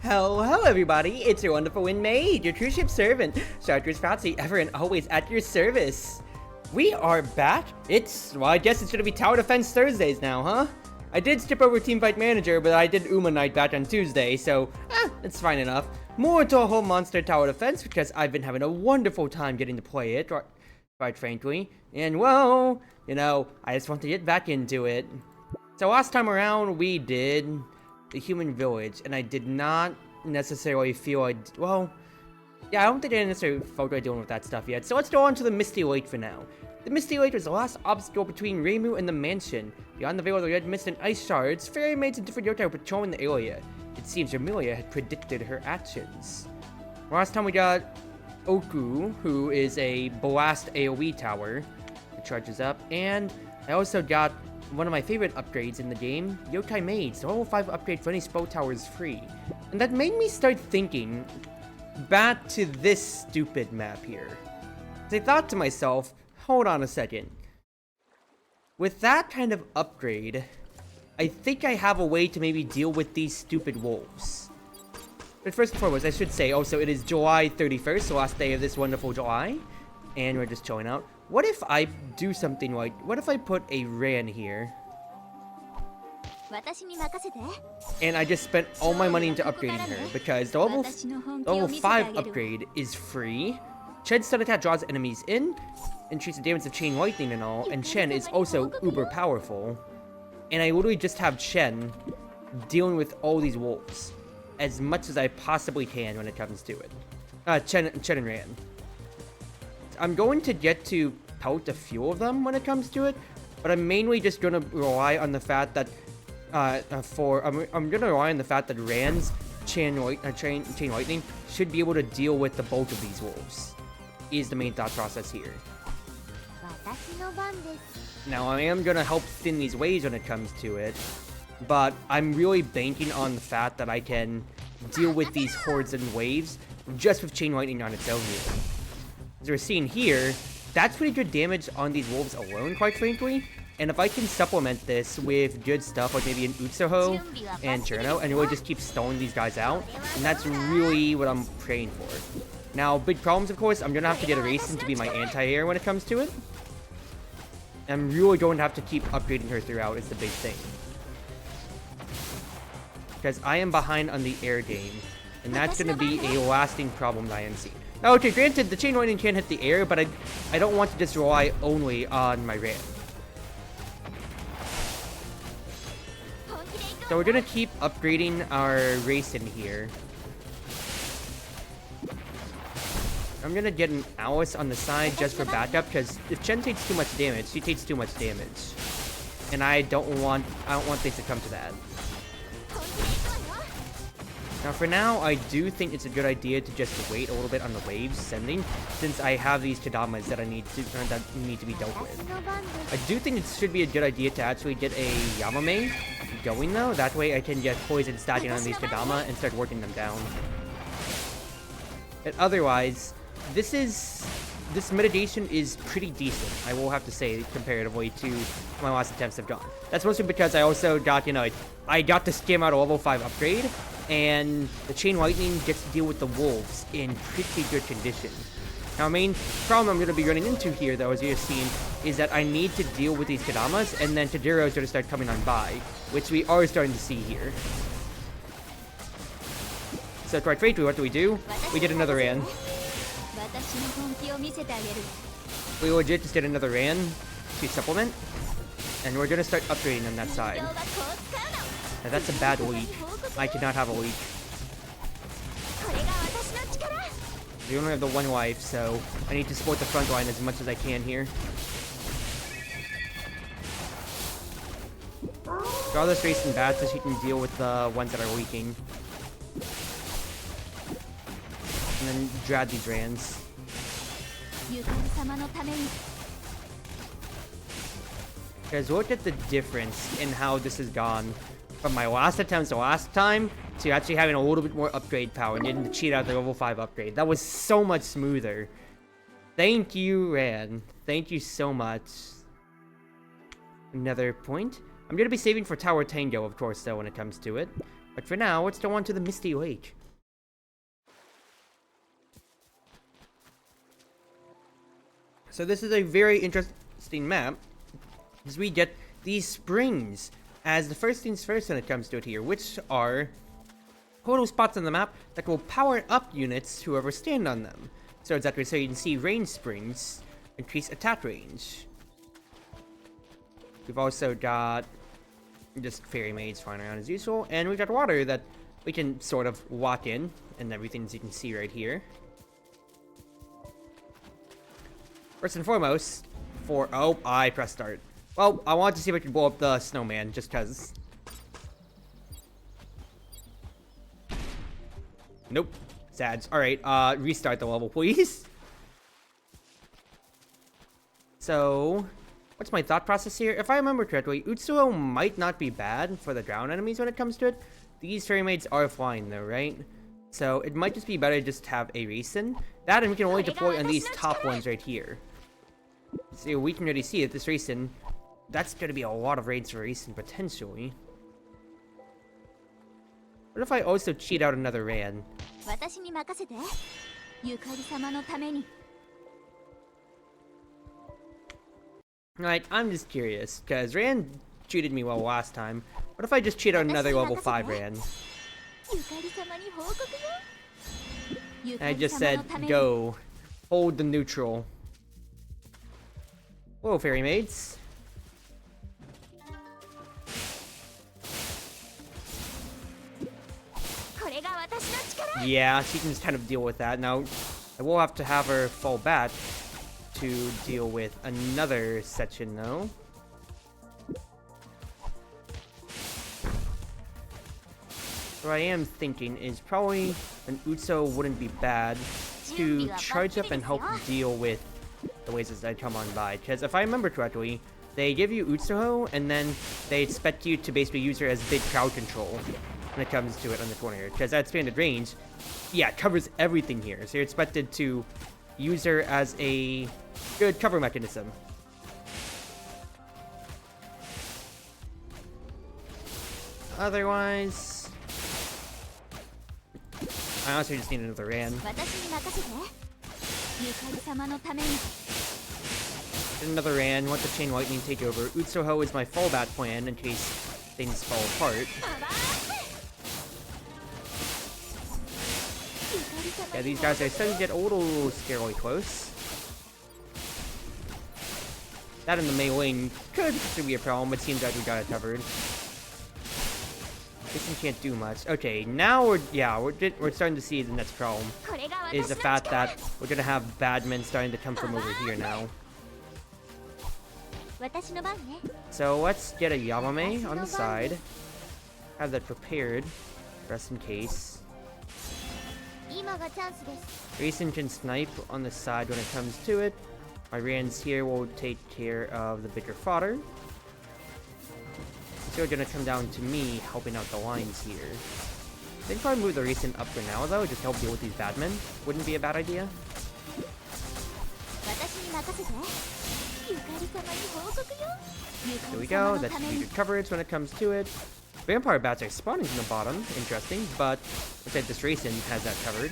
Hello everybody, it's your Wonderful Wind Mage, your Cruz Ship servant, Chartreuse Proxy, ever and always at your service. We are back. Well, I guess it's gonna be Tower Defense Thursdays now, huh? I did skip over Teamfight Manager, but I did Uma Night back on Tuesday, so, it's fine enough. More Touhou Monster Tower Defense, because I've been having a wonderful time getting to play it, quite frankly. And, well, you know, I just want to get back into it. So last time around, we did the human village, and I did not necessarily feel I I don't think I necessarily felt like dealing with that stuff yet, so let's go on to the Misty Lake for now. The Misty Lake was the last obstacle between Reimu and the mansion. Beyond the veil of the red mist and ice shards, fairy maids and different Yotai were patrolling the area. It seems Emilia had predicted her actions. Last time we got Oku, who is a blast AoE tower that charges up, and I also got one of my favorite upgrades in the game, Yotai Maids. The level 5 upgrade for any spell tower is free. And that made me start thinking back to this stupid map here. I thought to myself, hold on a second. With that kind of upgrade, I think I have a way to maybe deal with these stupid wolves. But first and foremost, I should say also it is July 31st, the last day of this wonderful July. And we're just chilling out. What if I do something like, what if I put a Ran here? And I just spent all my money into upgrading her, because the level 5 upgrade is free. Shen's stun attack draws enemies in, increases the damage of chain lightning and all, and Shen is also uber powerful. And I literally just have Shen dealing with all these wolves as much as I possibly can when it comes to it. Chen and Ran. I'm going to get to pelt a few of them when it comes to it, but I'm mainly just going to rely on the fact that I'm going to rely on the fact that Rand's chain lightning should be able to deal with the bulk of these wolves, is the main thought process here. Now, I am going to help thin these waves when it comes to it, but I'm really banking on the fact that I can deal with these hordes and waves just with chain lightning on its own here. As we're seeing here, that's pretty good damage on these wolves alone, quite frankly. And if I can supplement this with good stuff like maybe an Utsuho and Cherno, and really just keep stalling these guys out, and that's really what I'm praying for. Now, big problems, of course, I'm going to have to get a Racing to be my anti-air when it comes to it. I'm really going to have to keep upgrading her throughout is the big thing. Because I am behind on the air game, and that's going to be a lasting problem that I am seeing. Now, okay, granted, the chain lightning can hit the air, but I don't want to just rely only on my Ram. So we're gonna keep upgrading our Racing here. I'm gonna get an Alice on the side just for backup, because if Chen takes too much damage, she takes too much damage. And I don't want things to come to that. Now for now, I do think it's a good idea to just wait a little bit on the waves sending, since I have these Kadamas that need to be dealt with. I do think it should be a good idea to actually get a Yamame going though, that way I can get poison stacking on these Kadama and start working them down. And otherwise, this mitigation is pretty decent, I will have to say, comparatively to my last attempts have gone. That's mostly because I also got, I got to skim out a level 5 upgrade, and the chain lightning gets to deal with the wolves in pretty good condition. Now, the main problem I'm going to be running into here, though, as you've seen, is that I need to deal with these Kadamas, and then Tajiro is going to start coming on by, which we are starting to see here. So, quite frankly, what do? We get another Ran. We legit just get another Ran to supplement, and we're going to start upgrading on that side. Now, that's a bad leak. I cannot have a leak. We only have the one life, so I need to support the front line as much as I can here. Draw this Racing bad so she can deal with the ones that are leaking. And then drag these Rans. Guys, look at the difference in how this has gone from my last attempts to last time to actually having a little bit more upgrade power and getting to cheat out the level 5 upgrade. That was so much smoother. Thank you, Ran. Thank you so much. Another point. I'm going to be saving for Tower Tango, of course, though, when it comes to it. But for now, let's go on to the Misty Lake. So this is a very interesting map, because we get these springs as the first things first when it comes to it here, which are total spots on the map that will power up units whoever stand on them. So exactly, so you can see range springs increase attack range. We've also got just fairy maids flying around as usual, and we've got water that we can sort of walk in, and everything as you can see right here. First and foremost, oh, I pressed start. Well, I wanted to see if I could blow up the snowman, just cause. Nope. Sads. Alright, restart the level, please. So, what's my thought process here? If I remember correctly, Utsuho might not be bad for the ground enemies when it comes to it. These fairy maids are flying though, right? So, it might just be better to just have a Racing. That, and we can only deploy on these top ones right here. So, we can already see that this Racing, that's going to be a lot of raids for Racing, potentially. What if I also cheat out another Ran? Alright, I'm just curious, because Ran cheated me well last time. What if I just cheat out another level 5 Ran? And I just said, go. Hold the neutral. Whoa, fairy maids. Yeah, she can just kind of deal with that. Now, I will have to have her fall back to deal with another section, though. What I am thinking is probably an Utso wouldn't be bad to charge up and help deal with the ways that come on by. Because if I remember correctly, they give you Utsuho, and then they expect you to basically use her as big crowd control when it comes to it on the corner. Because at expanded range, yeah, it covers everything here. So you're expected to use her as a good cover mechanism. Otherwise, I honestly just need another Ran. Another Ran, let the Chain Lightning take over. Utsuho is my fallback plan in case things fall apart. Yeah, these guys are starting to get a little scarily close. That in the melee could be a problem, but it seems like we got it covered. This one can't do much. Okay, now we're starting to see the next problem. Is the fact that we're gonna have badmen starting to come from over here now. So let's get a Yamame on the side. Have that prepared, just in case. Racing can snipe on the side when it comes to it. My Rans here will take care of the bigger fodder. So it's gonna come down to me helping out the lines here. I think if I move the Racing up for now though, just help deal with these badmen. Wouldn't be a bad idea. There we go, that's good coverage when it comes to it. Vampire bats are spawning from the bottom, interesting, but looks like this Racing has that covered.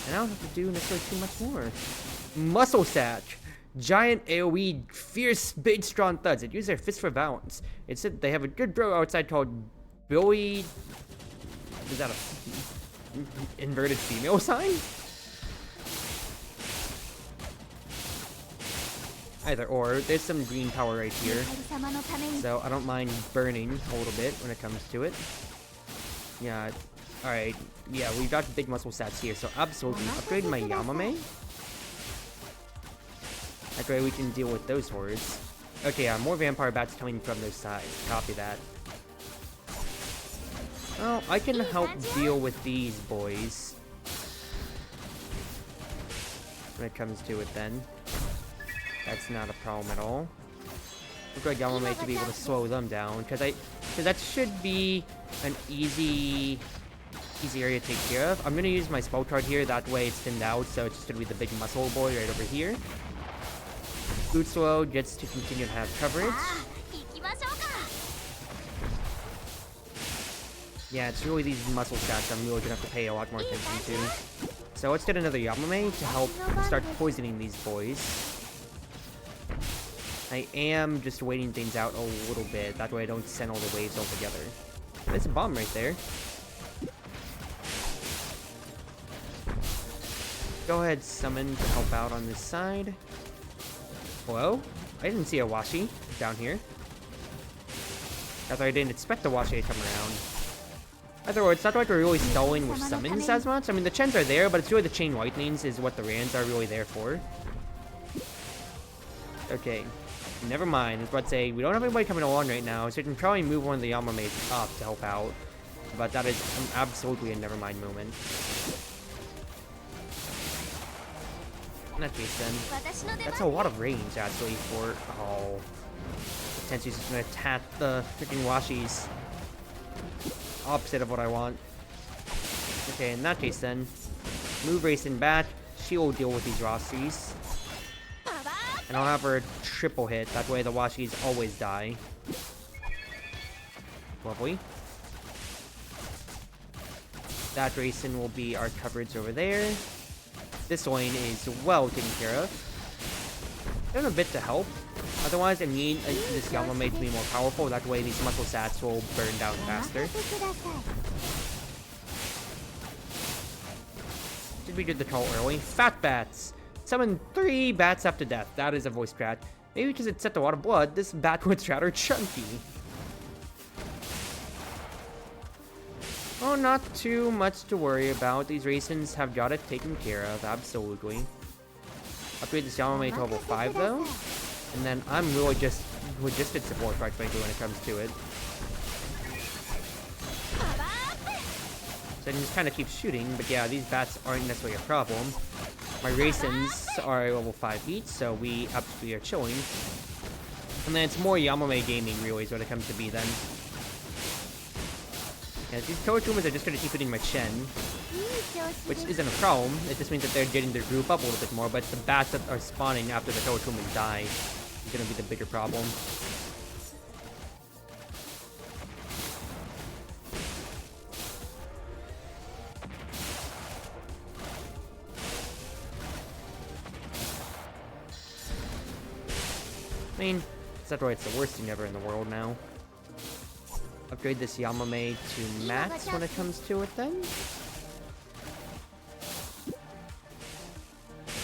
And I don't have to do necessarily too much more. Muscle Satch. Giant AoE, fierce, big, strong thuds. It uses their fist for balance. It said they have a good bro outside called Billy. Is that a inverted female sign? Either or. There's some green power right here, so I don't mind burning a little bit when it comes to it. Yeah. Alright. Yeah, we've got big muscle stats here, so absolutely. Upgrade my Yamame. That way we can deal with those hordes. Okay, yeah, more vampire bats coming from those sides. Copy that. Well, I can help deal with these boys when it comes to it then. That's not a problem at all. Look like Yamame to be able to slow them down, because that should be an easy area to take care of. I'm gonna use my spell card here, that way it's thinned out, so it's just gonna be the big muscle boy right over here. Utsuho gets to continue to have coverage. Yeah, it's really these muscle stats I'm really gonna have to pay a lot more attention to. So let's get another Yamame to help start poisoning these boys. I am just waiting things out a little bit, that way I don't send all the waves all together. There's a bomb right there. Go ahead, summon to help out on this side. Hello? I didn't see a Washi down here. Although I didn't expect the Washi to come around. Other words, it's not like we're really stalling with summons as much. I mean, the Chens are there, but it's really the Chain Lightnings is what the Rands are really there for. Okay. Never mind. I was about to say, we don't have anybody coming along right now, so we can probably move one of the Yamamates up to help out. But that is absolutely a never mind moment. In that case, then, that's a lot of range, actually, for... Oh. Tensu's just gonna attack the freaking Washis. Opposite of what I want. Okay, in that case, then, move Racing back. She will deal with these Washis. And I'll have her triple hit, that way the Washis always die. Lovely. That Racing will be our coverage over there. This lane is well taken care of. There's a bit to help. Otherwise, I need this Yamame to be more powerful, that way these muscle stats will burn down faster. Did we do the call early? Fat Bats! Summon 3 bats after death. That is a voice chat. Maybe because it sucked a lot of blood, this bat would shatter chunky. Oh, not too much to worry about. These Racins have got it taken care of, absolutely. Upgrade this Yamame to level 5 though. And then I'm really just logistic support, quite frankly, when it comes to it. So I can just kind of keep shooting, but yeah, these bats aren't necessarily a problem. My Racins are level 5 each, so we absolutely are chilling. And then it's more Yamame gaming, really, is what it comes to be then. Yeah, these Touhou are just going to keep hitting my Chen, which isn't a problem. It just means that they're getting their group up a little bit more, but the bats that are spawning after the Touhou die is going to be the bigger problem. I mean, it's not right, it's the worst thing ever in the world now. Upgrade this Yamame to Max when it comes to it then.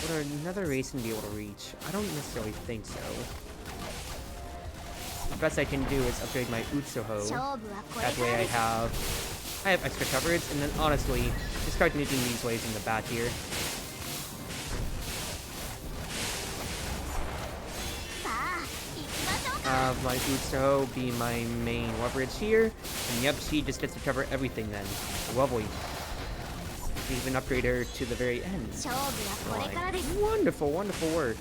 Would another Racing be able to reach? I don't necessarily think so. The best I can do is upgrade my Utsuho. That way I have extra coverage, and then honestly, just start nuking these waves in the back here. Have my Utsuho be my main leverage here, and yep, she just gets to cover everything then. Lovely. Even upgrade her to the very end. Wonderful, wonderful work.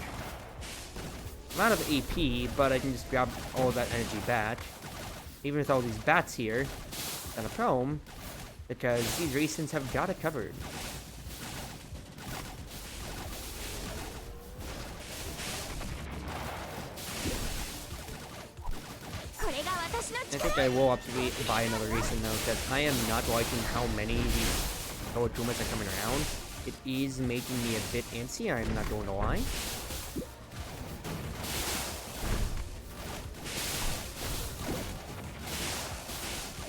I'm out of AP, but I can just grab all of that energy back. Even with all these bats here, not a problem, because these Racins have got it covered. I think I will absolutely buy another Racing though, because I am not liking how many these Touhou are coming around. It is making me a bit antsy, I'm not going to lie.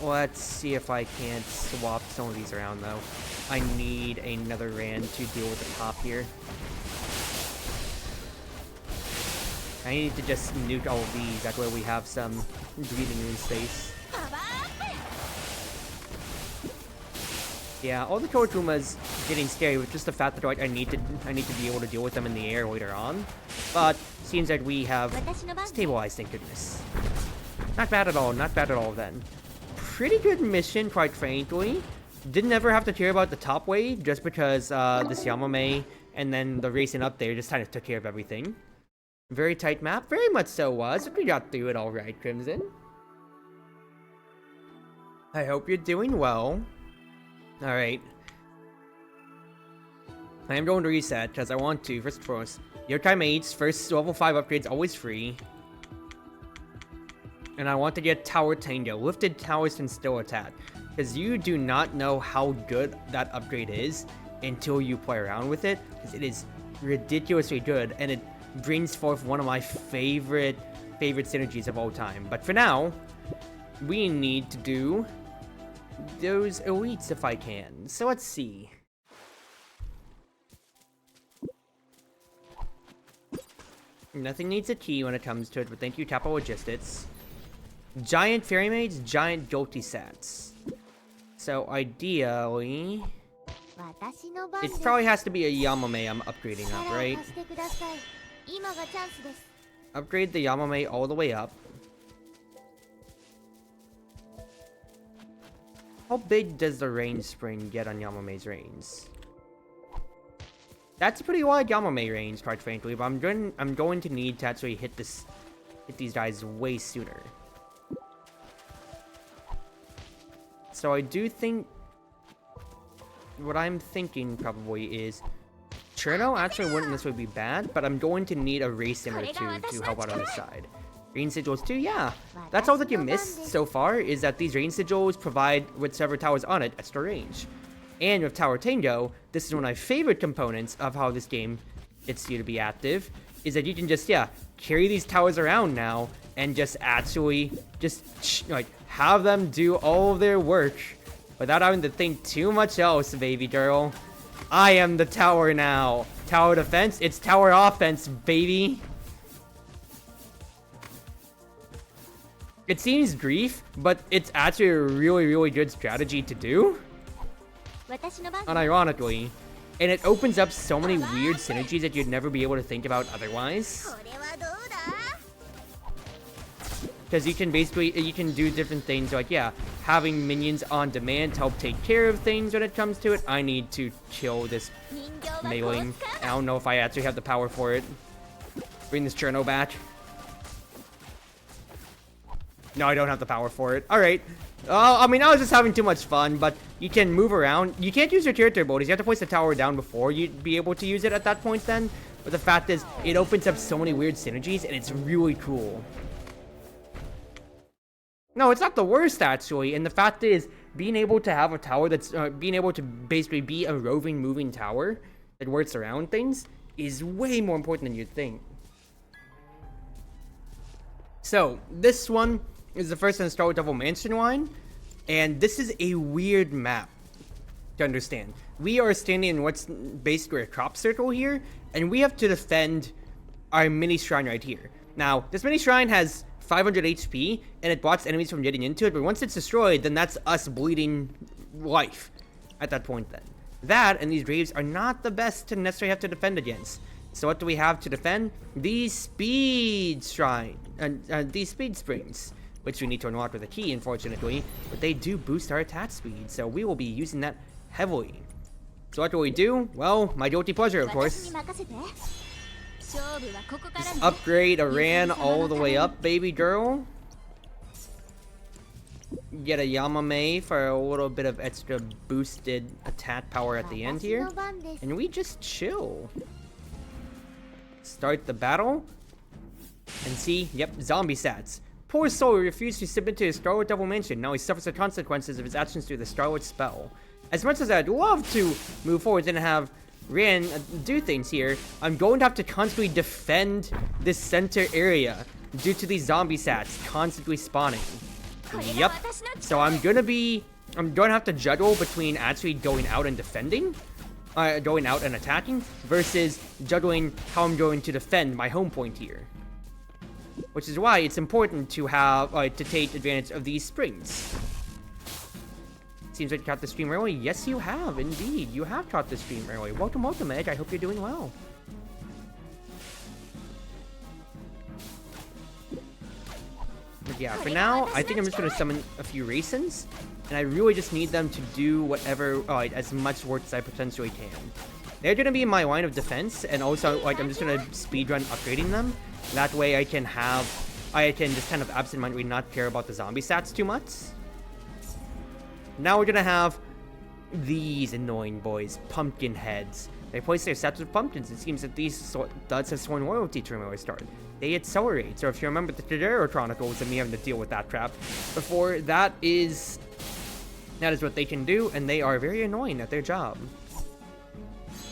Let's see if I can't swap some of these around though. I need another Rand to deal with the top here. I need to just nuke all of these, that way we have some breathing room space. Yeah, all the Touhou's getting scary with just the fact that like, I need to be able to deal with them in the air later on. But seems like we have stabilized, thank goodness. Not bad at all, not bad at all then. Pretty good mission, quite frankly. Didn't ever have to care about the top wave, just because this Yamame and then the Racing up there just kind of took care of everything. Very tight map, very much so was, but we got through it alright, Crimson. I hope you're doing well. Alright. I am going to reset, because I want to, first and foremost. Yokai Maid's first level 5 upgrade's always free. And I want to get Tower Tango. Lifted towers can still attack. Because you do not know how good that upgrade is until you play around with it. Because it is ridiculously good, and it brings forth one of my favorite synergies of all time. But for now, we need to do those elites if I can. So let's see. Nothing needs a key when it comes to it, but thank you, Tapo Logistics. Giant Fairy Maids, Giant Jolty Sats. So ideally, it probably has to be a Yamame I'm upgrading up, right? Upgrade the Yamame all the way up. How big does the range spring get on Yamame's range? That's a pretty wide Yamame range, quite frankly, but I'm going to need to actually hit these guys way sooner. So I do think what I'm thinking probably is Cherno actually wouldn't necessarily be bad, but I'm going to need a race sim or two to help out on the side. Rain sigils too, yeah. That's all that you missed so far, is that these rain sigils provide whichever towers on it extra range. And with Tower Tango, this is one of my favorite components of how this game gets you to be active, is that you can just, yeah, carry these towers around now and just actually like have them do all of their work without having to think too much else, baby girl. I am the tower now. Tower defense, it's tower offense, baby. It seems grief, but it's actually a really good strategy to do. Unironically. And it opens up so many weird synergies that you'd never be able to think about otherwise. Because you can do different things like, yeah, having minions on demand to help take care of things when it comes to it. I need to kill this mailing. I don't know if I actually have the power for it. Bring this Cherno back. No, I don't have the power for it. Alright. I mean, I was just having too much fun, but you can move around. You can't use your character abilities. You have to place the tower down before you'd be able to use it at that point then. But the fact is, it opens up so many weird synergies, and it's really cool. No, it's not the worst, actually. And the fact is, being able to have a tower that's... being able to basically be a roving, moving tower that works around things is way more important than you'd think. So, this one is the first in the Star Devil Mansion line, and this is a weird map to understand. We are standing in what's basically a crop circle here, and we have to defend our mini shrine right here. Now, this mini shrine has 500 HP, and it blocks enemies from getting into it, but once it's destroyed, then that's us bleeding life at that point then. That and these graves are not the best to necessarily have to defend against. So what do we have to defend? These speed shrine, these speed springs, which we need to unlock with a key, unfortunately, but they do boost our attack speed, so we will be using that heavily. So what do we do? Well, my guilty pleasure, of course. Just upgrade Aran all the way up, baby girl. Get a Yamame for a little bit of extra boosted attack power at the end here, and we just chill. Start the battle, and see, yep, zombie sats. Poor soul refused to submit to his Scarlet Devil Mansion. Now he suffers the consequences of his actions through the Scarlet spell. As much as I'd love to move forward and have Ran do things here, I'm going to have to constantly defend this center area due to these zombie sats constantly spawning. Yep. So I'm going to have to juggle between actually going out and defending, going out and attacking, versus juggling how I'm going to defend my home point here. Which is why it's important to have, to take advantage of these springs. Seems like you caught the stream early. Yes, you have, indeed. You have caught the stream early. Welcome, welcome, Edge. I hope you're doing well. But yeah, for now, I think I'm just going to summon a few Racins. And I really just need them to do whatever, as much work as I potentially can. They're going to be in my line of defense, and also, I'm just going to speedrun upgrading them. That way I can just kind of absentmindedly not care about the zombie stats too much. Now we're going to have these annoying boys, pumpkin heads. They place their sets with pumpkins. It seems that these duds have sworn loyalty to Remember Start. They accelerate. So if you remember the Tadero Chronicles and me having to deal with that crap before, that is That is what they can do, and they are very annoying at their job.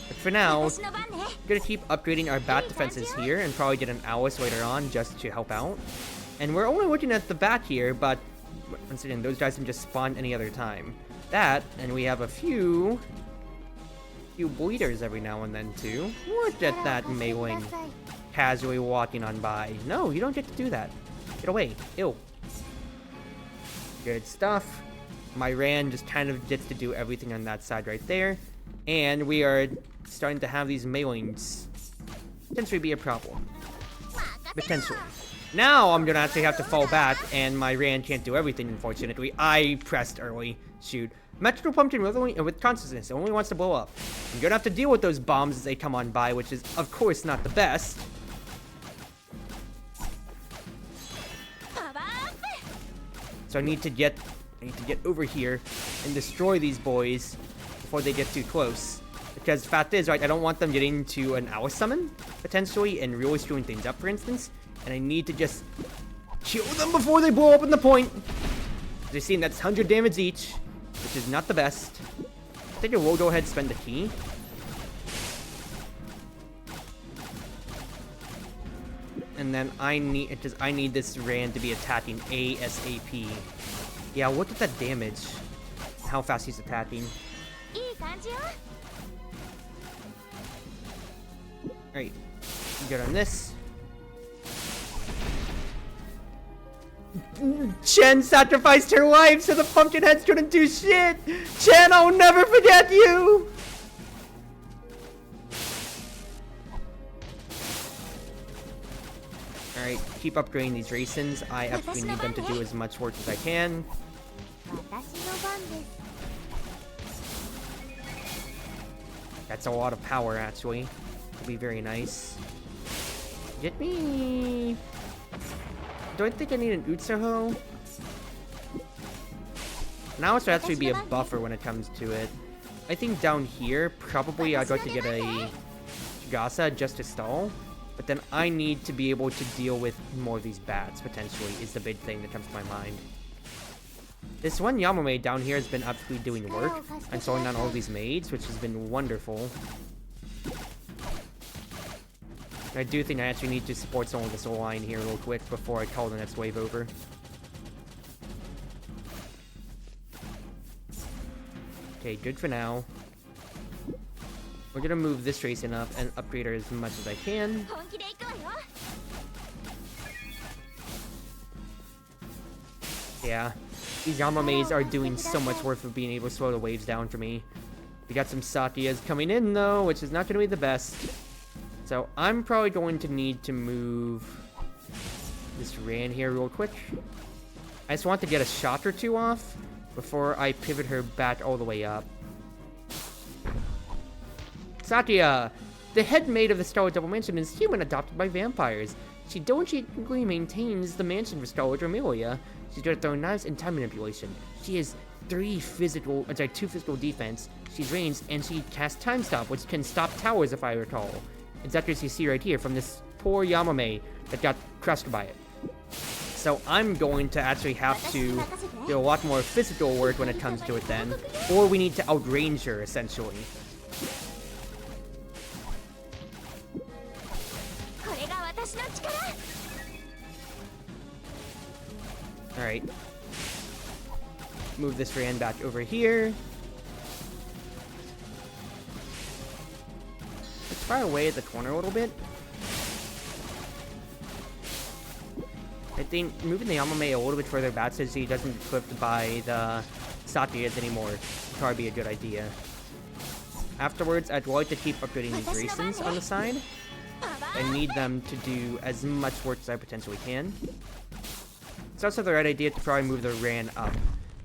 But for now, we're gonna keep upgrading our bat defenses here and probably get an Alice later on just to help out. And we're only looking at the bat here, but once again, those guys can just spawn any other time. That, and we have a few bleeders every now and then too. Look at that Maywing casually walking on by. No, you don't get to do that. Get away. Ew. Good stuff. My Ran just kind of gets to do everything on that side right there. And we are starting to have these Maywings potentially be a problem. Potentially. Now I'm gonna actually have to fall back, and my Ran can't do everything, unfortunately. I pressed early. Shoot. Metro Pumpkin with consciousness only wants to blow up. I'm gonna have to deal with those bombs as they come on by, which is, of course, not the best. So I need to get over here and destroy these boys before they get too close. Because fact is, right, I don't want them getting to an Alice summon, potentially, and really screwing things up, for instance. And I need to just kill them before they blow up in the point. As you've seen, that's 100 damage each, which is not the best. I think I will go ahead and spend the key. And then I need this Ran to be attacking ASAP. Yeah, look at that damage. How fast he's attacking. Alright, good on this. Chen sacrificed her life so the Pumpkinheads couldn't do shit! Chen, I'll never forget you! Alright, keep upgrading these Racins. I absolutely need them to do as much work as I can. That's a lot of power, actually. It'll be very nice. Get me... Do I think I need an Utsuho? Now it's actually be a buffer when it comes to it. I think down here, probably I'd like to get a Gasa just to stall. But then I need to be able to deal with more of these bats, potentially, is the big thing that comes to my mind. This one Yamame down here has been absolutely doing work. I'm slowing down all of these maids, which has been wonderful. I do think I actually need to support some of this line here real quick before I call the next wave over. Okay, good for now. We're gonna move this Racing up and upgrade her as much as I can. Yeah, these Yamames are doing so much work for being able to slow the waves down for me. We got some Sakyas coming in though, which is not gonna be the best. So I'm probably going to need to move this Ran here real quick. I just want to get a shot or two off before I pivot her back all the way up. Satya, the head maid of the Scarlet Devil Mansion, is human adopted by vampires. She diligently maintains the mansion for Scarlet Amelia. She's good at throwing knives and time manipulation. She has 2 physical defense. She's ranged, and she casts Time Stop, which can stop towers if I recall. Exactly as you see right here from this poor Yamame that got crushed by it. So I'm going to actually have to do a lot more physical work when it comes to it then. Or we need to outrange her, essentially. Alright. Move this Ran back over here. Let's far away at the corner a little bit. I think moving the Yamame a little bit further back so he doesn't get clipped by the Satyas anymore would probably be a good idea. Afterwards, I'd like to keep upgrading these Racins on the side. I need them to do as much work as I potentially can. It's also the right idea to probably move the Ran up.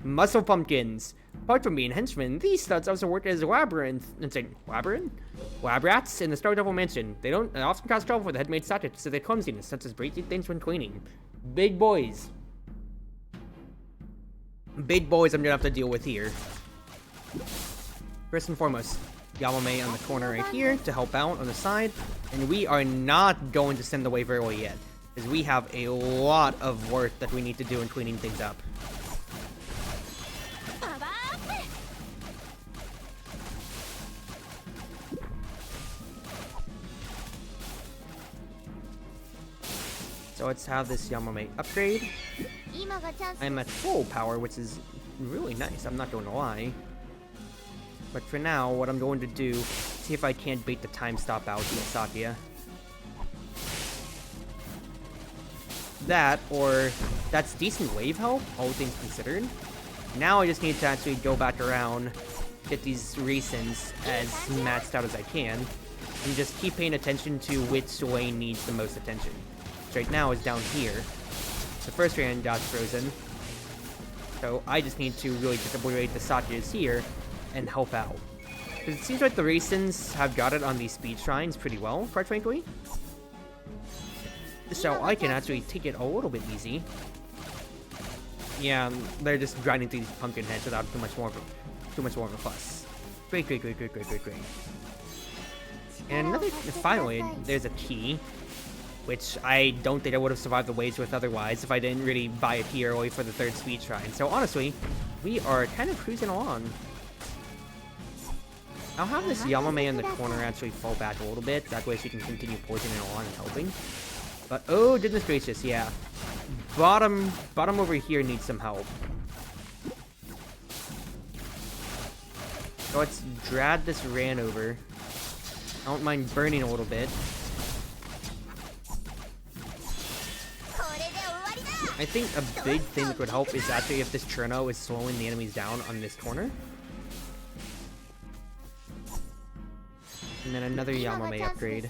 Muscle Pumpkins! Apart from being henchmen, these studs also work as lab rats in the Star Devil Mansion. They often cause trouble for the headmaid Satya to their clumsiness, such as breaking things when cleaning. Big boys. Big boys I'm gonna have to deal with here. First and foremost, Yamame on the corner right here to help out on the side. And we are not going to send the wave early yet, because we have a lot of work that we need to do in cleaning things up. So let's have this Yamame upgrade. I'm at full power, which is really nice, I'm not going to lie. But for now, what I'm going to do, see if I can't bait the time stop out with Satya. That, or that's decent wave help, all things considered. Now I just need to actually go back around, get these raisins as maxed out as I can, and just keep paying attention to which lane needs the most attention. Which right now is down here. The first lane got frozen, so I just need to really just obliterate the Satyas here and help out. Because it seems like the raisins have got it on these speed shrines pretty well, quite frankly. So I can actually take it a little bit easy. Yeah, they're just grinding through these pumpkin heads without too much more of a fuss. Great. And finally, there's a key, which I don't think I would have survived the waves with otherwise if I didn't really buy it here only for the third speed shrine. So honestly, we are kind of cruising along. I'll have this Yamame in the corner actually fall back a little bit, that way she can continue poisoning along and helping. But oh goodness gracious, yeah. Bottom over here needs some help. So let's drag this Ran over. I don't mind burning a little bit. I think a big thing that would help is actually if this Cherno is slowing the enemies down on this corner. And then another Yamame upgrade.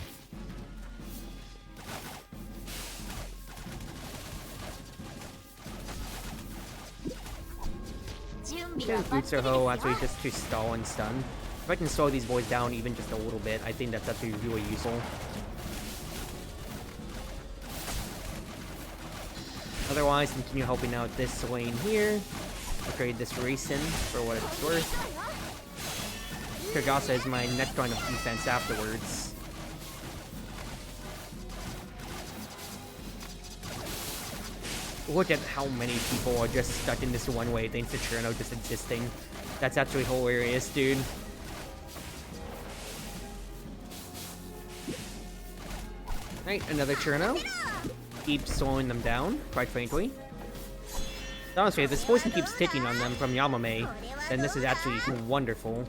Getting Touhou actually just to stall and stun. If I can slow these boys down even just a little bit, I think that's actually really useful. Otherwise, continue helping out this lane here. Upgrade this Raisin for what it's worth. Kagasa is my next line of defense afterwards. Look at how many people are just stuck in this one way thanks to Cherno just existing. That's actually hilarious, dude. Right, another Cherno. Keep slowing them down, quite frankly. Honestly, if this poison keeps ticking on them from Yamame, then this is actually wonderful.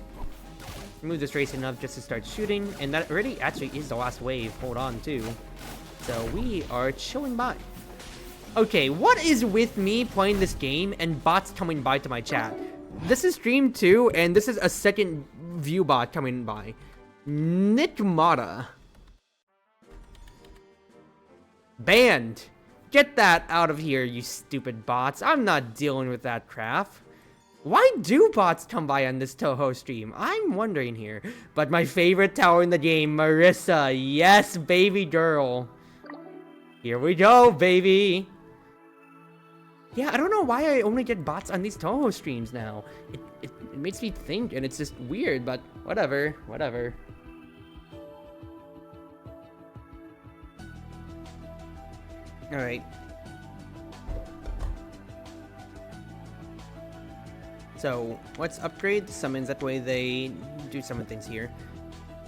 Remove this racing up just to start shooting, and that already actually is the last wave. Hold on, too. So we are chilling by. Okay, what is with me playing this game and bots coming by to my chat? This is stream 2, and this is a second view bot coming by. Nikmata. Banned. Get that out of here, you stupid bots. I'm not dealing with that crap. Why do bots come by on this Touhou stream? I'm wondering here. But my favorite tower in the game, Marissa. Yes, baby girl. Here we go, baby. Yeah, I don't know why I only get bots on these Touhou streams now. It makes me think, and it's just weird, but whatever. Alright. So, let's upgrade the summons, that way they do summon things here.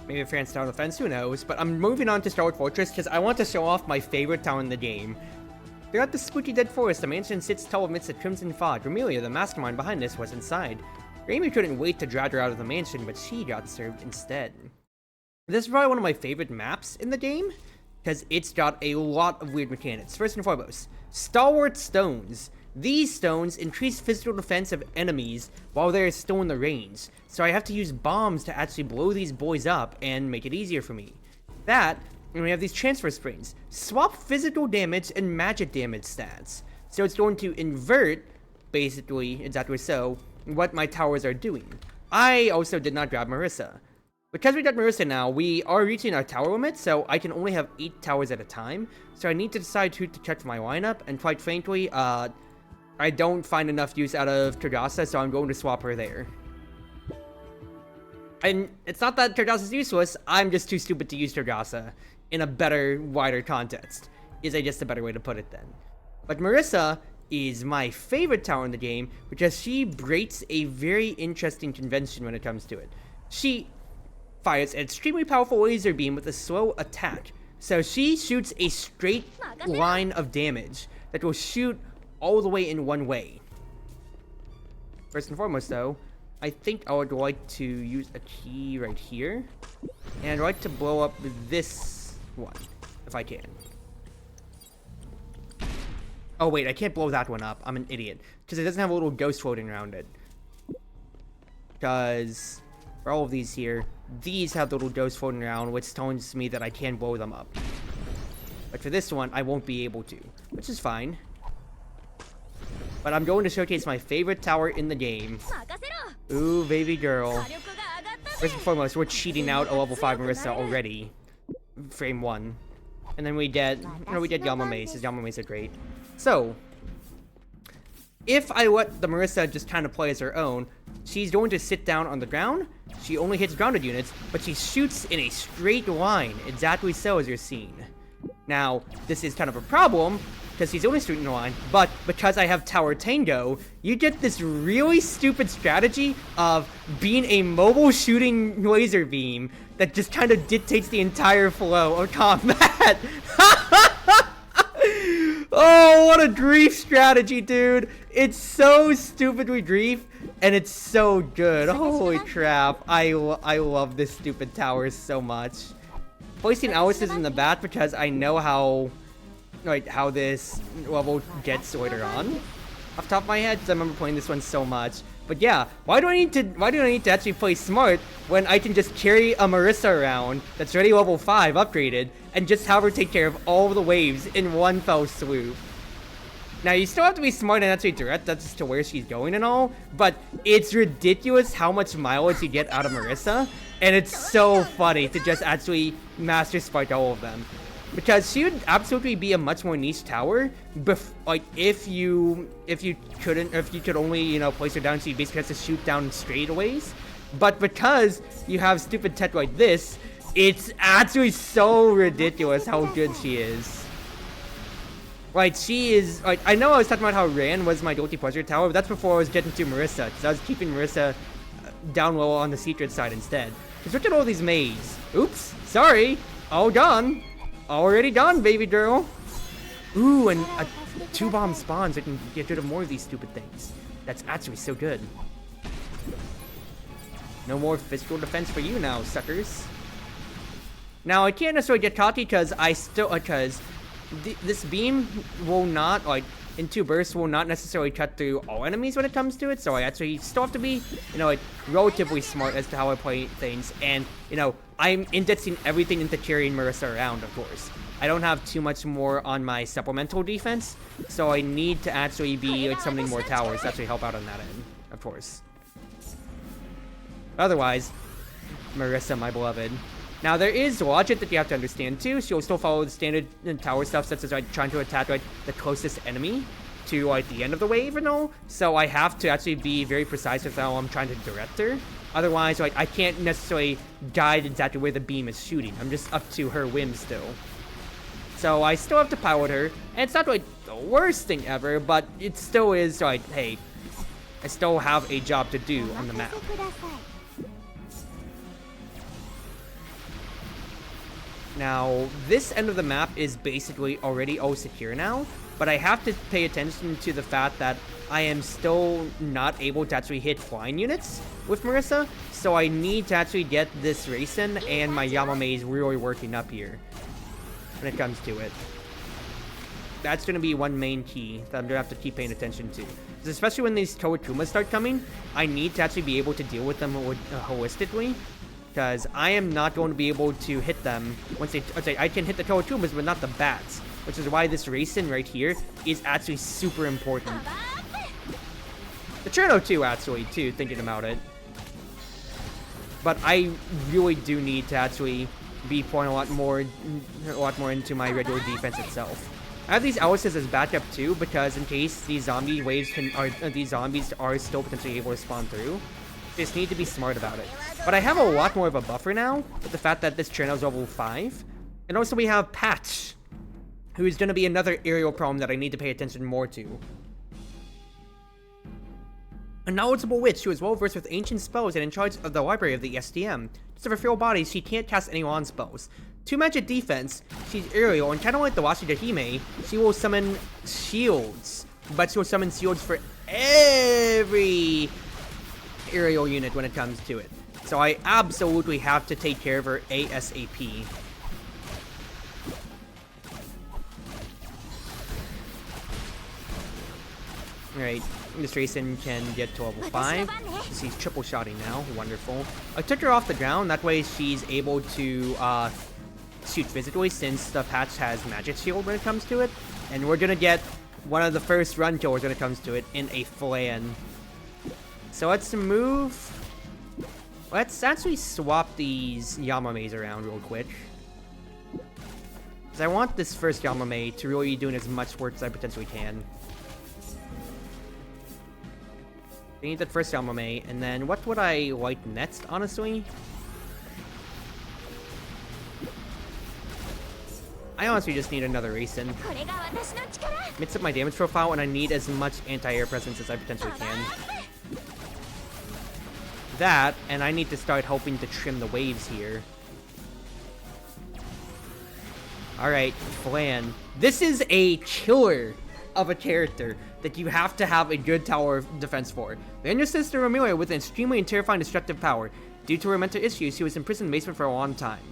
Maybe if France Tower Defense, who knows? But I'm moving on to Starwood Fortress because I want to show off my favorite town in the game. Throughout the spooky dead forest, the mansion sits tall amidst the crimson fog. Romelia, the mastermind behind this, was inside. Raimi couldn't wait to drag her out of the mansion, but she got served instead. This is probably one of my favorite maps in the game, because it's got a lot of weird mechanics. First and foremost, Stalwart Stones. These stones increase physical defense of enemies while they're still in the range, so I have to use bombs to actually blow these boys up and make it easier for me. That, and we have these transfer springs. Swap physical damage and magic damage stats. So it's going to invert, basically, exactly so, what my towers are doing. I also did not grab Marissa. Because we got Marissa now, we are reaching our tower limit, so I can only have 8 towers at a time. So I need to decide who to check for my lineup, and quite frankly, I don't find enough use out of Kagasa, so I'm going to swap her there. And it's not that Kagasa is useless, I'm just too stupid to use Kagasa in a better, wider context. Is just a better way to put it then. But Marissa is my favorite tower in the game because she breaks a very interesting convention when it comes to it. She fires an extremely powerful laser beam with a slow attack. So she shoots a straight line of damage that will shoot all the way in one way. First and foremost though, I think I would like to use a key right here. And I'd like to blow up this one, if I can. Oh wait, I can't blow that one up. I'm an idiot. Because it doesn't have a little ghost floating around it. Because for all of these here, these have the little ghosts floating around, which tells me that I can blow them up. But for this one, I won't be able to, which is fine. But I'm going to showcase my favorite tower in the game. Ooh, baby girl. First and foremost, we're cheating out a level 5 Marissa already. Frame 1. And then we get Yamamaze, because Yamamaze are great. So, if I let the Marissa just kind of play as her own, she's going to sit down on the ground. She only hits grounded units, but she shoots in a straight line, exactly so as you're seeing. Now, this is kind of a problem, because he's only shooting in a line, but because I have Tower Tango, you get this really stupid strategy of being a mobile shooting laser beam that just kind of dictates the entire flow of combat. Oh, what a grief strategy, dude. It's so stupidly grief, and it's so good. Holy crap. I love this stupid tower so much. Placing Alice's in the back because I know how this level gets later on. Off the top of my head, because I remember playing this one so much. But yeah, why do I need to actually play smart when I can just carry a Marissa around that's already level 5 upgraded and just have her take care of all the waves in one fell swoop? Now you still have to be smart and actually direct as to where she's going and all, but it's ridiculous how much mileage you get out of Marissa, and it's so funny to just actually master spike all of them. Because she would absolutely be a much more niche tower, if you could only, you know, place her down, so you basically have to shoot down straightaways. But because you have stupid tech like this, it's actually so ridiculous how good she is. Like, she is, like, I know I was talking about how Ran was my guilty pleasure tower, but that's before I was getting to Marissa, because I was keeping Marissa down low on the secret side instead. Because look at all these maids. Oops, sorry, all done. Already done, baby girl. Ooh, and 2-bomb spawns. I can get rid of more of these stupid things. That's actually so good. No more physical defense for you now, suckers. Now, I can't necessarily get cocky because this beam will not, like, in 2 bursts, will not necessarily cut through all enemies when it comes to it, so I actually still have to be, you know, like, relatively smart as to how I play things, and, you know, I'm indexing everything into carrying Marissa around, of course. I don't have too much more on my supplemental defense, so I need to actually be, like, summoning more towers to actually help out on that end, of course. Otherwise, Marissa, my beloved. Now, there is logic that you have to understand, too. She'll still follow the standard tower stuff, such as, like, trying to attack, like, the closest enemy to, like, the end of the wave and all. So I have to actually be very precise with how I'm trying to direct her. Otherwise, like, I can't necessarily guide exactly where the beam is shooting. I'm just up to her whim still. So I still have to pilot her. And it's not, like, the worst thing ever, but it still is, like, hey, I still have a job to do on the map. Now, this end of the map is basically already all secure now, but I have to pay attention to the fact that I am still not able to actually hit flying units with Marissa, so I need to actually get this Racing and my Yamamaze really working up here when it comes to it. That's going to be one main key that I'm going to have to keep paying attention to. Because especially when these Touhou start coming, I need to actually be able to deal with them holistically. Because I am not going to be able to hit them once I can hit the Touhou, but not the bats. Which is why this Racing right here is actually super important. The Cherno too, actually, too, thinking about it. But I really do need to actually be pouring a lot more into my regular defense itself. I have these Alices as backup too, because in case these zombie waves these zombies are still potentially able to spawn through. Just need to be smart about it. But I have a lot more of a buffer now with the fact that this Cherno is level 5. And also we have Patch, who is going to be another aerial problem that I need to pay attention more to. A knowledgeable witch who is well versed with ancient spells and in charge of the library of the SDM. Just of her frail body, she can't cast any wand spells. 2 magic defense, she's aerial, and kind of like the Washida Hime, she will summon shields. But she will summon shields for every aerial unit when it comes to it. So I absolutely have to take care of her ASAP. Alright, this Racing can get to level 5. She's triple shotting now, wonderful. I took her off the ground, that way she's able to shoot physically since the patch has magic shield when it comes to it. And we're gonna get one of the first run killers when it comes to it in a Flan. So let's move. Let's actually swap these Yamame's around real quick. Because I want this first Yamame to really be doing as much work as I potentially can. I need that first Yamame, and then what would I like next, honestly? I honestly just need another Racing. Mix up my damage profile, and I need as much anti-air presence as I potentially can. That, and I need to start helping to trim the waves here. Alright, Flan. This is a killer of a character that you have to have a good tower of defense for. Then your sister Amelia with an extremely and terrifying destructive power. Due to her mental issues, she was imprisoned in the basement for a long time.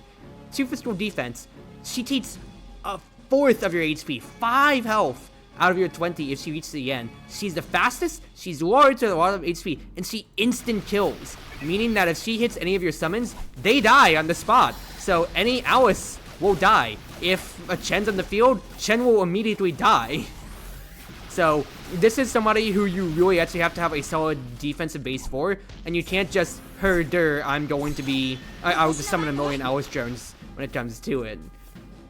2 physical defense. She takes a fourth of your HP, 5 health out of your 20 if she reaches the end. She's the fastest, she's large with a lot of HP, and she instant kills. Meaning that if she hits any of your summons, they die on the spot. So any Alice will die. If a Chen's on the field, Chen will immediately die. So this is somebody who you really actually have to have a solid defensive base for, and you can't just herder, I'm going to be, I'll just summon a million Alice Jones when it comes to it.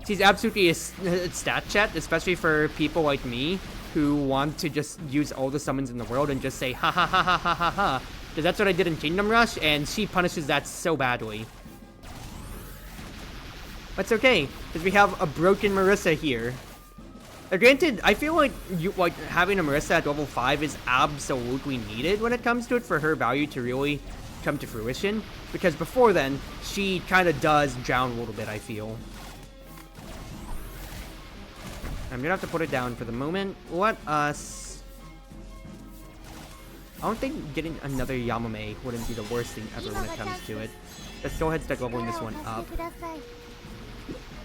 She's absolutely a stat chat, especially for people like me who want to just use all the summons in the world and just say ha ha ha ha ha ha ha. Because that's what I did in Kingdom Rush, and she punishes that so badly. But it's okay, because we have a broken Marissa here. Now, granted, I feel like having a Marissa at level 5 is absolutely needed when it comes to it for her value to really come to fruition. Because before then, she kind of does drown a little bit, I feel. I'm gonna have to put it down for the moment. Let us... I don't think getting another Yamame wouldn't be the worst thing ever when it comes to it. Let's go ahead and start leveling this one up.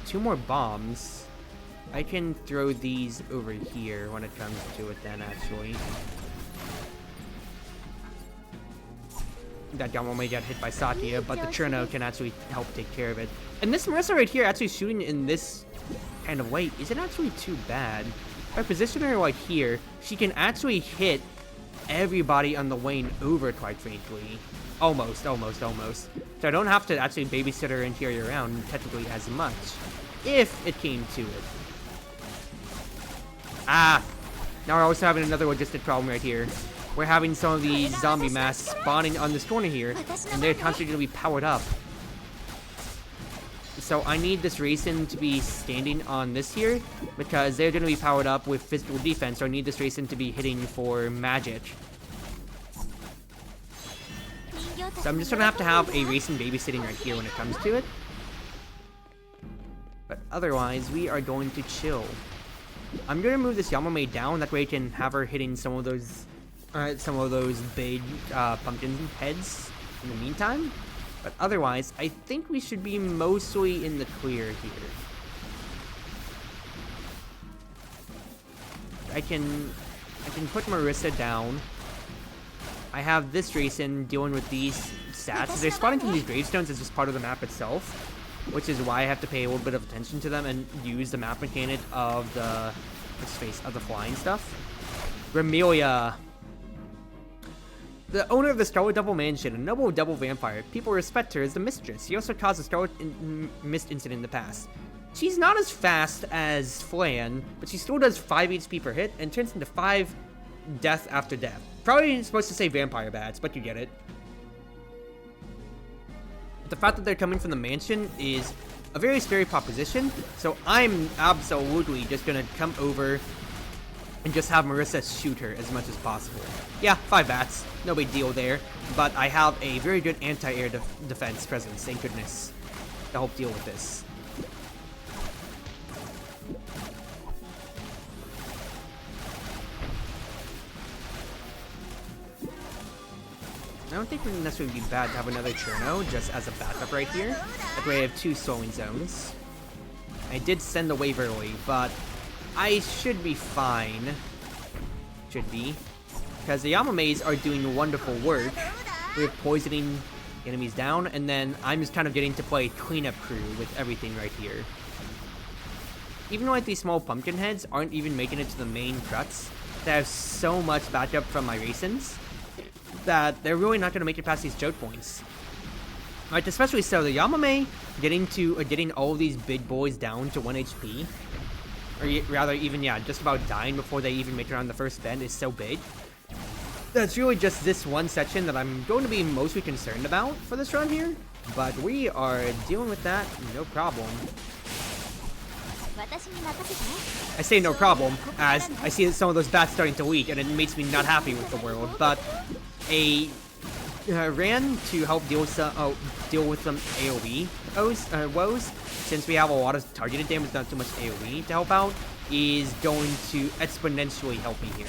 2 more bombs. I can throw these over here when it comes to it then, actually. That Yamame got hit by Satya, but the Cherno can actually help take care of it. And this Marissa right here actually shooting in this kind of way isn't actually too bad. If I position her like here, she can actually hit everybody on the lane over, quite frankly. Almost. So I don't have to actually babysit her interior round technically as much, if it came to it. Ah! Now we're also having another logistic problem right here. We're having some of these zombie masks spawning on this corner here, and they're constantly going to be powered up. So I need this Racing to be standing on this here, because they're going to be powered up with physical defense, so I need this Racing to be hitting for magic. So I'm just going to have a Racing babysitting right here when it comes to it. But otherwise, we are going to chill. I'm going to move this Yamame down, that way I can have her hitting some of those big pumpkin heads in the meantime. But otherwise, I think we should be mostly in the clear here. I can put Marissa down. I have this Racing dealing with these stats. They're spawning from these gravestones as just part of the map itself, which is why I have to pay a little bit of attention to them and use the map mechanic of the flying stuff. Remelia. The owner of the Scarlet Devil Mansion, a noble devil vampire. People respect her as the mistress. She also caused a Scarlet Mist incident in the past. She's not as fast as Flan, but she still does 5 HP per hit and turns into 5 death after death. Probably supposed to say vampire bats, but you get it. The fact that they're coming from the mansion is a very scary proposition, so I'm absolutely just gonna come over and just have Marissa shoot her as much as possible. Yeah, 5 bats, no big deal there, but I have a very good anti-air defense presence, thank goodness, to help deal with this. I don't think it would necessarily be bad to have another Cherno just as a backup right here. That way I have 2 slowing zones. I did send the wave early, but I should be fine. Should be. Because the Yamamais are doing wonderful work with poisoning enemies down, and then I'm just kind of getting to play cleanup crew with everything right here. Even though like these small pumpkin heads aren't even making it to the main crux, they have so much backup from my racins that they're really not going to make it past these choke points. Right, especially so, the Yamame getting all of these big boys down to 1 HP, or rather even, yeah, just about dying before they even make it around the first bend is so big. That's really just this one section that I'm going to be mostly concerned about for this run here, but we are dealing with that no problem. I say no problem, as I see some of those bats starting to leak, and it makes me not happy with the world, but a ran to help deal with some AoE woes, since we have a lot of targeted damage, not so much AoE to help out, is going to exponentially help me here.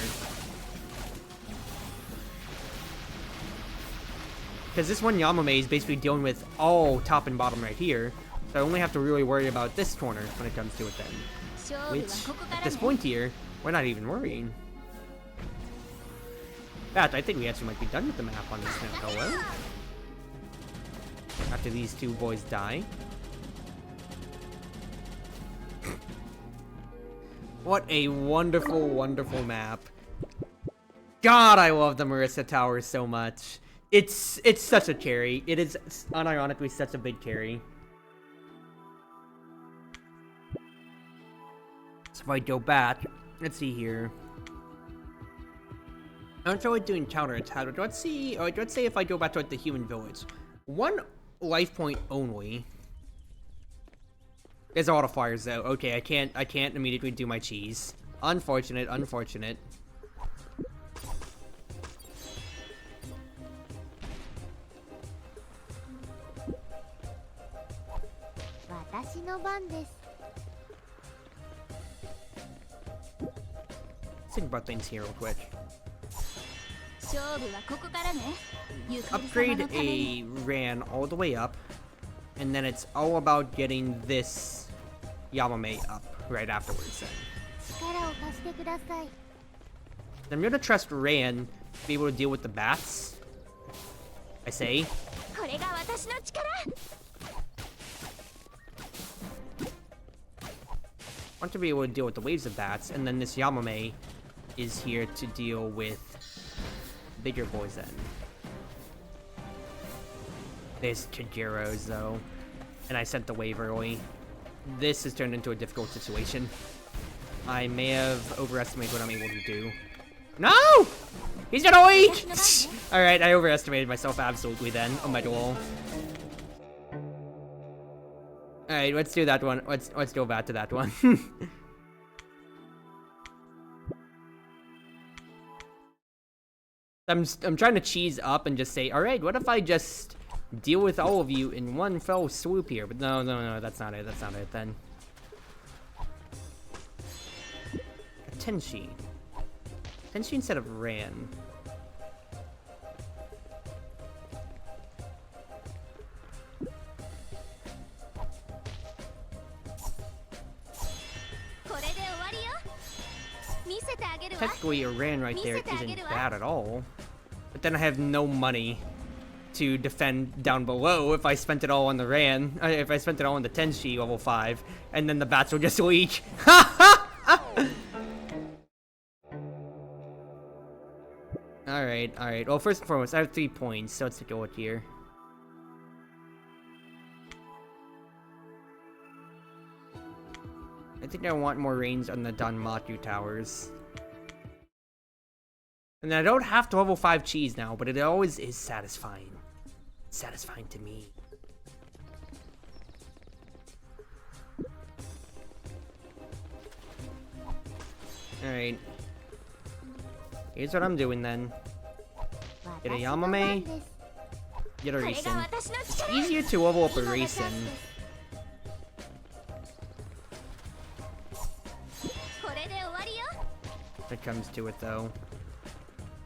Because this one Yamame is basically dealing with all top and bottom right here, so I only have to really worry about this corner when it comes to it then. Which, at this point here, we're not even worrying. In fact, I think we actually might be done with the map on this now. Hello? After these 2 boys die. What a wonderful, wonderful map. God, I love the Marissa Tower so much. It's such a carry. It is unironically such a big carry. So if I go back, let's see here. I'm totally doing counter attack. Let's see. Let's say if I go back to like the human village, 1 life point only. There's a lot of fires though. Okay, I can't immediately do my cheese. Unfortunate, unfortunate. Let's think about things here real quick. Upgrade a Ran all the way up, and then it's all about getting this Yamame up right afterwards then. I'm gonna trust Ran to be able to deal with the bats. I say. I want to be able to deal with the waves of bats, and then this Yamame is here to deal with bigger boys then. There's Tajiros though, and I sent the wave early. This has turned into a difficult situation. I may have overestimated what I'm able to do. No! He's gonna leak! Alright, I overestimated myself absolutely then on my duel. Alright, let's do that one. Let's go back to that one. I'm trying to cheese up and just say, alright, what if I just deal with all of you in one fell swoop here? But no, that's not it then. A Tenshi. Tenshi instead of Ran. Technically, a Ran right there isn't bad at all. But then I have no money to defend down below if I spent it all on the Ran. If I spent it all on the Tenshi level 5. And then the bats will just leak. Alright. Well, first and foremost, I have 3 points, so let's take a look here. I think I want more range on the Danmaku towers. And I don't have to level 5 cheese now, but it always is satisfying. Satisfying to me. Alright. Here's what I'm doing then. Get a Yamame, get a Raisin. It's easier to level up a Raisin. When it comes to it though.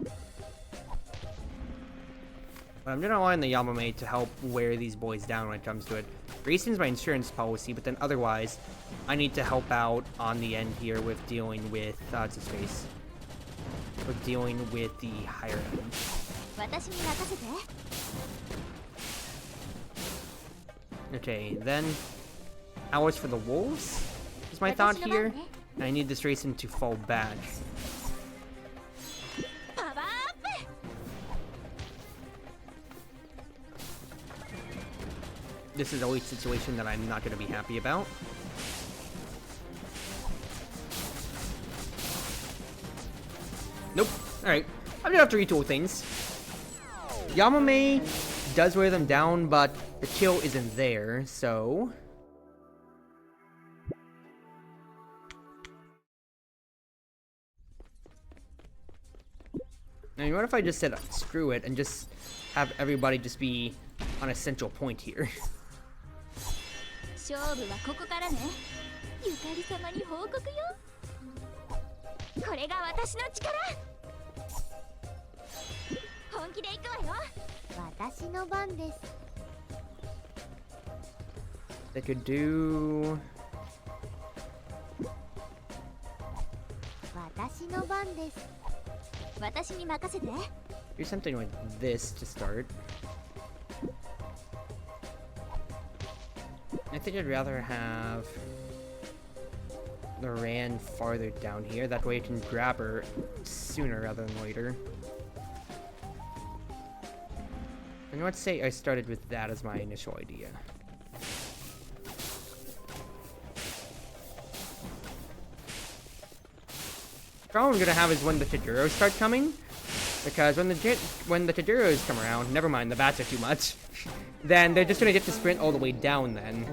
But I'm gonna rely on the Yamame to help wear these boys down when it comes to it. Raisin's my insurance policy, but then otherwise, I need to help out on the end here with dealing with, it's a space. With dealing with the higher end. Okay, then hours for the wolves is my thought here. And I need this Raisin to fall back. This is a weak situation that I'm not going to be happy about. Nope. Alright. I'm gonna have to retool things. Yamame does wear them down, but the kill isn't there, so... I mean, what if I just said screw it and just have everybody just be on a central point here? They could do... do something like this to start. I think I'd rather have the Ran farther down here. That way I can grab her sooner rather than later. And let's say I started with that as my initial idea. The problem I'm gonna have is when the Taduros start coming, because when the Taduros come around, never mind, the bats are too much. Then they're just gonna get to sprint all the way down. Then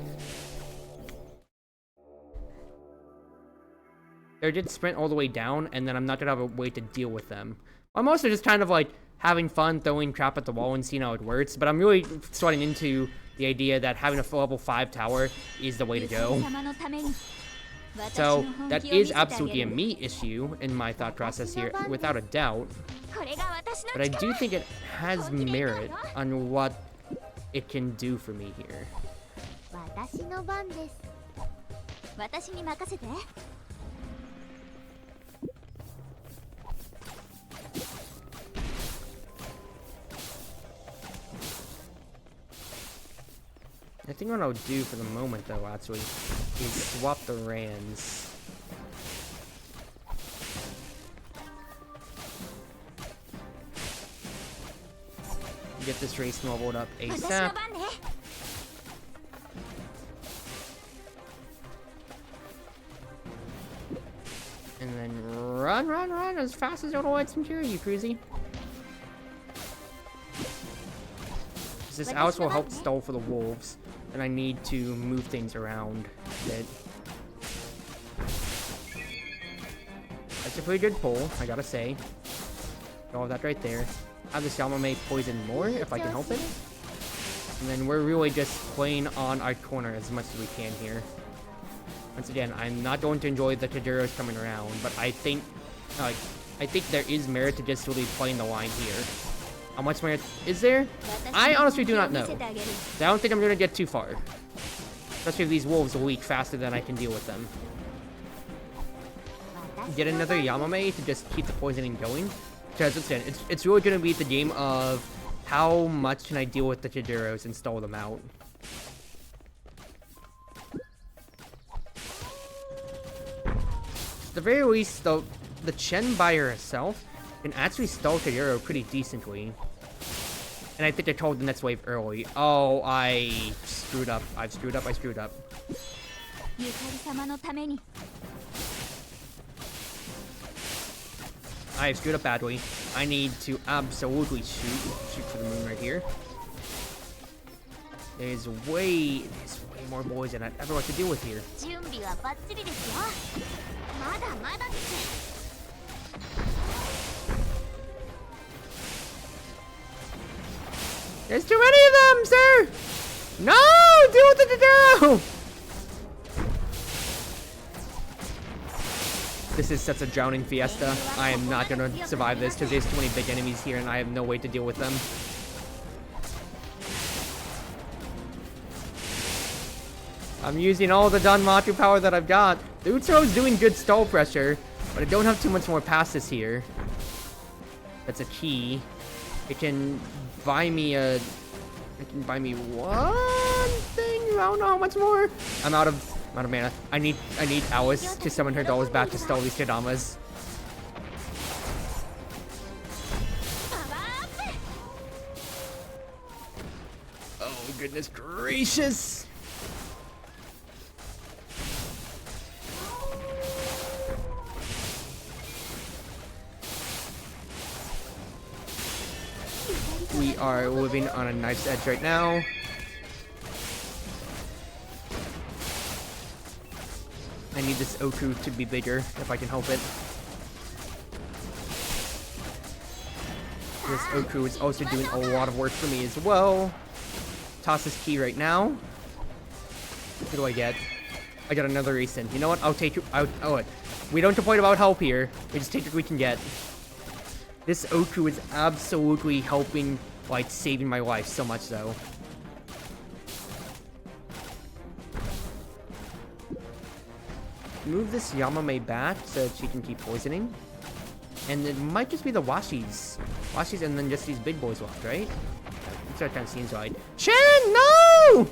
they're just sprint all the way down, and then I'm not gonna have a way to deal with them. I'm also just kind of like having fun throwing crap at the wall and seeing how it works, but I'm really starting into the idea that having a level 5 tower is the way to go. So that is absolutely a me issue in my thought process here, without a doubt. But I do think it has merit on what it can do for me here. I think what I'll do for the moment, though, actually, is swap the Rans. Get this race leveled up ASAP. And then run as fast as it'll let some cheer you, Cruzy. This Alice will help stall for the wolves, and I need to move things around a bit. That's a pretty good pull, I gotta say. All of that right there. Have this Yamame poison more if I can help it. And then we're really just playing on our corner as much as we can here. Once again, I'm not going to enjoy the Taduros coming around, but I think there is merit to just really playing the line here. How much merit is there? I honestly do not know. I don't think I'm going to get too far. Especially if these wolves are weak faster than I can deal with them. Get another Yamame to just keep the poisoning going. Because it's really going to be the game of how much can I deal with the Taduros and stall them out. At the very least, though, the Chen by herself can actually stall Taduro pretty decently. And I think I told the next wave early. Oh, I screwed up. I screwed up. I screwed up badly. I need to absolutely shoot for the moon right here. There's way more boys than I'd ever like to deal with here. There's too many of them, sir! No! Do what to do! This is such a drowning fiesta. I am not gonna survive this because there's too many big enemies here and I have no way to deal with them. I'm using all the Danmaku power that I've got. The Utsuro is doing good stall pressure, but I don't have too much more passes here. That's a key. It can buy me a... It can buy me one thing. I don't know how much more. I'm out of mana. I need Alice to summon her dolls back to stall these Kodamas. Oh goodness gracious! We are living on a knife's edge right now. I need this Oku to be bigger if I can help it. This Oku is also doing a lot of work for me as well. Toss this key right now. What do I get? I got another recent. You know what? I'll take you. Oh, we don't complain about help here. We just take what we can get. This Oku is absolutely helping, like, saving my life so much, though. Move this Yamame back so that she can keep poisoning. And it might just be the Washis. Washis and then just these big boys left, right? That's what it kind of seems like. Shen, no!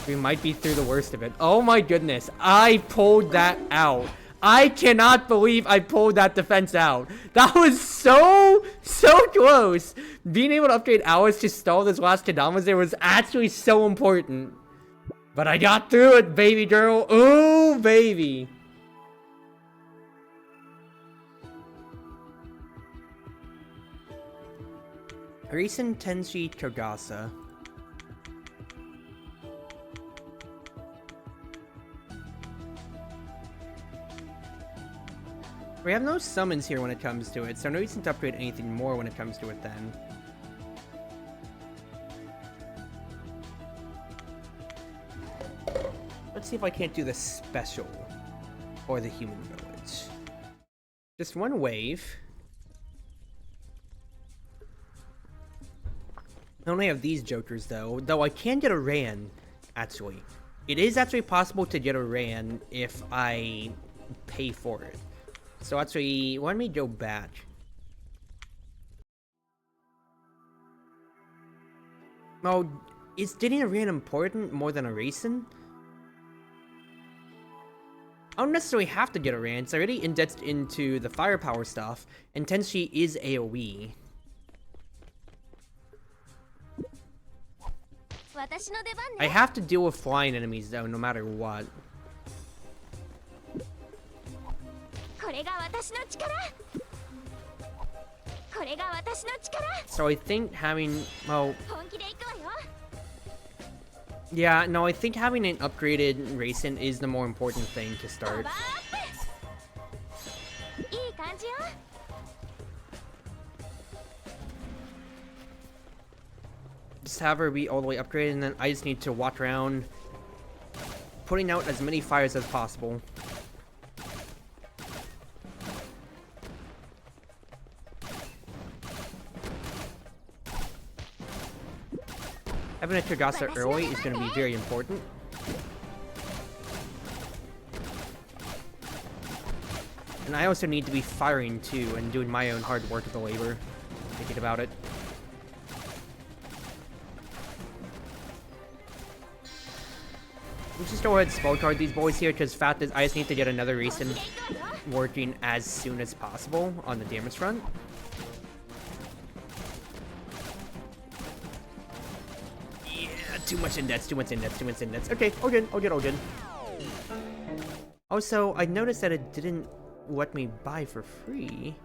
We might be through the worst of it. Oh my goodness. I pulled that out. I cannot believe I pulled that defense out. That was so close. Being able to upgrade Alice to stall this last Kodamas there was actually so important. But I got through it, baby girl. Ooh, baby. Recent Tenshi Kogasa. We have no summons here when it comes to it, so no reason to upgrade anything more when it comes to it then. Let's see if I can't do the special or the human village. Just one wave. I only have these jokers though I can get a Ran, actually. It is actually possible to get a Ran if I pay for it. So actually, let me go back. Oh, is getting a Ran important more than a Raisin? I don't necessarily have to get a Ran, it's already indexed into the firepower stuff, and Tenshi is AoE. I have to deal with flying enemies though, no matter what. So I think having, well, yeah, no, I think having an upgraded Raisin is the more important thing to start. Just have her be all the way upgraded, and then I just need to walk around putting out as many fires as possible. Having a Kogasa early is going to be very important. And I also need to be firing too, and doing my own hard work of the labor. Thinking about it. Let's just go ahead and spell card these boys here, because fact is I just need to get another Raisin working as soon as possible on the damage front. Too much index, too much index, too much index. Okay, all good, all good, all good. Also, I noticed that it didn't let me buy for free.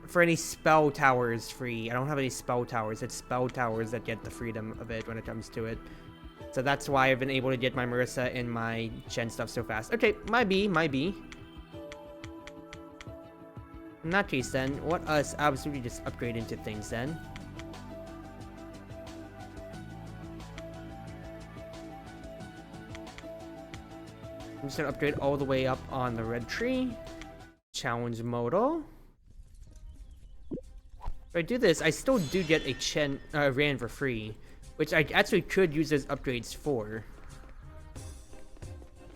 For any spell towers free. I don't have any spell towers. It's spell towers that get the freedom of it when it comes to it. So that's why I've been able to get my Marissa and my Chen stuff so fast. Okay, might be. In that case then, let us absolutely just upgrade into things then. I'm just gonna upgrade all the way up on the red tree. Challenge modal. If I do this, I still do get a Chen Ran for free, which I actually could use those upgrades for.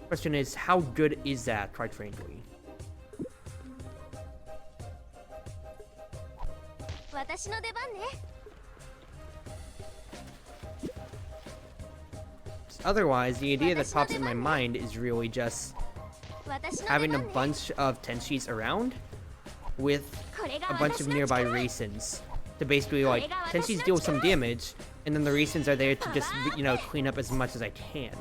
Question is, how good is that, quite frankly? Otherwise, the idea that pops in my mind is really just having a bunch of Tenshis around with a bunch of nearby Raisins to basically, like, Tenshis deal some damage, and then the Raisins are there to just, you know, clean up as much as I can.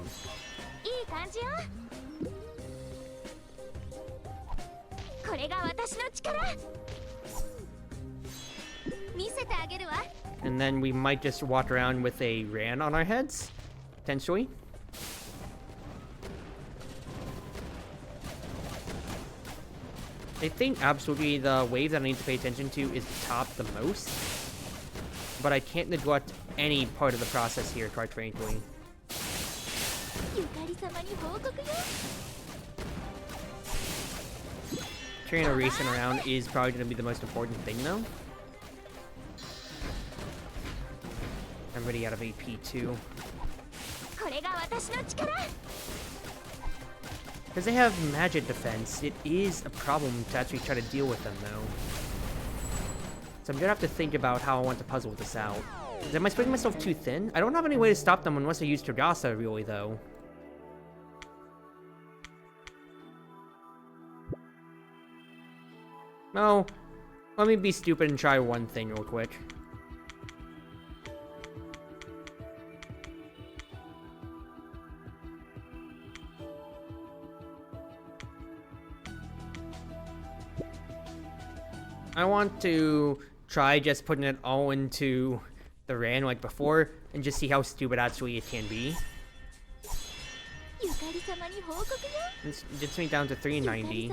And then we might just walk around with a Ran on our heads, potentially. I think absolutely the wave that I need to pay attention to is top the most, but I can't neglect any part of the process here, quite frankly. Turning a Raisin around is probably going to be the most important thing, though. I'm already out of AP too. Because they have magic defense, it is a problem to actually try to deal with them, though. So I'm gonna have to think about how I want to puzzle this out. Am I spreading myself too thin? I don't have any way to stop them unless I use Togasa, really, though. No. Let me be stupid and try one thing real quick. I want to try just putting it all into the Ran like before and just see how stupid actually it can be. This gets me down to 390.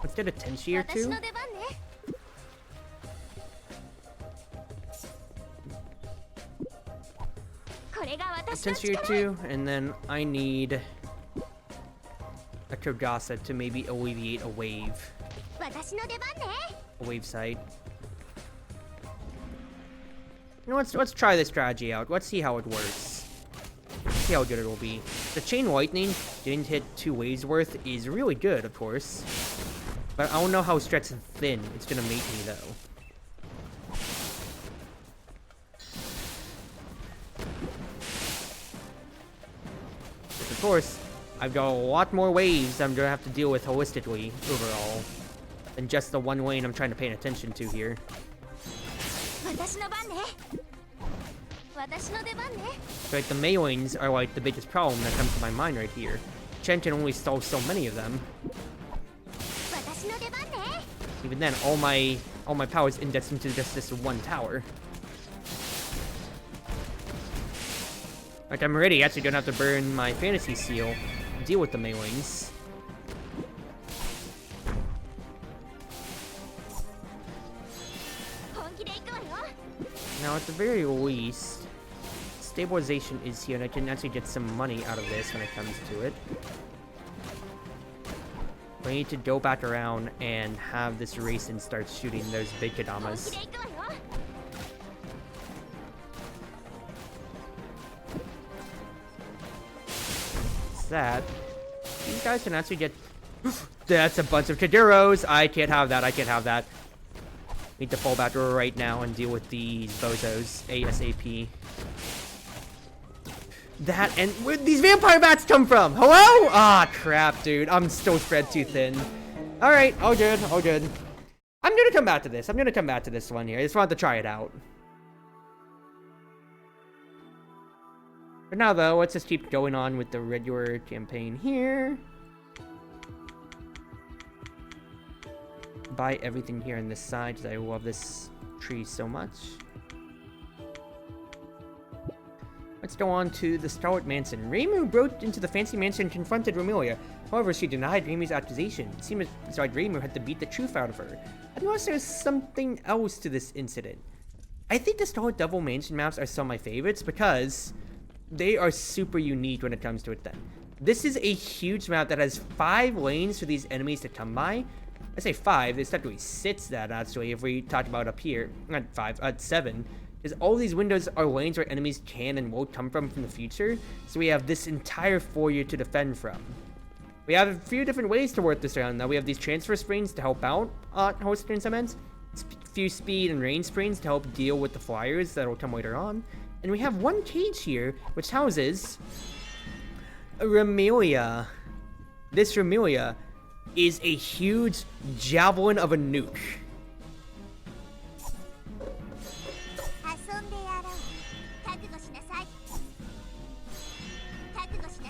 Let's get a Tenshi or two. Tenshi or two, and then I need a Togasa to maybe alleviate a wave. A wave site. You know, let's try this strategy out. Let's see how it works. See how good it will be. The Chain Lightning getting to hit 2 waves worth is really good, of course. But I don't know how stretched thin it's gonna make me, though. Of course, I've got a lot more waves I'm gonna have to deal with holistically overall than just the one lane I'm trying to pay attention to here. So, like, the Mei lanes are like the biggest problem that comes to my mind right here. Chen can only stall so many of them. Even then, all my power is indexed into just this one tower. Like, I'm already actually gonna have to burn my fantasy seal to deal with the Meilings. Now, at the very least, stabilization is here, and I can actually get some money out of this when it comes to it. I need to go back around and have this Raisin start shooting those big Kadamas. That these guys can actually get that's a bunch of Kaduros. I can't have that. I can't have that. Need to fall back right now and deal with these bozos ASAP. That and where these vampire bats come from? Hello? Ah, crap, dude. I'm still spread too thin. All right, all good, all good. I'm gonna come back to this. I'm gonna come back to this one here. I just wanted to try it out. For now, though, let's just keep going on with the regular campaign here. buy everything here on this side because I love this tree so much. Let's go on to the Starlit Mansion. Reimu broke into the fancy mansion and confronted Romelia. However, she denied Reimu's accusation. It seemed like Reimu had to beat the truth out of her. Unless there's something else to this incident. I think the Starlit Devil Mansion maps are some of my favorites because they are super unique when it comes to it then. This is a huge map that has 5 lanes for these enemies to come by. I say 5, there's technically 6 that actually, if we talk about up here. Not 5, 7. Because all these windows are lanes where enemies can and will come from the future. So we have this entire foyer to defend from. We have a few different ways to work this around. Now we have these transfer springs to help out hosted in some ends. A few speed and range springs to help deal with the flyers that will come later on. And we have one cage here, which houses Romelia. This Romelia is a huge javelin of a nuke.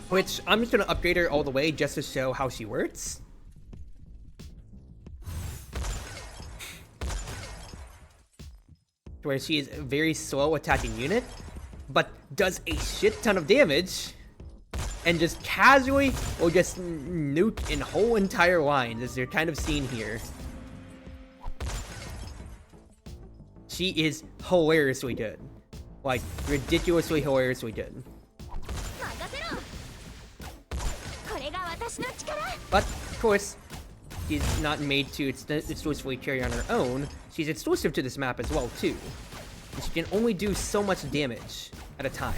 Which, I'm just gonna upgrade her all the way just to show how she works. Where she is a very slow attacking unit, but does a shit ton of damage. And just casually will just nuke in whole entire lines, as you're kind of seeing here. She is hilariously good. Like, ridiculously hilariously good. But, of course, she's not made to exclusively carry on her own. She's exclusive to this map as well, too. And she can only do so much damage at a time.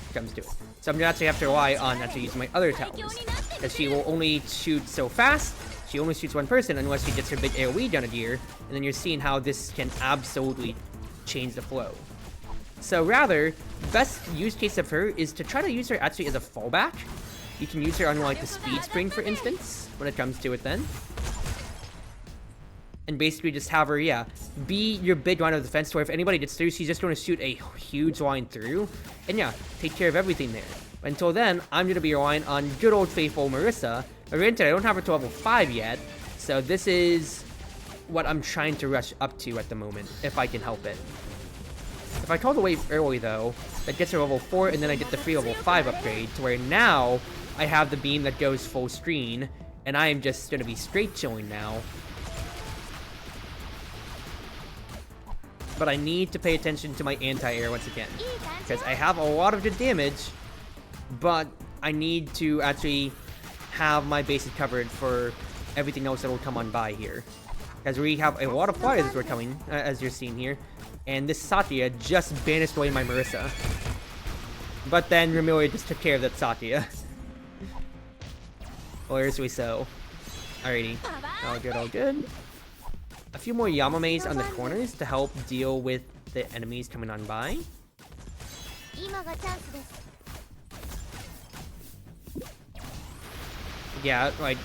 It comes to it. So I'm gonna actually have to rely on actually using my other towers. Because she will only shoot so fast. She only shoots one person unless she gets her big AoE down a gear. And then you're seeing how this can absolutely change the flow. So rather, best use case of her is to try to use her actually as a fallback. You can use her on like the speed spring, for instance, when it comes to it then. And basically just have her, yeah, be your big line of defense, where if anybody gets through, she's just going to shoot a huge line through. And yeah, take care of everything there. But until then, I'm going to be relying on good old faithful Marissa. Granted, I don't have her to level 5 yet, so this is what I'm trying to rush up to at the moment, if I can help it. If I call the wave early though, that gets her level 4, and then I get the free level 5 upgrade, to where now I have the beam that goes full screen, and I am just going to be straight chilling now. But I need to pay attention to my anti-air once again, because I have a lot of good damage, but I need to actually have my bases covered for everything else that will come on by here. Because we have a lot of flyers that are coming, as you're seeing here, and this Satya just banished away my Marissa. But then Romelia just took care of that Satya. Hilariously so. Alrighty. All good, all good. A few more Yamames on the corners to help deal with the enemies coming on by. Yeah, like,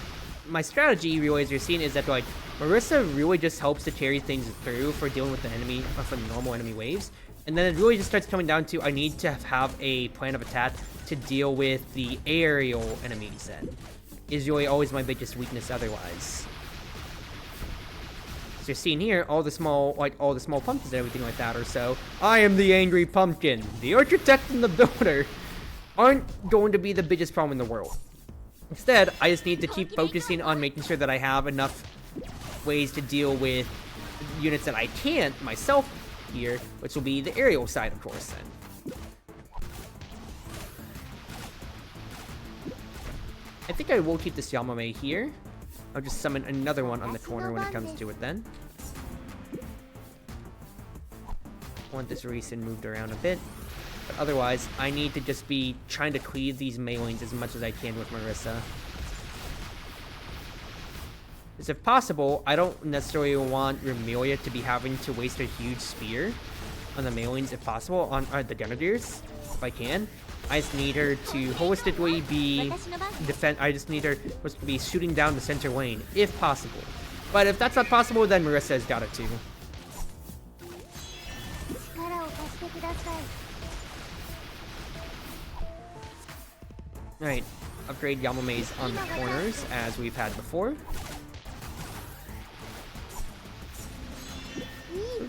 my strategy, really, as you're seeing, is that, like, Marissa really just helps to carry things through for dealing with the enemy, for the normal enemy waves. And then it really just starts coming down to, I need to have a plan of attack to deal with the aerial enemies then. Is really always my biggest weakness otherwise. So you're seeing here, all the small pumpkins and everything like that or so. I am the angry pumpkin. The architect and the builder aren't going to be the biggest problem in the world. Instead, I just need to keep focusing on making sure that I have enough ways to deal with units that I can't myself here, which will be the aerial side, of course, then. I think I will keep this Yamame here. I'll just summon another one on the corner when it comes to it then. I want this Reason moved around a bit. But otherwise, I need to just be trying to cleave these melees as much as I can with Marissa. Because if possible, I don't necessarily want Romelia to be having to waste a huge spear on the melees if possible, on the Grenadiers, if I can. I just need her to holistically be I just need her to be shooting down the center lane, if possible. But if that's not possible, then Marissa's got it too. Alright, upgrade Yamame's on the corners, as we've had before.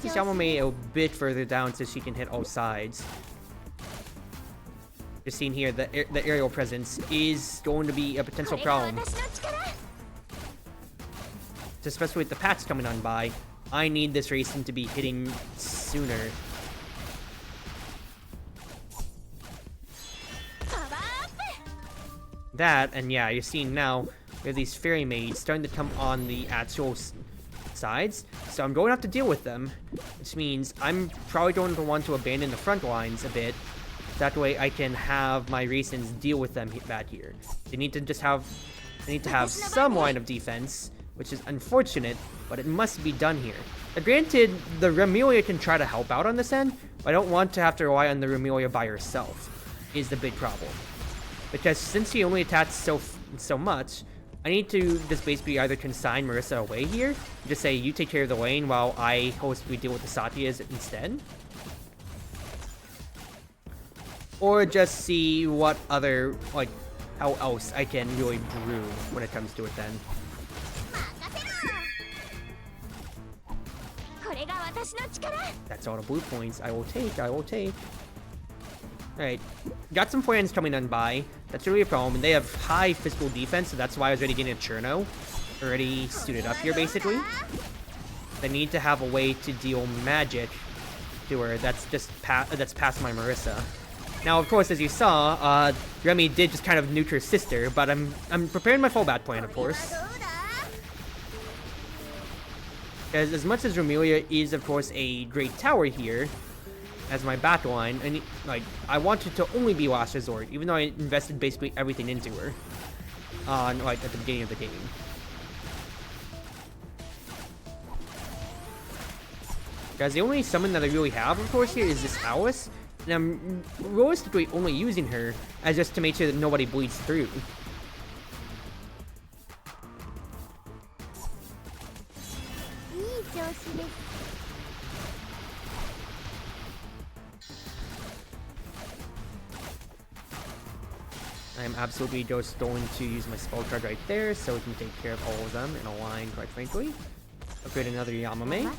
this Yamame a bit further down so she can hit all sides. Just seeing here, the aerial presence is going to be a potential problem. Especially with the pats coming on by, I need this racing to be hitting sooner. That, and yeah, you're seeing now, we have these fairy maids starting to come on the actual sides, so I'm going to have to deal with them, which means I'm probably going to want to abandon the front lines a bit. That way I can have my raisins deal with them back here. They need to have some line of defense, which is unfortunate, but it must be done here. Granted, the Remelia can try to help out on this end, but I don't want to have to rely on the Remelia by herself, is the big problem. Because since he only attacks so much, I need to just basically either consign Marissa away here, just say you take care of the lane while I hopefully deal with the Satyas instead. Or just see what other, like, how else I can really brew when it comes to it then. That's all the blue points I will take, Alright, got some friends coming on by. That's really a problem. They have high physical defense, so that's why I was already getting a Cherno. Already suited up here, basically. They need to have a way to deal magic to her that's just that's past my Marissa. Now, of course, as you saw, Remy did just kind of nuke her sister, but I'm preparing my fallback plan, of course. Because as much as Remelia is, of course, a great tower here, as my backline, and like I wanted to only be last resort, even though I invested basically everything into her on like at the beginning of the game. Guys, the only summon that I really have, of course, here is this Alice, and I'm realistically only using her as just to make sure that nobody bleeds through. I'm absolutely just going to use my spell card right there so we can take care of all of them in a line, quite frankly. Upgrade another Yamame.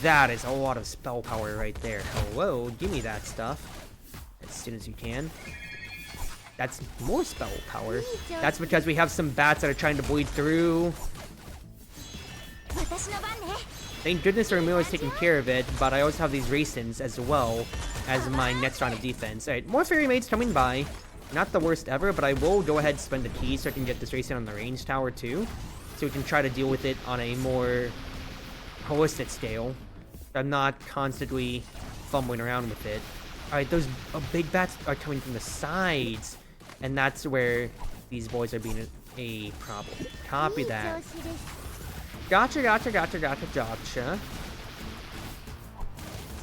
That is a lot of spell power right there. Hello, give me that stuff as soon as you can. That's more spell power. That's because we have some bats that are trying to bleed through. Thank goodness Remelia is taking care of it, but I also have these raisins as well as my next round of defense. Alright, more fairy maids coming by. Not the worst ever, but I will go ahead and spend the key so I can get this racing on the range tower too. So we can try to deal with it on a more holistic scale. I'm not constantly fumbling around with it. Alright, those big bats are coming from the sides. And that's where these boys are being a problem. Copy that. Gotcha.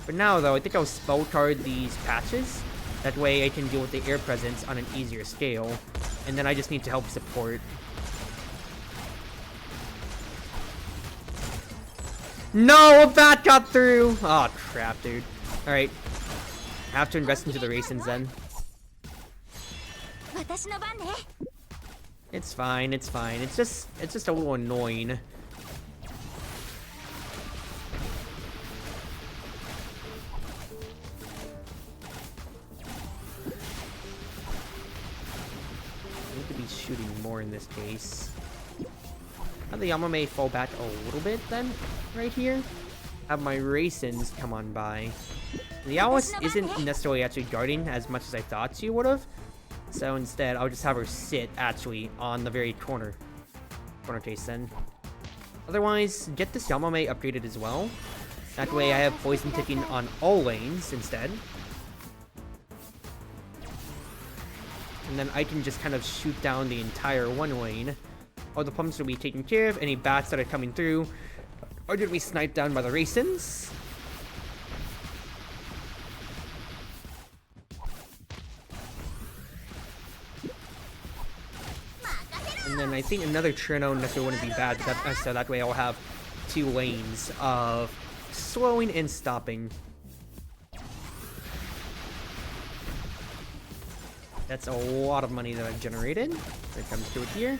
For now, though, I think I'll spell card these patches. That way I can deal with the air presence on an easier scale. And then I just need to help support. No, a bat got through! Oh, crap, dude. Alright. I have to invest into the raisins then. It's fine. It's just a little annoying. Shooting more in this case. Have the Yamame fall back a little bit then, right here. Have my raisins come on by. The Alice isn't necessarily actually guarding as much as I thought she would have. So instead, I'll just have her sit actually on the very corner case then. Otherwise, get this Yamame upgraded as well. That way I have poison ticking on all lanes instead. And then I can just kind of shoot down the entire one lane. All the pumps will be taken care of. Any bats that are coming through are going to be sniped down by the raisins. And then I think another Cherno necessarily wouldn't be bad, so that way I'll have two lanes of slowing and stopping. That's a lot of money that I've generated when it comes to it here.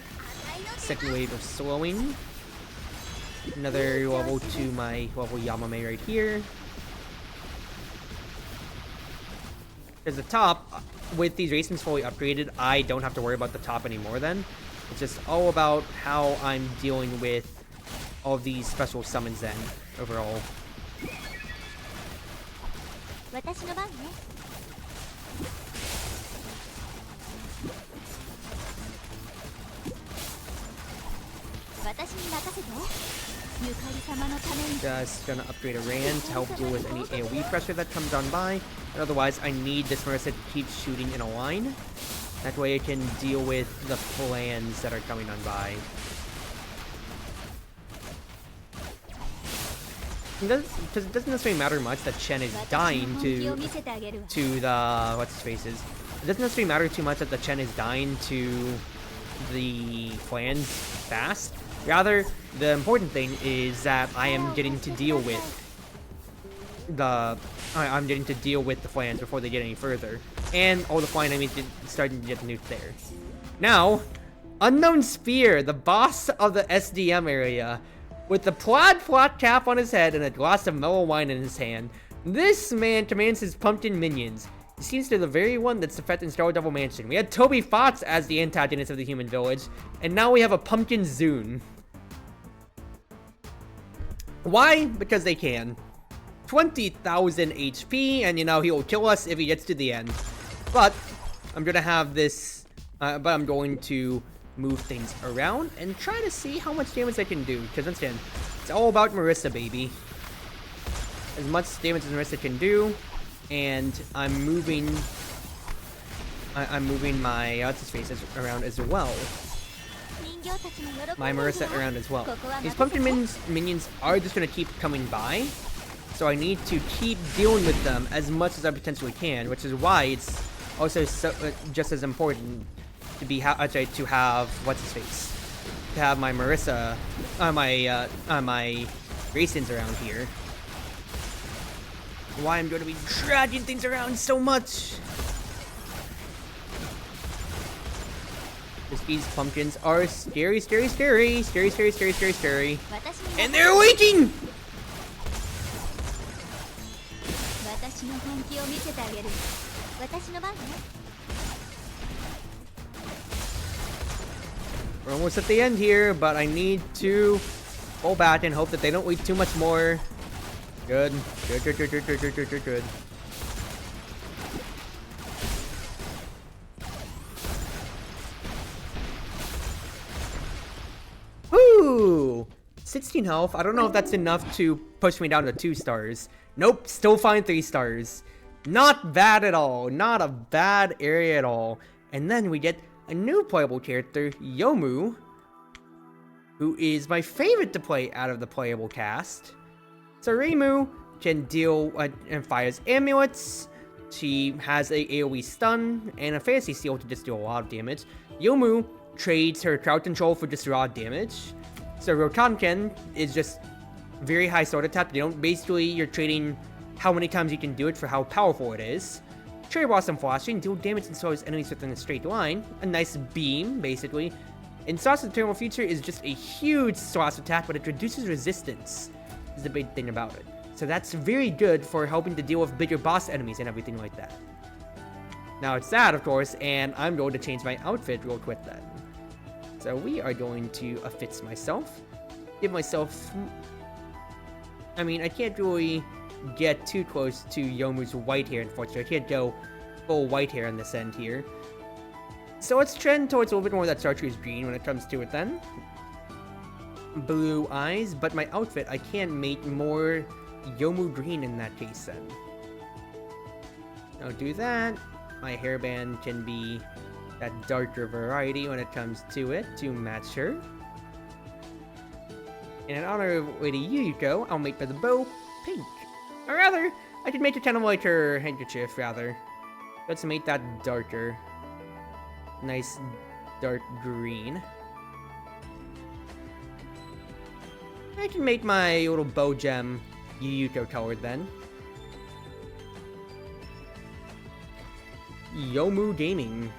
Second wave of slowing. Another level to my level Yamame right here. Because the top, with these racings fully upgraded, I don't have to worry about the top anymore then. It's just all about how I'm dealing with all of these special summons then, overall. Just gonna upgrade a Rand to help deal with any AoE pressure that comes on by. And otherwise, I need this Marissa to keep shooting in a line. That way I can deal with the plans that are coming on by. Because it doesn't necessarily matter much that Chen is dying to the what's-his-faces. It doesn't necessarily matter too much that the Chen is dying to the plans fast. Rather, the important thing is that I am getting to deal with the plans before they get any further, and all the flying enemies starting to get nuked there. Now, Unknown Spear, the boss of the SDM area, with the plaid flat cap on his head and a glass of mellow wine in his hand. This man commands his pumpkin minions. He seems to be the very one that's affecting Star Devil Mansion. We had Toby Fox as the antagonist of the human village, and now we have a pumpkin Zune. Why? Because they can. 20,000 HP, and you know, he will kill us if he gets to the end. But I'm gonna have this, but I'm going to move things around and try to see how much damage I can do. Because once again, it's all about Marissa, baby. As much damage as Marissa can do, and I'm moving my what's-his-face around as well. My Marissa around as well. These pumpkin minions are just gonna keep coming by, so I need to keep dealing with them as much as I potentially can, which is why it's also so, just as important to be to have what's-his-face, to have my Marissa, my Graysons around here. Why I'm going to be dragging things around so much. These pumpkins are scary, scary, scary, scary, scary, scary, scary, scary, and they're waiting. We're almost at the end here, but I need to pull back and hope that they don't wait too much more. Good. Good, good, good, good, good, good, good, good, good. Woo! 16 health. I don't know if that's enough to push me down to 2 stars. Nope, still fine 3 stars. Not bad at all. Not a bad area at all. And then we get a new playable character, Yomu, who is my favorite to play out of the playable cast. So Reimu can deal and fires amulets. She has a AoE stun and a fantasy seal to just do a lot of damage. Yomu trades her crowd control for just raw damage. So Rotanken is just very high sword attack. Basically, you're trading how many times you can do it for how powerful it is. Cherry Blossom Flashing, deal damage and slows enemies within a straight line. A nice beam, basically. And Sauce's Eternal Future is just a huge slash attack, but it reduces resistance, is the big thing about it. So that's very good for helping to deal with bigger boss enemies and everything like that. Now it's that, of course, and I'm going to change my outfit real quick then. So we are going to affix myself. Give myself... I mean, I can't really get too close to Yomu's white hair, unfortunately. I can't go full white hair on this end here. So let's trend towards a little bit more of that Chartreuse green when it comes to it then. Blue eyes, but my outfit, I can make more Yomu green in that case then. I'll do that. My hairband can be that darker variety when it comes to it to match her. And in honor of Lady Yuyuko, I'll make the bow pink. Or rather, I could make it kind of like her handkerchief, rather. Let's make that darker. Nice dark green. I can make my little bow gem Yuyuko colored then. Yomu Gaming.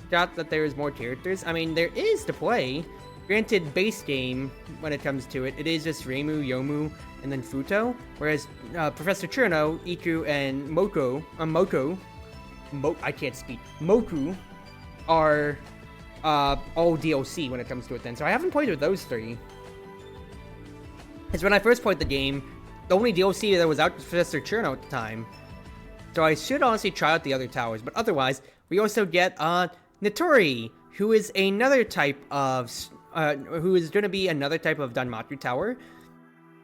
Got that there is more characters. I mean, there is to play. Granted, base game, when it comes to it, it is just Reimu, Yomu, and then Futo, whereas Professor Churno, Iku, and I can't speak, Moku, are all DLC when it comes to it then. So I haven't played with those three. Because when I first played the game, the only DLC that was out was Professor Churno at the time. So I should honestly try out the other towers, but otherwise, we also get Natori, who is another type of who is going to be another type of Danmaku tower.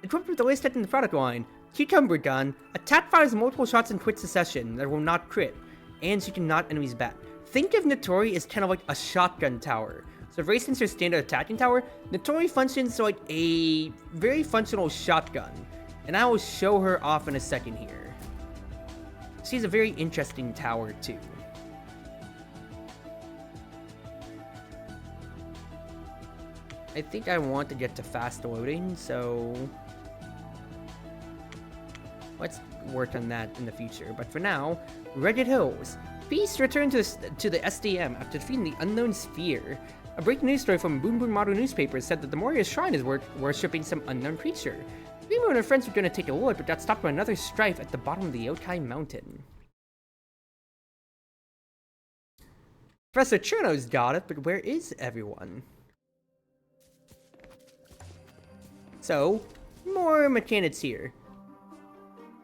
Equipped with the latest in the product line, Cucumber Gun, attack fires multiple shots in quick succession that will not crit, and she can knock enemies back. Think of Natori as kind of like a shotgun tower. So very since her standard attacking tower, Natori functions like a very functional shotgun, and I will show her off in a second here. She's a very interesting tower too. I think I want to get to fast loading, so let's work on that in the future. But for now, Rugged Hills. Beast returned to the SDM after defeating the Unknown Sphere. A breaking news story from Boom Boom Model newspaper said that the Moria Shrine is worshipping some unknown creature. Remo and her friends were going to take a look, but got stopped by another strife at the bottom of the Yokai Mountain. Professor Churno's got it, but where is everyone? So, more mechanics here.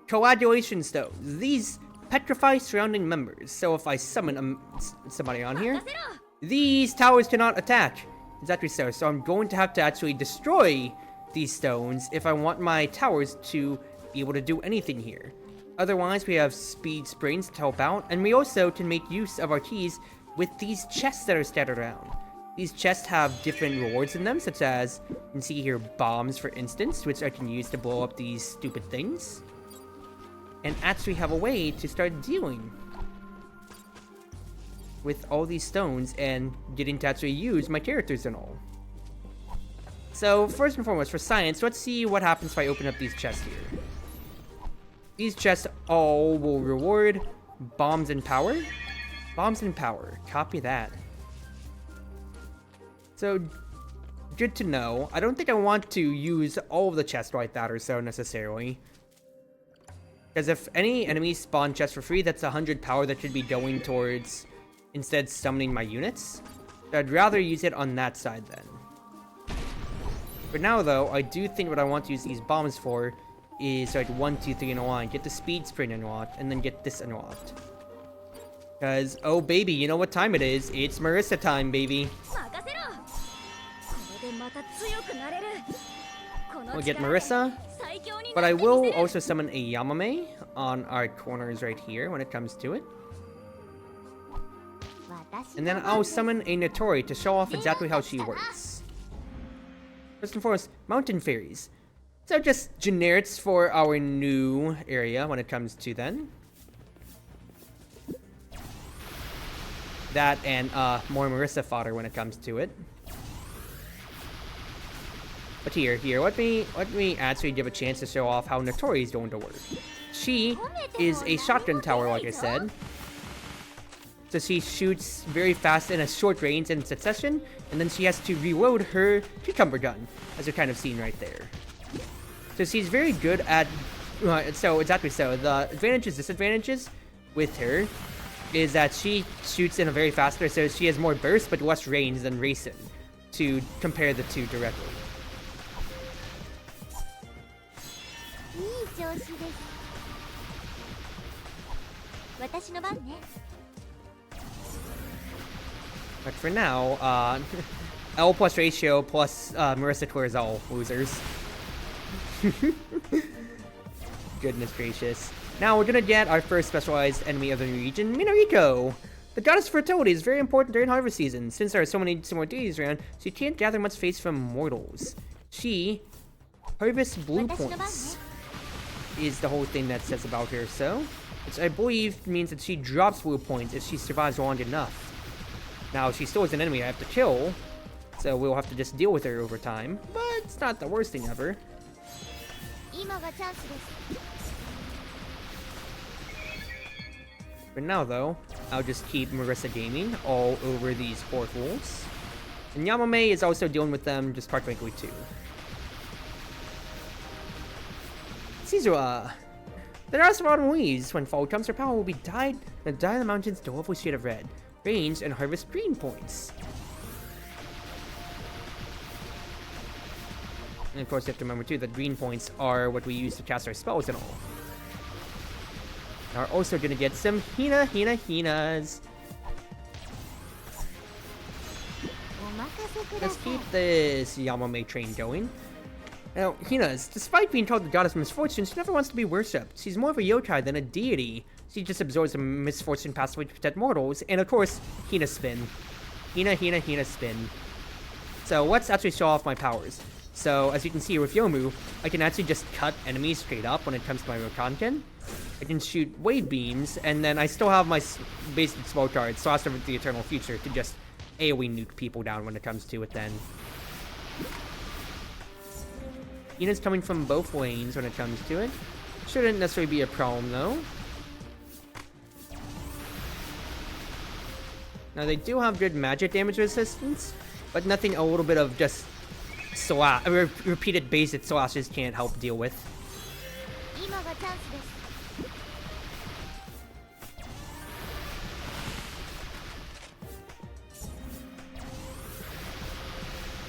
Coagulation stones. These petrify surrounding members. So if I summon somebody on here, these towers cannot attack. Exactly so. So I'm going to have to actually destroy these stones if I want my towers to be able to do anything here. Otherwise, we have speed springs to help out, and we also can make use of our keys with these chests that are scattered around. These chests have different rewards in them, such as, you can see here, bombs, for instance, which I can use to blow up these stupid things. And actually have a way to start dealing with all these stones and getting to actually use my characters and all. So, first and foremost, for science, let's see what happens if I open up these chests here. These chests all will reward bombs and power. Bombs and power. Copy that. So, good to know. I don't think I want to use all of the chests like that or so necessarily. Because if any enemies spawn chests for free, that's 100 power that should be going towards instead summoning my units. So I'd rather use it on that side then. For now though, I do think what I want to use these bombs for is like 1, 2, 3 in a line. Get the speed sprint unlocked, and then get this unlocked. Because, oh baby, you know what time it is. It's Marissa time, baby. We'll get Marissa, but I will also summon a Yamame on our corners right here when it comes to it. And then I'll summon a Natori to show off exactly how she works. First and foremost, Mountain Fairies. So just generics for our new area when it comes to then. That and more Marissa fodder when it comes to it. But here, let me actually give a chance to show off how Natori is going to work. She is a shotgun tower, like I said. So she shoots very fast in a short range in succession, and then she has to reload her cucumber gun, as you're kind of seeing right there. So she's very good at, so exactly so. The advantages, disadvantages with her is that she shoots in a very faster, so she has more burst but less range than Racing, to compare the two directly. But for now, L plus ratio plus Marissa Twer's all losers. Goodness gracious. Now we're gonna get our first specialized enemy of the region, Minariko. The goddess of fertility is very important during harvest season. Since there are so many similar deities around, she can't gather much faith from mortals. She harvests blue points, is the whole thing that says about her, so, which I believe means that she drops blue points if she survives long enough. Now, she still is an enemy I have to kill, so we'll have to just deal with her over time, but it's not the worst thing ever. For now, though, I'll just keep Marissa gaming all over these poor fools. And Yamame is also dealing with them just quite frankly too. Sizua. There are some ways. When fall comes, her power will be dyed in the mountains to a lovely shade of red. Range and harvest green points. And of course, you have to remember too that green points are what we use to cast our spells and all. Now we're also gonna get some Hinas. Let's keep this Yamame train going. Now, Hinas, despite being called the goddess of misfortune, she never wants to be worshipped. She's more of a yokai than a deity. She just absorbs the misfortune passively to protect mortals, and of course, Hina spin. Hina spin. So let's actually show off my powers. So, as you can see with Yomu, I can actually just cut enemies straight up when it comes to my Rokanken. I can shoot wave beams, and then I still have my basic spell cards, Saucer of the Eternal Future, to just AoE nuke people down when it comes to it then. Hina's coming from both lanes when it comes to it. Shouldn't necessarily be a problem though. Now they do have good magic damage resistance, but nothing a little bit of just repeated basic slashes can't help deal with.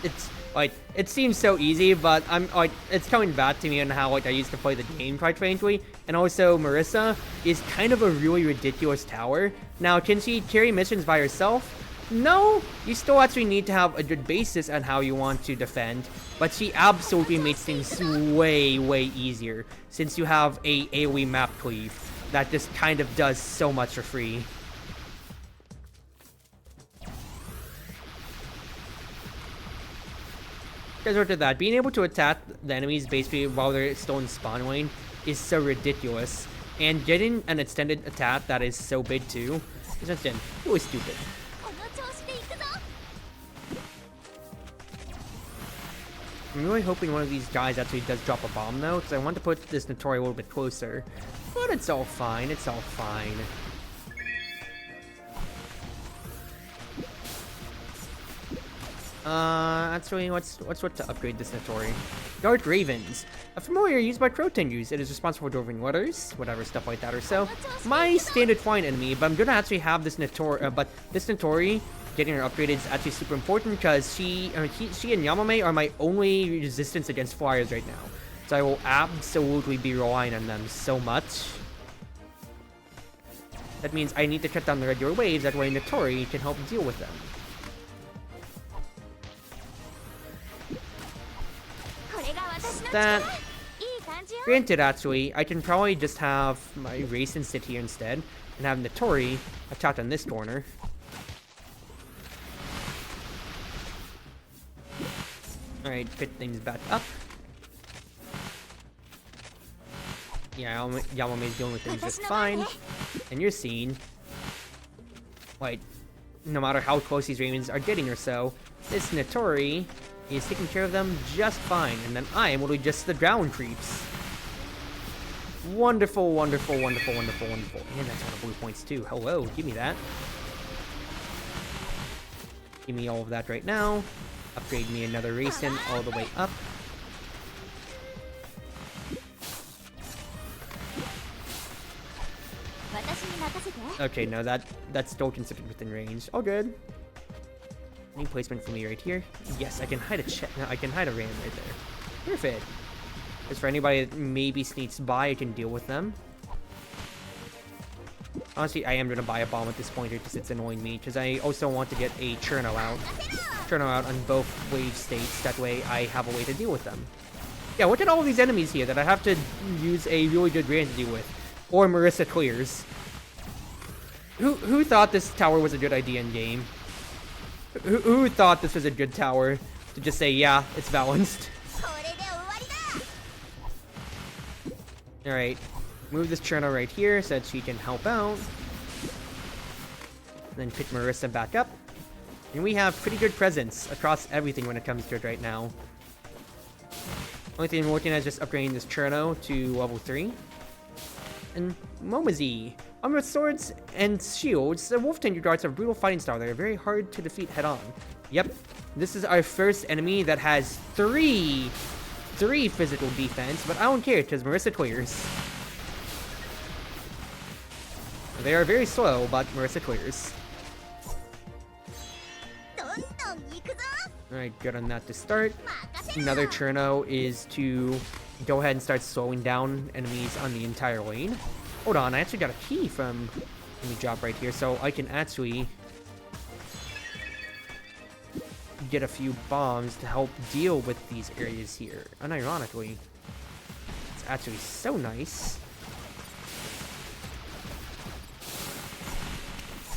It's like, it seems so easy, but I'm like, it's coming back to me on how like I used to play the game quite frankly. And also Marissa is kind of a really ridiculous tower. Now, can she carry missions by herself? No, you still actually need to have a good basis on how you want to defend, but she absolutely makes things way easier since you have a AoE map cleave that just kind of does so much for free. Because after that, being able to attack the enemies basically while they're still in spawn lane is so ridiculous, and getting an extended attack that is so big too is just really stupid. I'm really hoping one of these guys actually does drop a bomb though, because I want to put this Notori a little bit closer. But it's all fine, it's all fine. Actually, what's to upgrade this Notori? Dark Ravens. A familiar used by Crotengus. It is responsible for delivering letters, whatever, stuff like that or so. My standard flying enemy, but I'm gonna actually have this Notori, but this Notori, getting her upgraded is actually super important because she and Yamame are my only resistance against flyers right now. So I will absolutely be relying on them so much. That means I need to cut down the regular waves, that way Notori can help deal with them. That, granted, actually, I can probably just have my Racing sit here instead, and have Notori attack on this corner. Alright, pick things back up. Yeah, Yamame's dealing with things just fine. And you're seeing, like, no matter how close these Ravens are getting or so, this Notori is taking care of them just fine, and then I am literally just the ground creeps. Wonderful, wonderful. And that's all the blue points too. Hello, give me that. Give me all of that right now. Upgrade me another Racing all the way up. Okay, no, that's still considered within range. All good. Any placement for me right here? Yes, I can hide I can hide a ram right there. Perfect. As for anybody that maybe sneaks by, I can deal with them. Honestly, I am gonna buy a bomb at this point because it's annoying me, because I also want to get a Churno out on both wave states. That way, I have a way to deal with them. Yeah, look at all of these enemies here that I have to use a really good ram to deal with, or Marissa clears. Who thought this tower was a good idea in game? Who thought this was a good tower to just say, yeah, it's balanced? Alright, move this Churno right here so that she can help out. Then pick Marissa back up. And we have pretty good presence across everything when it comes to it right now. Only thing I'm working on is just upgrading this Churno to level 3. And Momozi. Armed with swords and shields, the Wolf Tender Guards have a brutal fighting style that are very hard to defeat head-on. Yep, this is our first enemy that has three physical defense, but I don't care because Marissa clears. They are very slow, but Marissa clears. Alright, good on that to start. Another Cherno is to go ahead and start slowing down enemies on the entire lane. Hold on, I actually got a key from... Let me drop right here, so I can actually get a few bombs to help deal with these areas here. Unironically, it's actually so nice.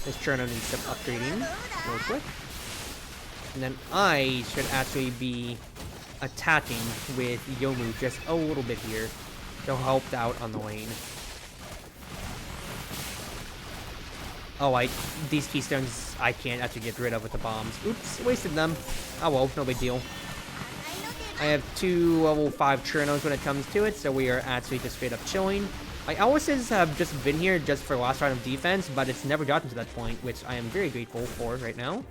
This Cherno needs some upgrading real quick. And then I should actually be attacking with Yomu just a little bit here to help out on the lane. Oh, these keystones I can't actually get rid of with the bombs. Oops, wasted them. Oh well, no big deal. I have 2 level 5 Chernos when it comes to it, so we are actually just straight up chilling. My Alices have just been here just for last round of defense, but it's never gotten to that point, which I am very grateful for right now.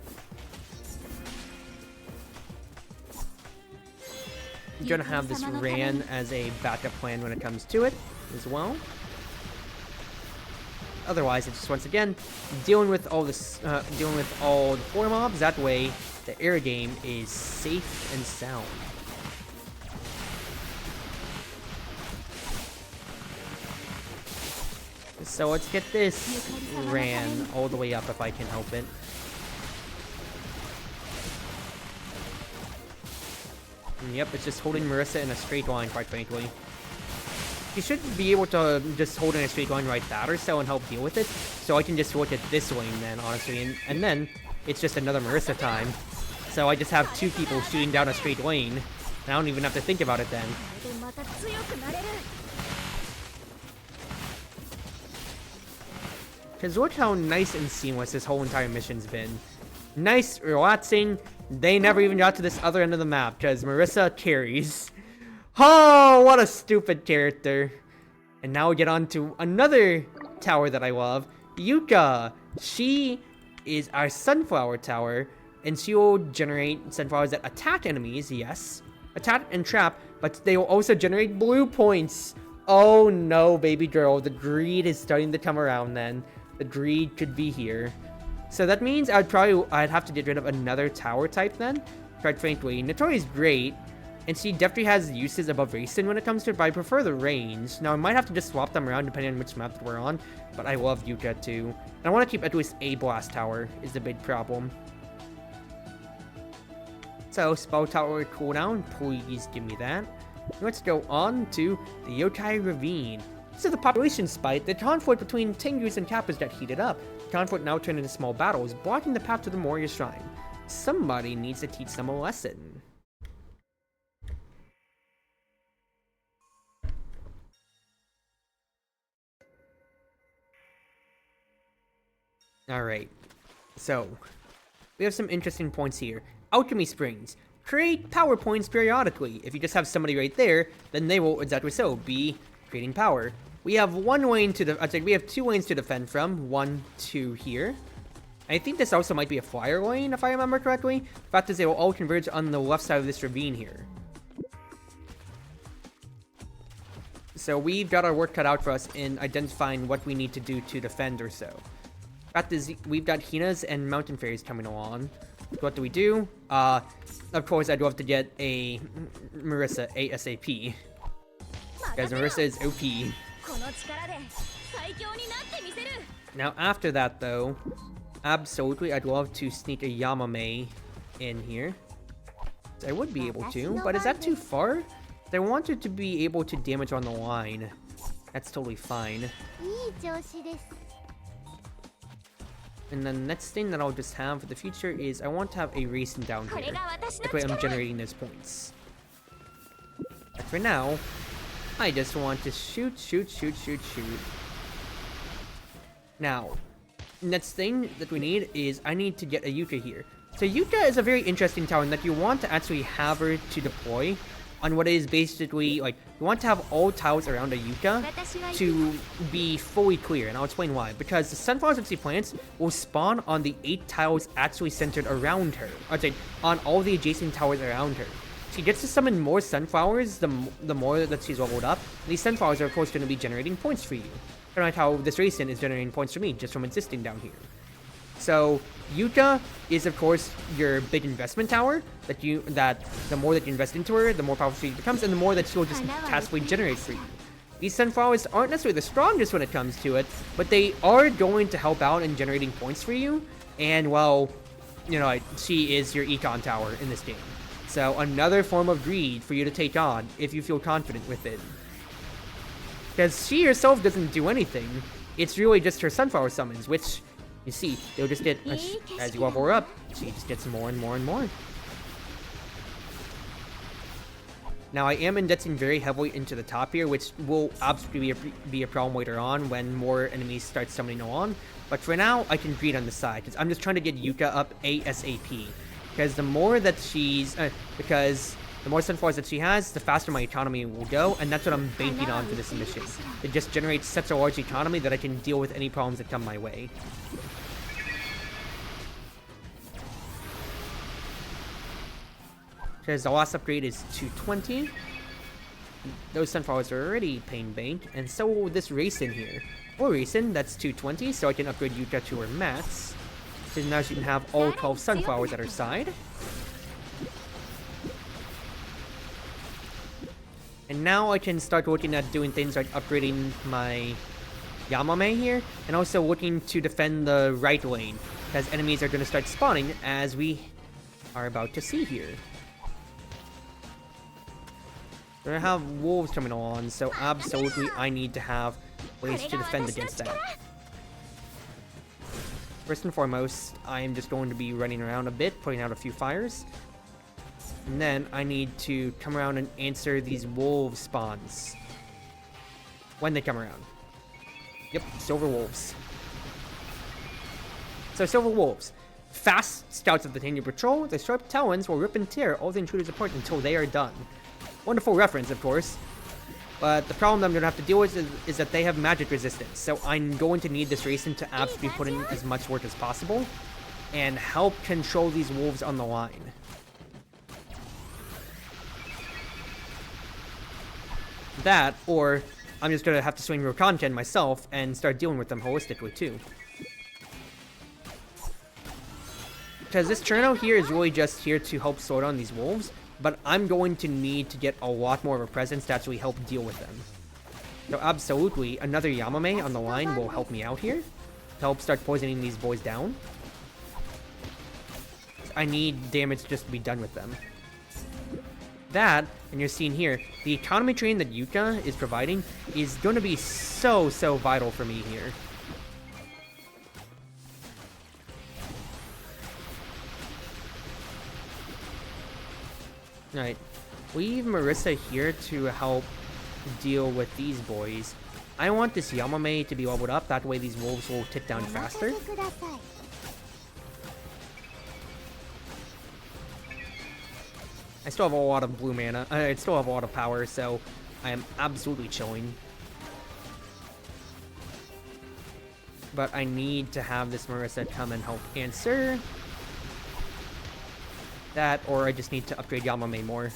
I'm gonna have this Ran as a backup plan when it comes to it as well. Otherwise, it's just once again dealing with all this, dealing with all the floor mobs. That way, the air game is safe and sound. So let's get this Ran all the way up if I can help it. And yep, it's just holding Marissa in a straight line, quite frankly. You should be able to just hold in a straight line right that or so and help deal with it. So I can just look at this lane then, honestly, and then it's just another Marissa time. So I just have 2 people shooting down a straight lane, and I don't even have to think about it then. Because look how nice and seamless this whole entire mission's been. Nice, relaxing. They never even got to this other end of the map, because Marissa carries. Oh, what a stupid character. And now we get on to another tower that I love. Yuka. She is our sunflower tower, and she will generate sunflowers that attack enemies, yes. Attack and trap, but they will also generate blue points. Oh no, baby girl. The greed is starting to come around then. The greed could be here. So that means I'd have to get rid of another tower type then. Quite frankly, Notori is great. And she definitely has uses above Racing when it comes to it, but I prefer the range. Now, I might have to just swap them around depending on which map that we're on, but I love Yuka too. And I want to keep at least a blast tower is the big problem. So, spell tower cooldown, please give me that. Let's go on to the Yokai Ravine. So the population spike, the conflict between Tengus and Kappas got heated up. The conflict now turned into small battles, blocking the path to the Moria Shrine. Somebody needs to teach them a lesson. Alright, so we have some interesting points here. Alchemy Springs. Create power points periodically. If you just have somebody right there, then they will exactly so be creating power. We have 1 lane to we have 2 lanes to defend from. 1, 2 here. I think this also might be a flyer lane, if I remember correctly. The fact is they will all converge on the left side of this ravine here. So we've got our work cut out for us in identifying what we need to do to defend or so. Fact is, we've got Hinas and Mountain Fairies coming along. What do? Of course, I'd love to get a Marissa ASAP. Because Marissa is OP. Now, after that, though, absolutely, I'd love to sneak a Yamame in here. I would be able to, but is that too far? I wanted to be able to damage on the line. That's totally fine. And then the next thing that I'll just have for the future is I want to have a racing down here. That way I'm generating those points. But for now, I just want to shoot. Now, next thing that we need is I need to get a Yuka here. So Yuka is a very interesting tower in that you want to actually have her to deploy on what is basically, like, you want to have all tiles around a Yuka to be fully clear, and I'll explain why. Because the sunflowers that she plants will spawn on the 8 tiles actually centered around her. I'd say, on all the adjacent towers around her. She gets to summon more sunflowers the more that she's leveled up. These sunflowers are, of course, going to be generating points for you. Kind of like how this racing is generating points for me, just from existing down here. So, Yuka is, of course, your big investment tower, that the more that you invest into her, the more powerful she becomes, and the more that she'll just tacitly generate for you. These sunflowers aren't necessarily the strongest when it comes to it, but they are going to help out in generating points for you, and, well, you know, she is your econ tower in this game. So, another form of greed for you to take on, if you feel confident with it. Because she herself doesn't do anything, it's really just her sunflower summons, which, you see, they'll just get, as you level her up, she just gets more and more and more. Now, I am indexing very heavily into the top here, which will absolutely be a problem later on when more enemies start summoning along. But for now, I can greed on the side, because I'm just trying to get Yuka up ASAP. Because the more that the more sunflowers that she has, the faster my economy will go, and that's what I'm banking on for this mission. It just generates such a large economy that I can deal with any problems that come my way. Because the last upgrade is 220. Those sunflowers are already pain bank, and so will this racing here. Or racing, that's 220, so I can upgrade Yuka to her mats. So now she can have all 12 sunflowers at her side. And now I can start looking at doing things like upgrading my Yamame here, and also looking to defend the right lane, because enemies are going to start spawning, as we are about to see here. We're going to have wolves coming along, so absolutely I need to have ways to defend against that. First and foremost, I am just going to be running around a bit, putting out a few fires. And then I need to come around and answer these wolf spawns. When they come around. Yep, silver wolves. So silver wolves. Fast scouts of the Tanya Patrol, the sharp talons will rip and tear all the intruders apart until they are done. Wonderful reference, of course. But the problem I'm going to have to deal with is that they have magic resistance. So I'm going to need this racing to absolutely put in as much work as possible and help control these wolves on the line. That, or I'm just going to have to swing Rokanken myself and start dealing with them holistically too. Because this Cherno here is really just here to help slow down these wolves, but I'm going to need to get a lot more of a presence to actually help deal with them. So absolutely, another Yamame on the line will help me out here, to help start poisoning these boys down. I need damage just to be done with them. That, and you're seeing here, the economy train that Yuka is providing is going to be so vital for me here. Alright, leave Marissa here to help deal with these boys. I want this Yamame to be leveled up, that way these wolves will tick down faster. I still have a lot of blue mana, I still have a lot of power, so I am absolutely chilling. But I need to have this Marissa come and help answer. That, or I just need to upgrade Yamame more.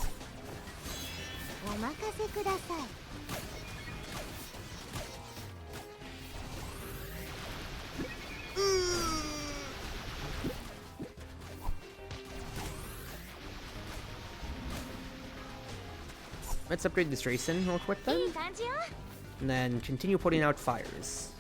Let's upgrade this racing real quick then. And then continue putting out fires.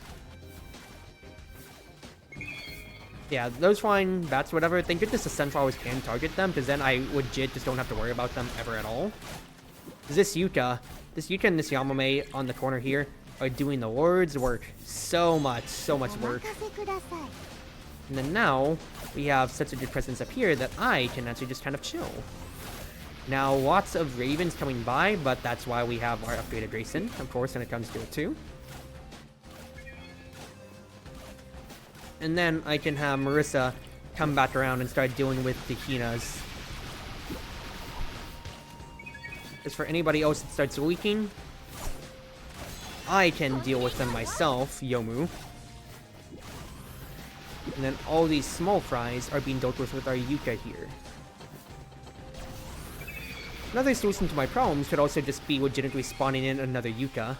Yeah, those flying bats, whatever, thank goodness the sunflowers can target them, because then I legit just don't have to worry about them ever at all. This Yuka and this Yamame on the corner here are doing the Lord's work. So much work. And then now, we have such a good presence up here that I can actually just kind of chill. Now, lots of ravens coming by, but that's why we have our upgraded racing, of course, when it comes to it too. And then I can have Marissa come back around and start dealing with the hyenas. As for anybody else that starts leaking, I can deal with them myself, Yomu. And then all these small fries are being dealt with our Yuka here. Another solution to my problems could also just be legitimately spawning in another Yuka.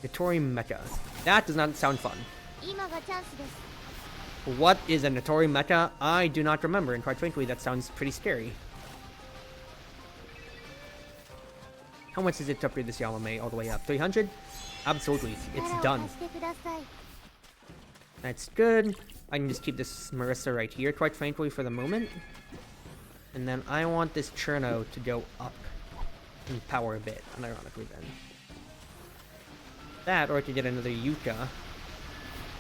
Notori Mecha. That does not sound fun. What is a Notori Mecha? I do not remember, and quite frankly, that sounds pretty scary. How much is it to upgrade this Yamame all the way up? 300? Absolutely, it's done. That's good. I can just keep this Marissa right here, quite frankly, for the moment. And then I want this Cherno to go up in power a bit, unironically then. That, or I could get another Yuka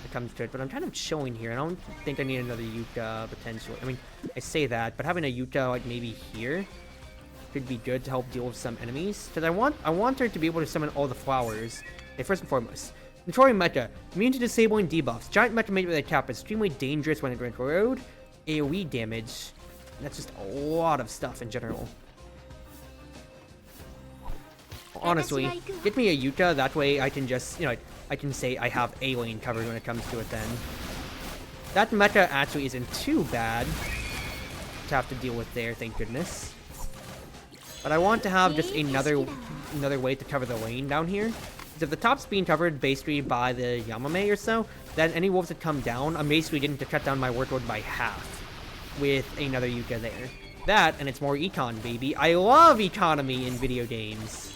that comes to it, but I'm kind of chilling here. I don't think I need another Yuka, potentially. I mean, I say that, but having a Yuka, like, maybe here could be good to help deal with some enemies. Because I want her to be able to summon all the flowers. Okay, first and foremost, Notori Mecha, immune to disabling debuffs. Giant Mecha made with a cap, extremely dangerous when it goes road. AoE damage. That's just a lot of stuff in general. Honestly, get me a Yuka, that way I can just, you know, I can say I have a lane covered when it comes to it then. That mecha actually isn't too bad to have to deal with there, thank goodness. But I want to have just another way to cover the lane down here. Because if the top's being covered basically by the Yamame or so, then any wolves that come down, I'm basically getting to cut down my workload by half with another Yuka there. That, and it's more econ, baby. I love economy in video games.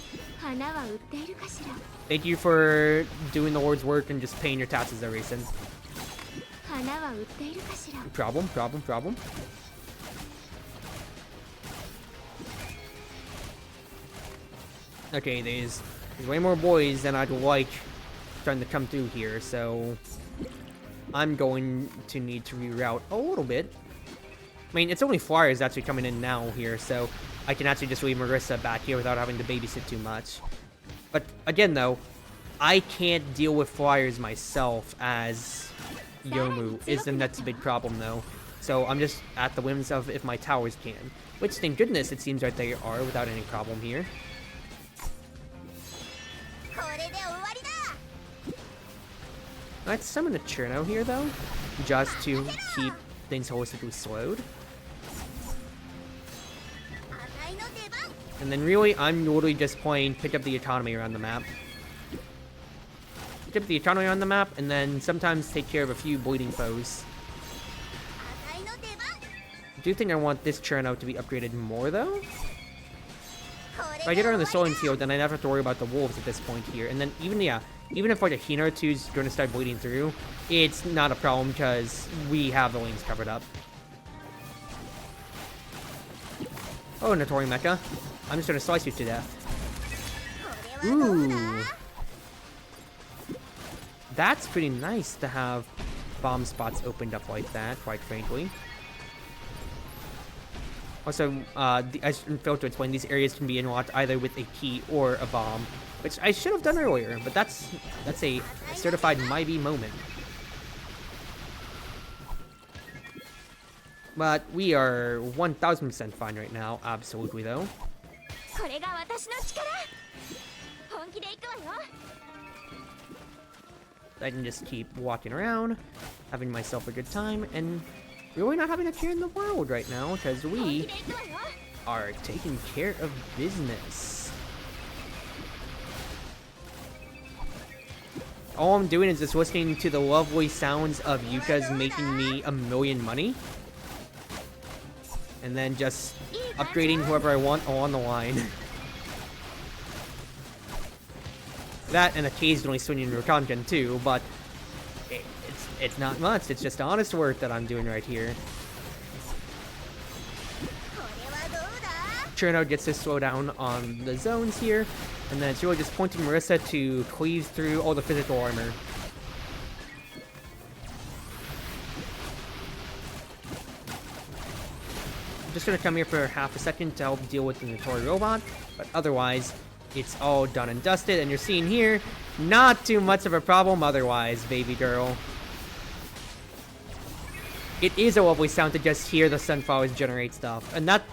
Thank you for doing the Lord's work and just paying your taxes every cent. Problem. Okay, there's way more boys than I'd like trying to come through here, so I'm going to need to reroute a little bit. I mean, it's only flyers actually coming in now here, so I can actually just leave Marissa back here without having to babysit too much. But again, though, I can't deal with flyers myself as Yomu is the next big problem, though. So I'm just at the whims of if my towers can. Which, thank goodness, it seems like they are without any problem here. Let's summon a Cherno here, though, just to keep things holistically slowed. And then really, I'm literally just playing pick up the economy around the map. Pick up the economy on the map, and then sometimes take care of a few bleeding foes. I do think I want this Cherno to be upgraded more, though. If I get her on the soloing field, then I never have to worry about the wolves at this point here. And then even if like a Hino 2 is going to start bleeding through, it's not a problem because we have the lanes covered up. Oh, Notori Mecha. I'm just going to slice you to death. Ooh. That's pretty nice to have bomb spots opened up like that, quite frankly. Also, I failed to explain, these areas can be unlocked either with a key or a bomb, which I should have done earlier, but that's a certified maybe moment. But we are 1000% fine right now, absolutely though. I can just keep walking around, having myself a good time, and really not having a care in the world right now, because we are taking care of business. All I'm doing is just listening to the lovely sounds of Yuka's making me a million money. And then just upgrading whoever I want along the line. That and occasionally swinging Rakangan too, but it's not much. It's just honest work that I'm doing right here. Cherno gets to slow down on the zones here, and then it's really just pointing Marissa to cleave through all the physical armor. I'm just gonna come here for half a second to help deal with the Notori robot, but otherwise, it's all done and dusted, and you're seeing here, not too much of a problem otherwise, baby girl. It is a lovely sound to just hear the sunflowers generate stuff. And that,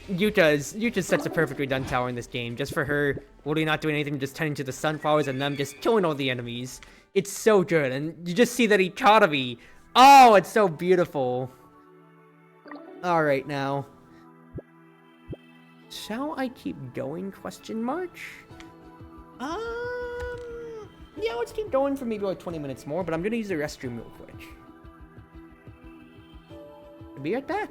Yuta's such a perfectly done tower in this game. Just for her literally not doing anything, just tending to the sunflowers and them just killing all the enemies. It's so good, and you just see that economy. Oh, it's so beautiful. Alright now. Shall I keep going, question mark? Yeah, let's keep going for maybe like 20 minutes more, but I'm gonna use the restroom real quick. Be right back.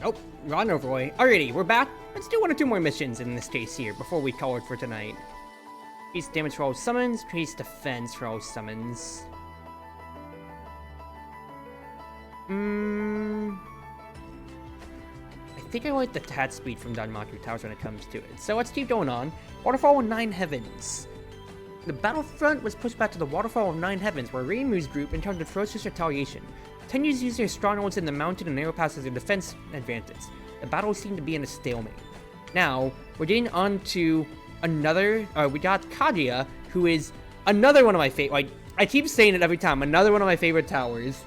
Oh, Ron Overway. Alrighty, we're back. Let's do 1 or 2 more missions in this case here before we call it for tonight. Increase damage for all summons, increase defense for all summons. I think I like the attack speed from Danmaku Towers when it comes to it. So let's keep going on. Waterfall of 9 Heavens. The battlefront was pushed back to the Waterfall of 9 Heavens, where Reimu's group encountered ferocious retaliation. 10 use their strongholds in the mountain and narrow pass as their defense advantage. The battle seemed to be in a stalemate. Now, we're getting on to another, we got Kaguya, who is another one of my favorite, like, I keep saying it every time, another one of my favorite towers.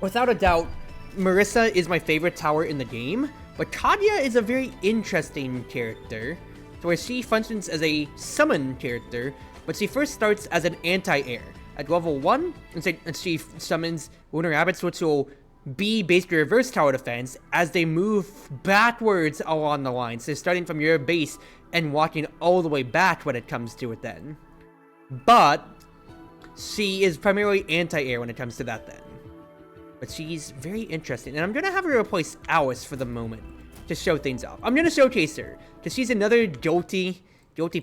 Without a doubt, Marissa is my favorite tower in the game, but Kaguya is a very interesting character, where she functions as a summon character, but she first starts as an anti-air. At level 1, and she summons Lunar Rabbits, which will be basically reverse tower defense as they move backwards along the line. So starting from your base and walking all the way back when it comes to it then. But she is primarily anti-air when it comes to that then. But she's very interesting. And I'm going to have her replace Alice for the moment to show things off. I'm going to showcase her because she's another guilty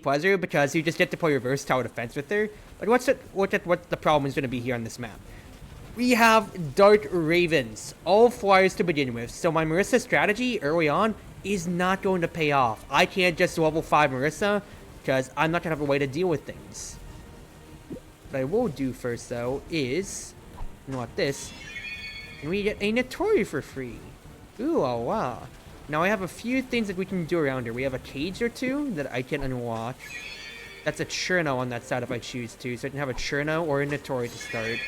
pleasure because you just get to play reverse tower defense with her. But what the problem is going to be here on this map. We have Dark Ravens, all flyers to begin with, so my Marissa strategy early on is not going to pay off. I can't just level 5 Marissa because I'm not going to have a way to deal with things. What I will do first though is, you know what, this, and we get a Notori for free. Ooh, oh wow. Now I have a few things that we can do around here. We have a cage or 2 that I can unlock. That's a Cherno on that side if I choose to. So I can have a Cherno or a Notori to start.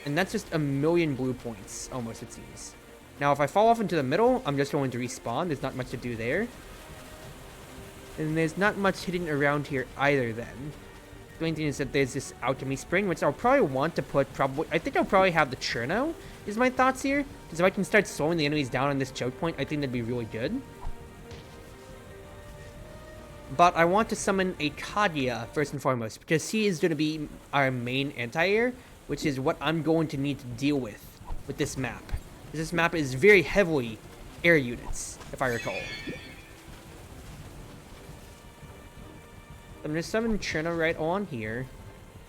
And that's just 1,000,000 blue points, almost it seems. Now if I fall off into the middle, I'm just going to respawn. There's not much to do there. And there's not much hidden around here either then. The main thing is that there's this alchemy spring, which I'll probably want to put I think I'll probably have the Cherno, is my thoughts here. Because if I can start slowing the enemies down on this choke point, I think that'd be really good. But I want to summon a Kaguya first and foremost, because he is going to be our main anti-air, which is what I'm going to need to deal with this map. This map is very heavily air units, if I recall. I'm going to summon Cherno right on here.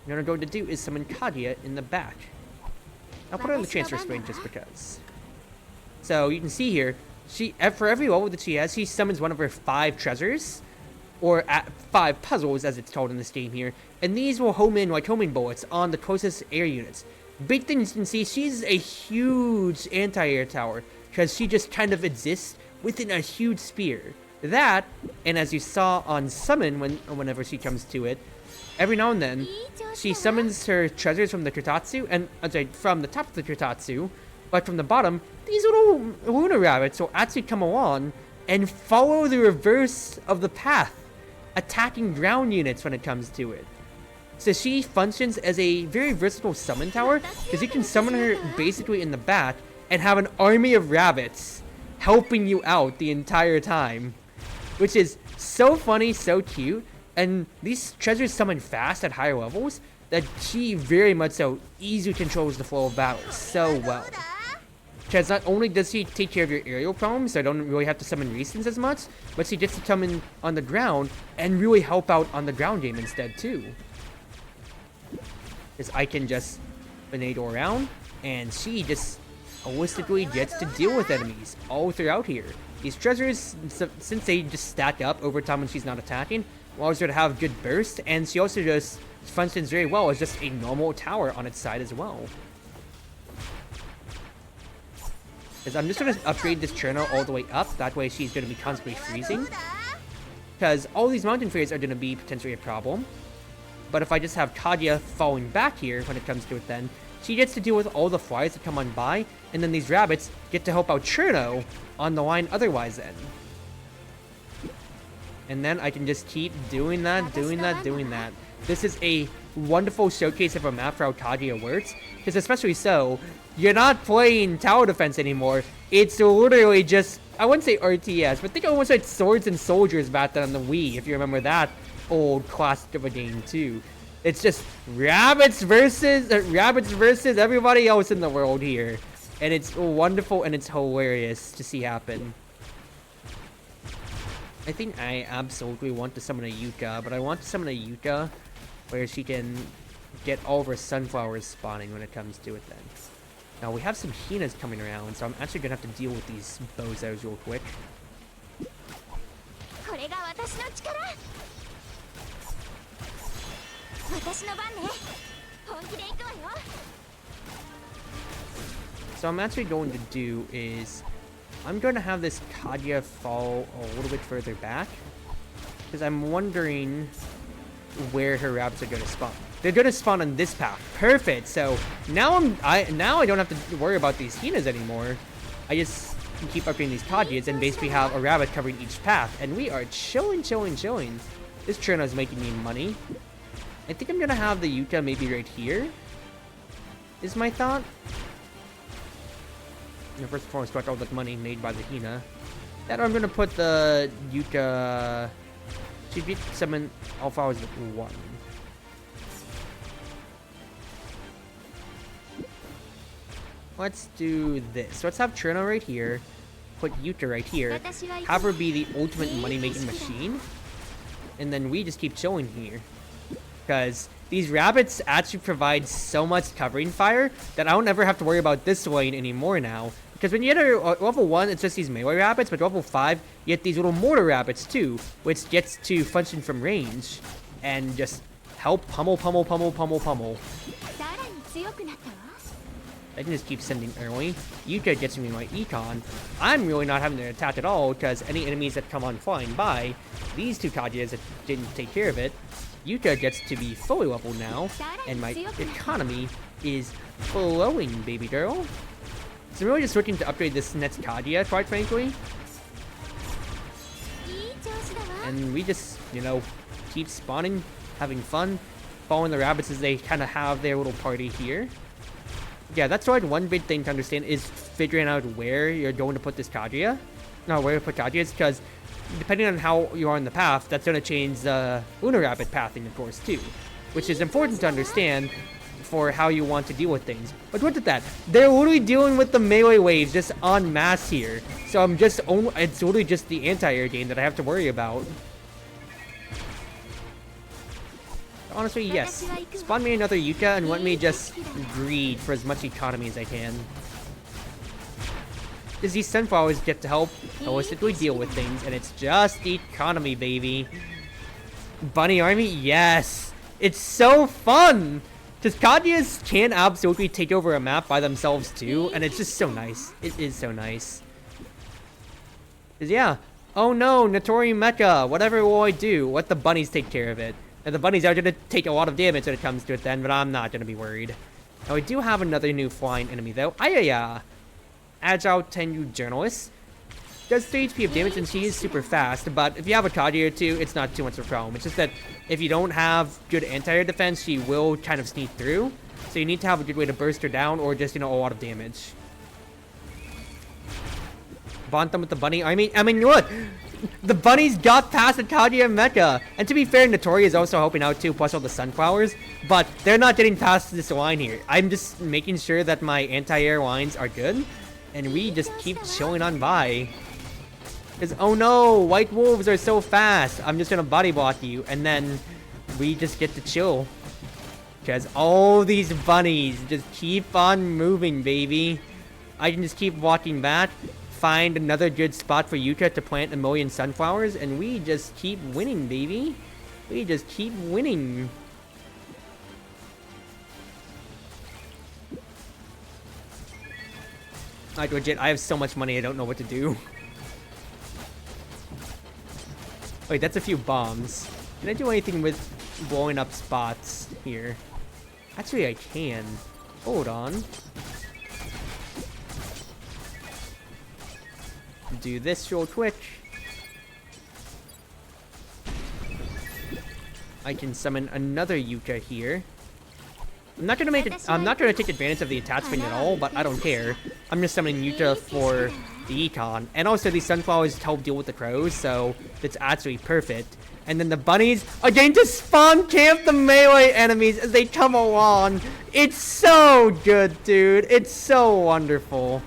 What I'm going to do is summon Kaguya in the back. I'll put her on the transfer spring just because. So you can see here, for every level that she has, she summons one of her 5 treasures, or 5 puzzles as it's called in this game here, and these will home in like homing bullets on the closest air units. Big thing you can see, she's a huge anti-air tower, because she just kind of exists within a huge spear. That, and as you saw on summon whenever she comes to it, every now and then, she summons her treasures from the Kurtatsu, and from the top of the Kurtatsu, but from the bottom, these little Lunar Rabbits will actually come along and follow the reverse of the path, attacking ground units when it comes to it. So she functions as a very versatile summon tower, because you can summon her basically in the back and have an army of rabbits helping you out the entire time, which is so funny, so cute. And these treasures summon fast at higher levels that she very much so easily controls the flow of battle so well. Because not only does she take care of your aerial problems, so I don't really have to summon recents as much, but she gets to come in on the ground and really help out on the ground game instead too. Because I can just finagle around, and she just holistically gets to deal with enemies all throughout here. These treasures, since they just stack up over time when she's not attacking, allows her to have good burst, and she also just functions very well as just a normal tower on its side as well. Because I'm just going to upgrade this Cherno all the way up, that way she's going to be constantly freezing. Because all these mountain fairies are going to be potentially a problem. But if I just have Kaguya falling back here when it comes to it then, she gets to deal with all the flies that come on by, and then these rabbits get to help out Cherno on the line otherwise then. And then I can just keep doing that. This is a wonderful showcase of a map for how Kaguya works, because especially so, you're not playing tower defense anymore. It's literally just, I wouldn't say RTS, but think almost like Swords and Soldiers back then on the Wii, if you remember that old classic of a game too. It's just rabbits versus everybody else in the world here. And it's wonderful and it's hilarious to see happen. I think I absolutely want to summon a Yuka, but I want to summon a Yuka where she can get all of her sunflowers spawning when it comes to it then. Now we have some Hinas coming around, so I'm actually gonna have to deal with these bozos real quick. So I'm actually going to do is I'm going to have this Kaguya fall a little bit further back because I'm wondering where her rabbits are going to spawn. They're going to spawn on this path. Perfect. So now I don't have to worry about these Hinas anymore. I just can keep upgrading these Kaguyas and basically have a rabbit covering each path. And we are chilling. This Churno is making me money. I think I'm going to have the Yuka maybe right here, is my thought. And first and foremost, collect all the money made by the Hina. That I'm going to put the Yuka... Should be summon all flowers with 1. Let's do this. Let's have Churno right here. Put Yuka right here. Have her be the ultimate money-making machine. And then we just keep chilling here. Because these rabbits actually provide so much covering fire that I don't ever have to worry about this lane anymore now. Because when you enter level 1, it's just these melee rabbits, but level 5, you get these little mortar rabbits too, which gets to function from range and just help pummel. I can just keep sending early. Yuka gets me my econ. I'm really not having to attack at all because any enemies that come on flying by, these two Kaguyas that didn't take care of it, Yuka gets to be fully leveled now, and my economy is flowing, baby girl. So I'm really just looking to upgrade this next Kaguya, quite frankly. And we just, you know, keep spawning, having fun, following the rabbits as they kind of have their little party here. Yeah, that's right. One big thing to understand is figuring out where you're going to put this Kaguya. No, where to put Kaguyas, because depending on how you are in the path, that's going to change the Lunar Rabbit pathing, of course, too. Which is important to understand for how you want to deal with things. But look at that. They're literally dealing with the melee waves just en masse here. So it's literally just the anti-air game that I have to worry about. Honestly, yes. Spawn me another Yuka and let me just greed for as much economy as I can. Because these sunflowers get to help holistically deal with things, and it's just economy, baby. Bunny army? Yes! It's so fun! Because Kaguyas can absolutely take over a map by themselves too, and it's just so nice. It is so nice. Because yeah. Oh no, Notori Mecha! Whatever will I do? Let the bunnies take care of it. And the bunnies are going to take a lot of damage when it comes to it then, but I'm not going to be worried. Now, we do have another new flying enemy, though. Ayaya! Agile Tenyu Journalist. Does 3 HP of damage, and she is super fast, but if you have a Kaguya or 2, it's not too much of a problem. It's just that if you don't have good anti-air defense, she will kind of sneak through. So you need to have a good way to burst her down, or just, you know, a lot of damage. Bond them with the bunny. I mean, look! The bunnies got past the Kaguya Mecha! And to be fair, Notori is also helping out too, plus all the sunflowers. But they're not getting past this line here. I'm just making sure that my anti-air lines are good. And we just keep chilling on by. Because, oh no, white wolves are so fast. I'm just gonna body block you. And then we just get to chill. Because all these bunnies just keep on moving, baby. I can just keep walking back. Find another good spot for Yuka to plant a million sunflowers, and we just keep winning, baby. We just keep winning. Like, legit, I have so much money, I don't know what to do. Wait, that's a few bombs. Can I do anything with blowing up spots here? Actually, I can. Hold on. Do this real quick. I can summon another Yuka here. I'm not gonna take advantage of the attachment at all, but I don't care. I'm just summoning Yuka for the econ. And also these sunflowers help deal with the crows, so that's actually perfect. And then the bunnies are going to spawn camp the melee enemies as they come along. It's so good, dude. It's so wonderful.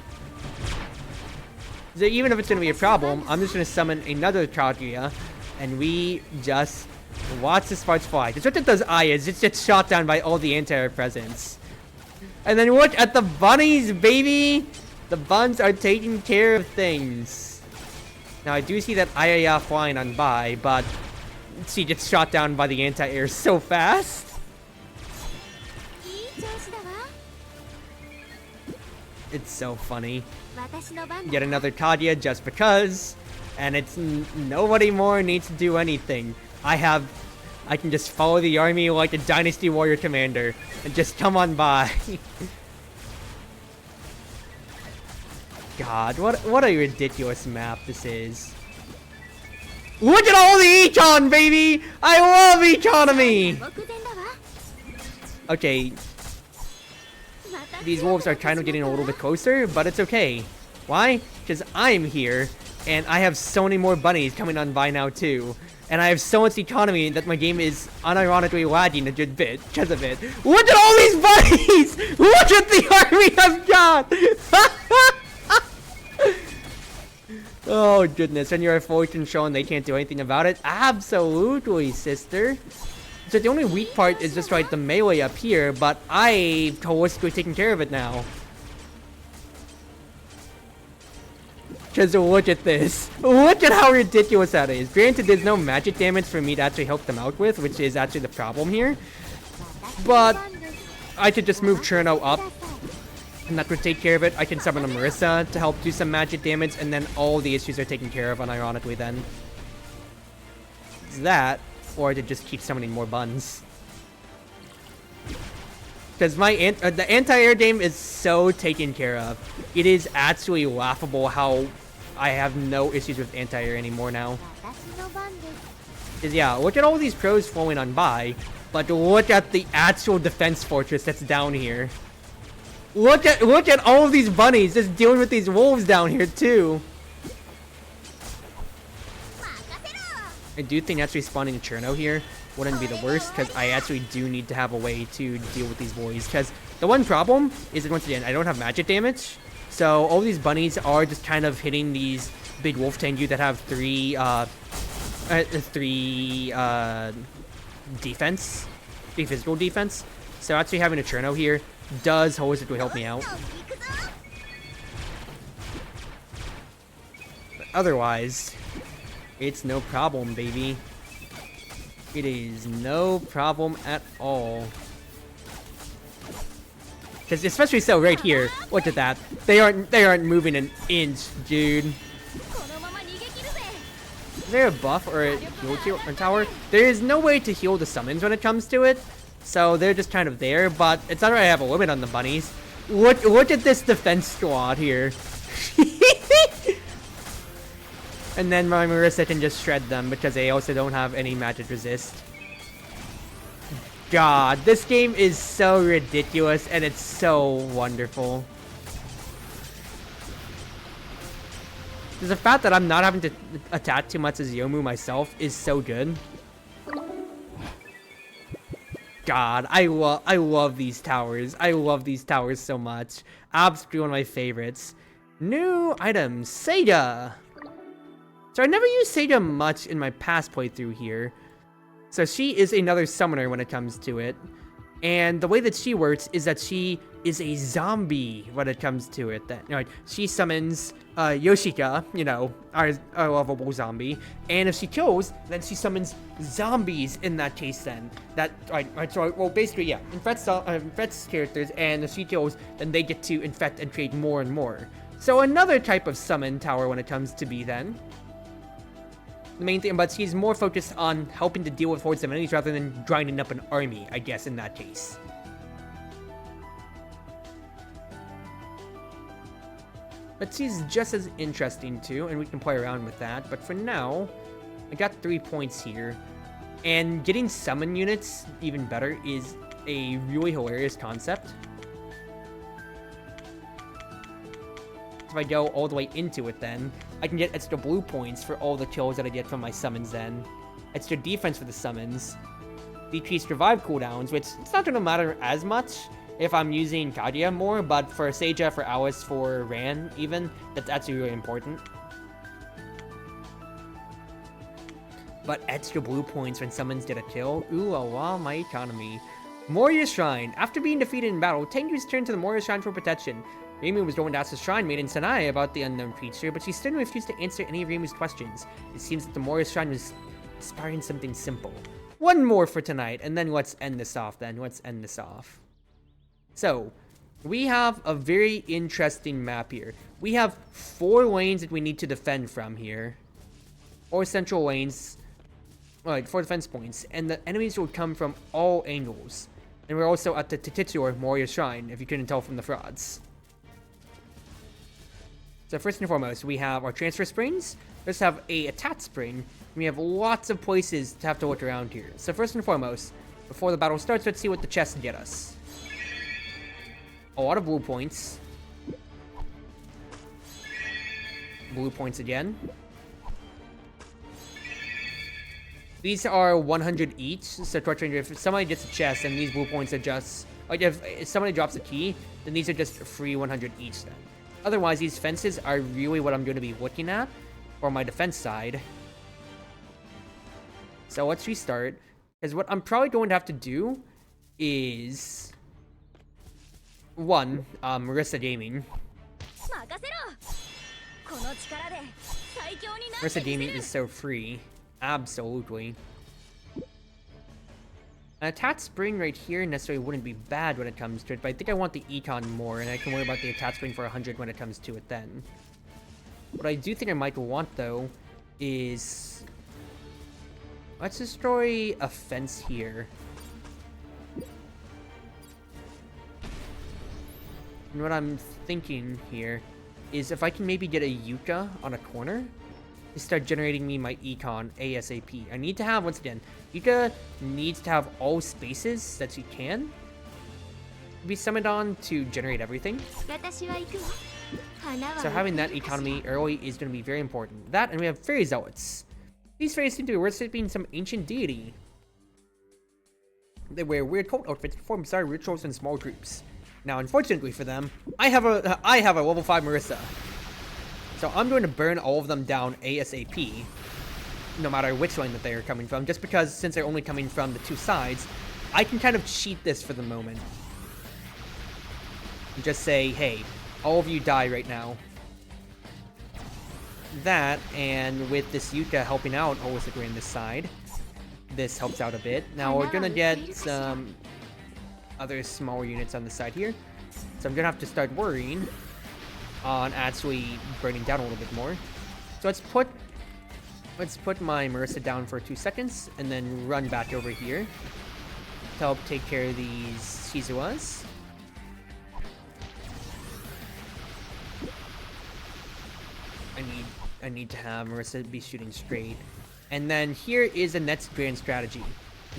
So even if it's going to be a problem, I'm just going to summon another Chartreuse, and we just watch the sparks fly. That's what it does is, it gets shot down by all the anti-air presence. And then look at the bunnies, baby! The buns are taking care of things. Now I do see that Ayaya flying on by, but she gets shot down by the anti-air so fast. It's so funny. Yet another Kadia just because. And it's nobody more needs to do anything. I can just follow the army like a Dynasty Warrior commander and just come on by. God, what a ridiculous map this is. Look at all the econ, baby! I love economy! Okay. These wolves are kind of getting a little bit closer, but it's okay. Why? Because I'm here, and I have so many more bunnies coming on by now too. And I have so much economy that my game is unironically lagging a good bit because of it. Look at all these bunnies! Look at the army I've got! Oh goodness, and you're a fortune show and they can't do anything about it? Absolutely, sister. So the only weak part is just like the melee up here, but I've holistically taken care of it now. Because look at this. Look at how ridiculous that is. Granted, there's no magic damage for me to actually help them out with, which is actually the problem here. But I could just move Cherno up, and that would take care of it. I can summon a Marissa to help do some magic damage, and then all the issues are taken care of unironically then. It's that, or to just keep summoning more buns. Because the anti-air game is so taken care of. It is actually laughable how I have no issues with anti-air anymore now. Because yeah, look at all these pros flowing on by, but look at the actual defense fortress that's down here. Look at all of these bunnies just dealing with these wolves down here too. I do think actually spawning a Cherno here wouldn't be the worst, because I actually do need to have a way to deal with these boys. Because the one problem is that once again, I don't have magic damage. So all these bunnies are just kind of hitting these big wolf tengu that have three physical defense. So actually having a Cherno here does holistically help me out. But otherwise, it's no problem, baby. It is no problem at all. Because especially so right here, look at that. They aren't moving an inch, dude. Is there a buff or a heal tower? There is no way to heal the summons when it comes to it. So they're just kind of there, but it's not right I have a limit on the bunnies. Look at this defense squad here. And then my Marissa can just shred them because they also don't have any magic resist. God, this game is so ridiculous and it's so wonderful. The fact that I'm not having to attack too much as Yomu myself is so good. God, I love these towers. I love these towers so much. Absolutely one of my favorites. New item, Sega. So I never used Sega much in my past playthrough here. So she is another summoner when it comes to it. And the way that she works is that she is a zombie when it comes to it. She summons Yoshika, you know, our lovable zombie. And if she kills, then she summons zombies in that case then. Well, basically, yeah. Infects characters, and if she kills, then they get to infect and create more and more. So another type of summon tower when it comes to be then. The main thing, but she's more focused on helping to deal with hordes of enemies rather than grinding up an army, I guess, in that case. But she's just as interesting too, and we can play around with that. But for now, I got 3 points here. And getting summon units even better is a really hilarious concept. If I go all the way into it then, I can get extra blue points for all the kills that I get from my summons then. extra defense for the summons, decreased revive cooldowns, which it's not gonna matter as much if I'm using Kadia more, but for Seija, for Alice, for Ran even, that's actually really important. But extra blue points when summons get a kill. Ooh la la, my economy. Moria Shrine. After being defeated in battle, Tengu's turned to the Moria Shrine for protection. Reimu was going to ask the Shrine Maiden Sanai about the unknown creature, but she still refused to answer any of Reimu's questions. It seems that the Moria Shrine was aspiring something simple. One more for tonight, and then let's end this off then. Let's end this off. So, we have a very interesting map here. We have 4 lanes that we need to defend from here. 4 central lanes. Alright, 4 defense points. And the enemies will come from all angles. And we're also at the titular Moria Shrine, if you couldn't tell from the frauds. So first and foremost, we have our transfer springs. Let's have a attack spring. We have lots of places to have to look around here. So first and foremost, before the battle starts, let's see what the chests get us. A lot of blue points. Blue points again. These are 100 each, so if somebody gets a chest, then these blue points are just... Like, if somebody drops a key, then these are just free 100 each then. Otherwise, these fences are really what I'm going to be looking at for my defense side. So let's restart, because what I'm probably going to have to do is... 1, Marissa Gaming. Marissa Gaming is so free. Absolutely. An attack spring right here necessarily wouldn't be bad when it comes to it, but I think I want the econ more, and I can worry about the attack spring for 100 when it comes to it then. What I do think I might want, though, is... let's destroy a fence here. And what I'm thinking here is if I can maybe get a Yuka on a corner to start generating me my econ ASAP. I need to have, once again, Yuka needs to have all spaces that she can be summoned on to generate everything. So having that economy early is going to be very important. That, and we have Fairy Zealots. These fairies seem to be worshipping some ancient deity. They wear weird cult outfits, perform bizarre rituals in small groups. Now, unfortunately for them, I have a level 5 Marissa. So I'm going to burn all of them down ASAP, no matter which lane that they are coming from, just because since they're only coming from the 2 sides, I can kind of cheat this for the moment. And just say, hey, all of you die right now. That, and with this Yuka helping out Holistically on this side, this helps out a bit. Now we're gonna get some other smaller units on the side here, so I'm gonna have to start worrying on actually burning down a little bit more. So let's put my Marissa down for 2 seconds and then run back over here to help take care of these Shizuas. I need to have Marissa be shooting straight. And then here is the next grand strategy.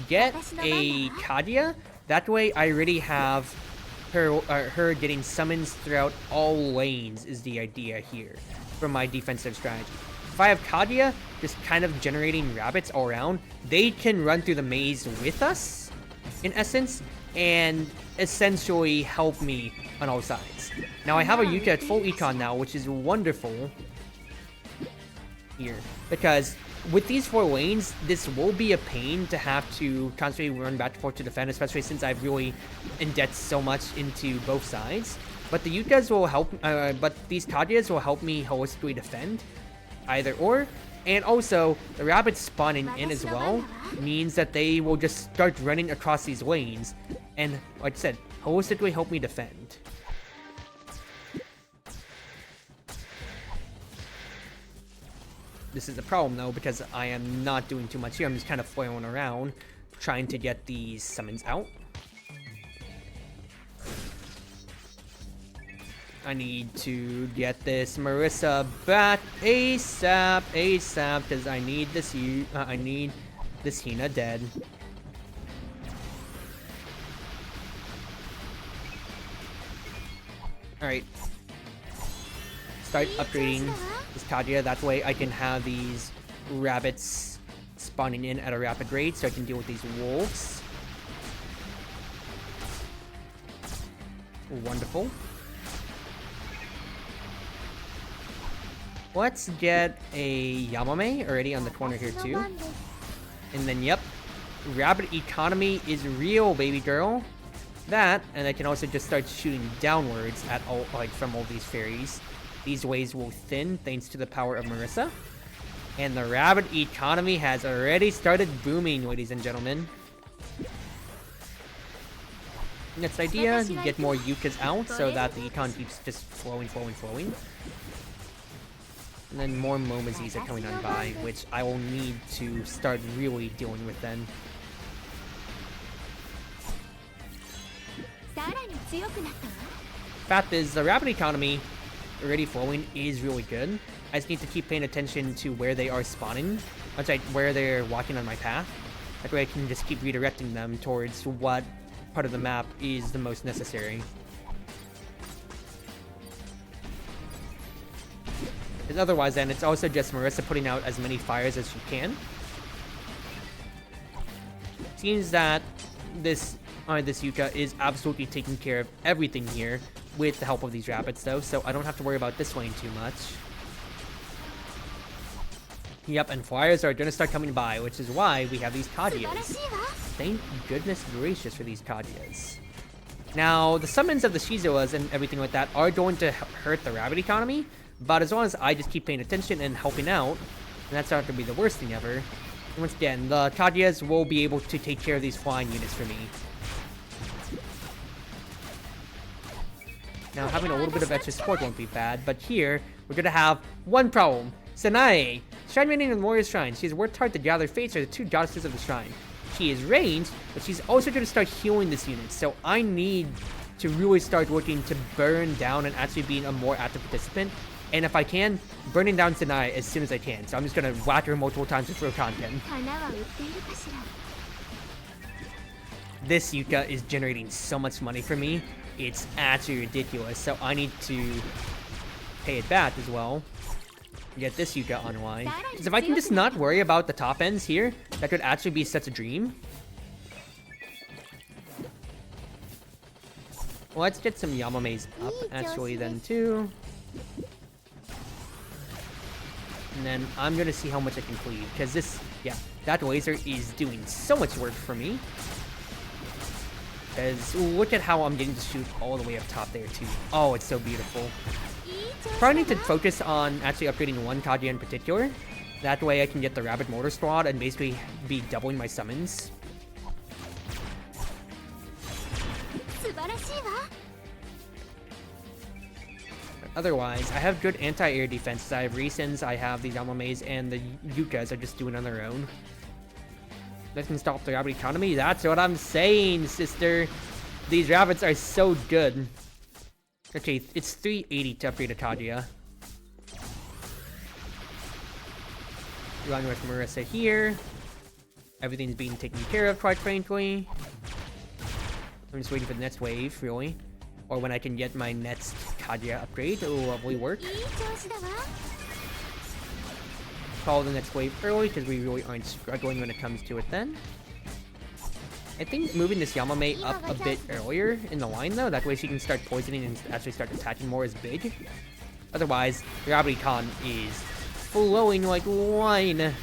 Get a Kadia. That way I already have her getting summons throughout all lanes is the idea here for my defensive strategy. If I have Kadia just kind of generating rabbits all around, they can run through the maze with us, in essence, and essentially help me on all sides. Now I have a Yuka at full econ now, which is wonderful here, because with these 4 lanes, this will be a pain to have to constantly run back and forth to defend, especially since I've really indebted so much into both sides. But the Yukas will help, but these Kadias will help me holistically defend, either or. And also, the rabbits spawning in as well means that they will just start running across these lanes, and like I said, holistically help me defend. This is the problem though, because I am not doing too much here. I'm just kind of flailing around, trying to get these summons out. I need to get this Marissa back ASAP, because I need this Hina dead. Alright. Start upgrading this Kadia, that way I can have these rabbits spawning in at a rapid rate so I can deal with these wolves. Wonderful. Let's get a Yamame already on the corner here too. And then, yep, rapid economy is real, baby girl. That, and I can also just start shooting downwards at all, like from all these fairies. These waves will thin thanks to the power of Marissa. And the rapid economy has already started booming, ladies and gentlemen. Next idea, get more yuccas out so that the econ keeps just flowing. And then more Momazis are coming on by, which I will need to start really dealing with then. Fact is, the rapid economy already flowing is really good. I just need to keep paying attention to where they are spawning, where they're walking on my path. That way I can just keep redirecting them towards what part of the map is the most necessary. Because otherwise then, it's also just Marissa putting out as many fires as she can. Seems that this Yucca is absolutely taking care of everything here with the help of these rapids though, so I don't have to worry about this lane too much. Yep, and flyers are gonna start coming by, which is why we have these Kajias. Thank goodness gracious for these Kajias. Now, the summons of the Shizuas and everything like that are going to hurt the rabbit economy, but as long as I just keep paying attention and helping out, and that's not gonna be the worst thing ever. And once again, the Kajias will be able to take care of these flying units for me. Now, having a little bit of extra support won't be bad, but here, we're gonna have one problem. Sanae, Shrine Maiden in the Warrior's Shrine. She has worked hard to gather fates for the two goddesses of the shrine. She is ranged, but she's also going to start healing this unit, so I need to really start working to burn down and actually being a more active participant. And if I can, burning down Sanae as soon as I can. So I'm just going to whack her multiple times just for content. This Yucca is generating so much money for me. It's actually ridiculous, so I need to pay it back as well. Get this Yucca online. Because if I can just not worry about the top ends here, that could actually be such a dream. Well, let's get some Yamame's up actually then too. And then I'm gonna see how much I can cleave, because this, yeah, that laser is doing so much work for me. Because look at how I'm getting to shoot all the way up top there too. Oh, it's so beautiful. Probably need to focus on actually upgrading one Kajia in particular. That way I can get the Rapid Mortar Squad and basically be doubling my summons. But otherwise, I have good anti-air defenses. I have Resins, I have the Yamame's, and the Yuccas are just doing on their own. That can stop the Rapid economy. That's what I'm saying, sister. These rabbits are so good. Okay, it's 380 to upgrade a Kajia. Run with Marissa here. Everything's being taken care of, quite frankly. I'm just waiting for the next wave, really. Or when I can get my next Kajia upgrade. It will lovely work. Call the next wave early, because we really aren't struggling when it comes to it then. I think moving this Yamame up a bit earlier in the line though, that way she can start poisoning and actually start attacking more is big. Otherwise, Gravity Con is flowing like wine. It's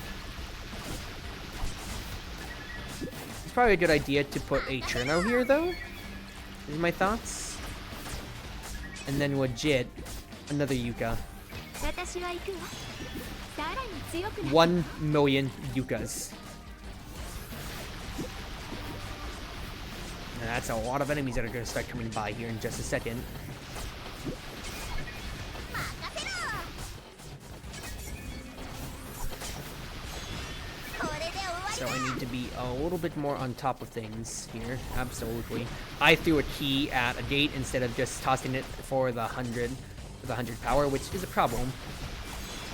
probably a good idea to put a Cherno here though. These are my thoughts. And then legit, another Yucca. 1 million Yuccas. And that's a lot of enemies that are going to start coming by here in just a second. So I need to be a little bit more on top of things here. Absolutely. I threw a key at a gate instead of just tossing it for the 100 power, which is a problem.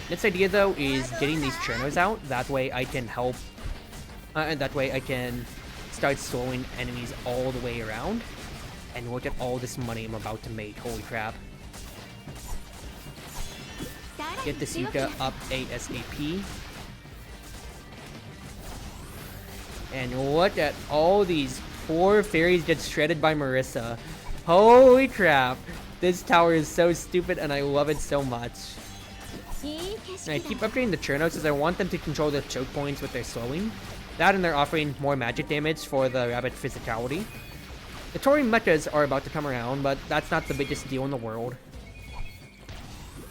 Next idea though is getting these Chernos out. That way I can help. And that way I can start slowing enemies all the way around. And look at all this money I'm about to make. Holy crap. Get this Yucca up ASAP. And look at all these poor fairies get shredded by Marissa. Holy crap. This tower is so stupid and I love it so much. And I keep updating the Churnos as I want them to control the choke points with their slowing. That and they're offering more magic damage for the rabbit physicality. The Tori mechas are about to come around, but that's not the biggest deal in the world.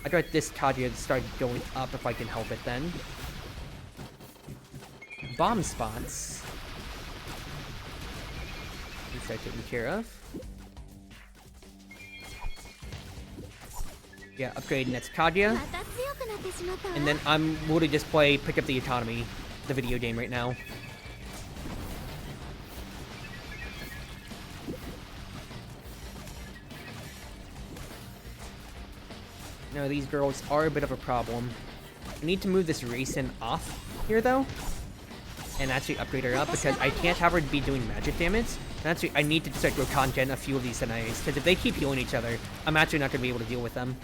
I'd like this Kaguya to start going up if I can help it then. Bomb spots. Let's start taken care of. Yeah, upgrade next Kaguya. And then I'm literally just pick up the economy, the video game right now. No, these girls are a bit of a problem. I need to move this Racing off here though. And actually upgrade her up because I can't have her be doing magic damage. And actually, I need to start to content a few of these scenarios because if they keep healing each other, I'm actually not going to be able to deal with them.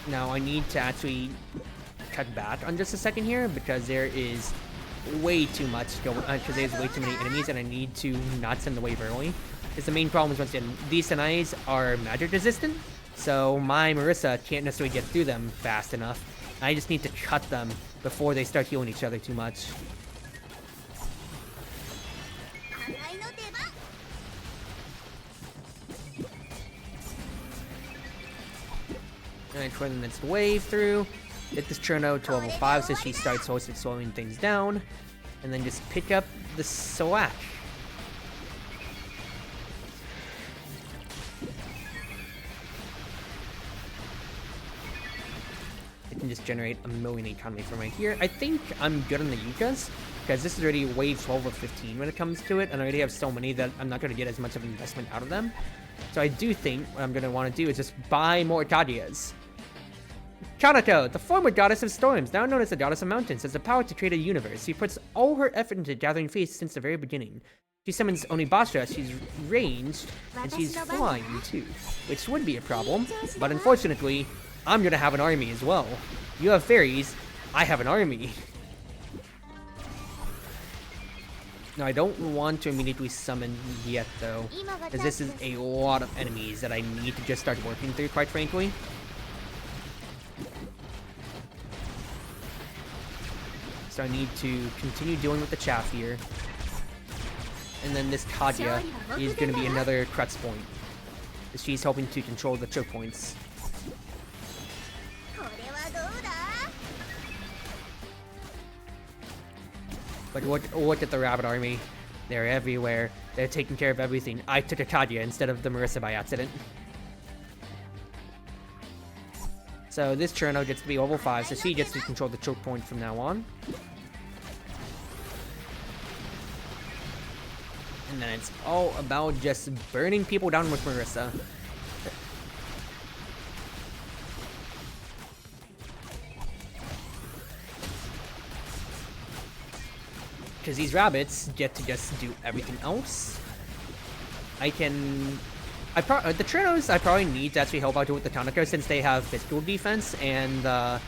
Now, I need to actually cut back on just a second here because there is way too much going on, because there's way too many enemies and I need to not send the wave early. Because the main problem is, once again, these Sanais are magic resistant, so my Marissa can't necessarily get through them fast enough. I just need to cut them before they start healing each other too much. Alright, for the next wave through. Get this Cherno to level 5 so she starts slowing things down. And then just pick up the Slash. It can just generate a million economy from right here. I think I'm good on the Yukas, because this is already wave 12 of 15 when it comes to it, and I already have so many that I'm not going to get as much of an investment out of them. So I do think what I'm going to want to do is just buy more Kageyas. Kanako, the former goddess of storms, now known as the goddess of mountains, has the power to create a universe. She puts all her effort into gathering faith since the very beginning. She summons Onibasha, she's ranged, and she's flying too, which would be a problem, but unfortunately, I'm gonna have an army as well. You have fairies, I have an army. Now, I don't want to immediately summon yet though, because this is a lot of enemies that I need to just start working through, quite frankly. So I need to continue dealing with the chaff here. And then this Kaguya is going to be another crutch point. She's helping to control the choke points. But look at the rabbit army. They're everywhere. They're taking care of everything. I took a Kaguya instead of the Marissa by accident. So this Cherno gets to be level 5, so she gets to control the choke point from now on. And then it's all about just burning people down with Marissa. Because these rabbits get to just do everything else. The Chernos I probably need to actually help out with the Tanaka since they have physical defense and the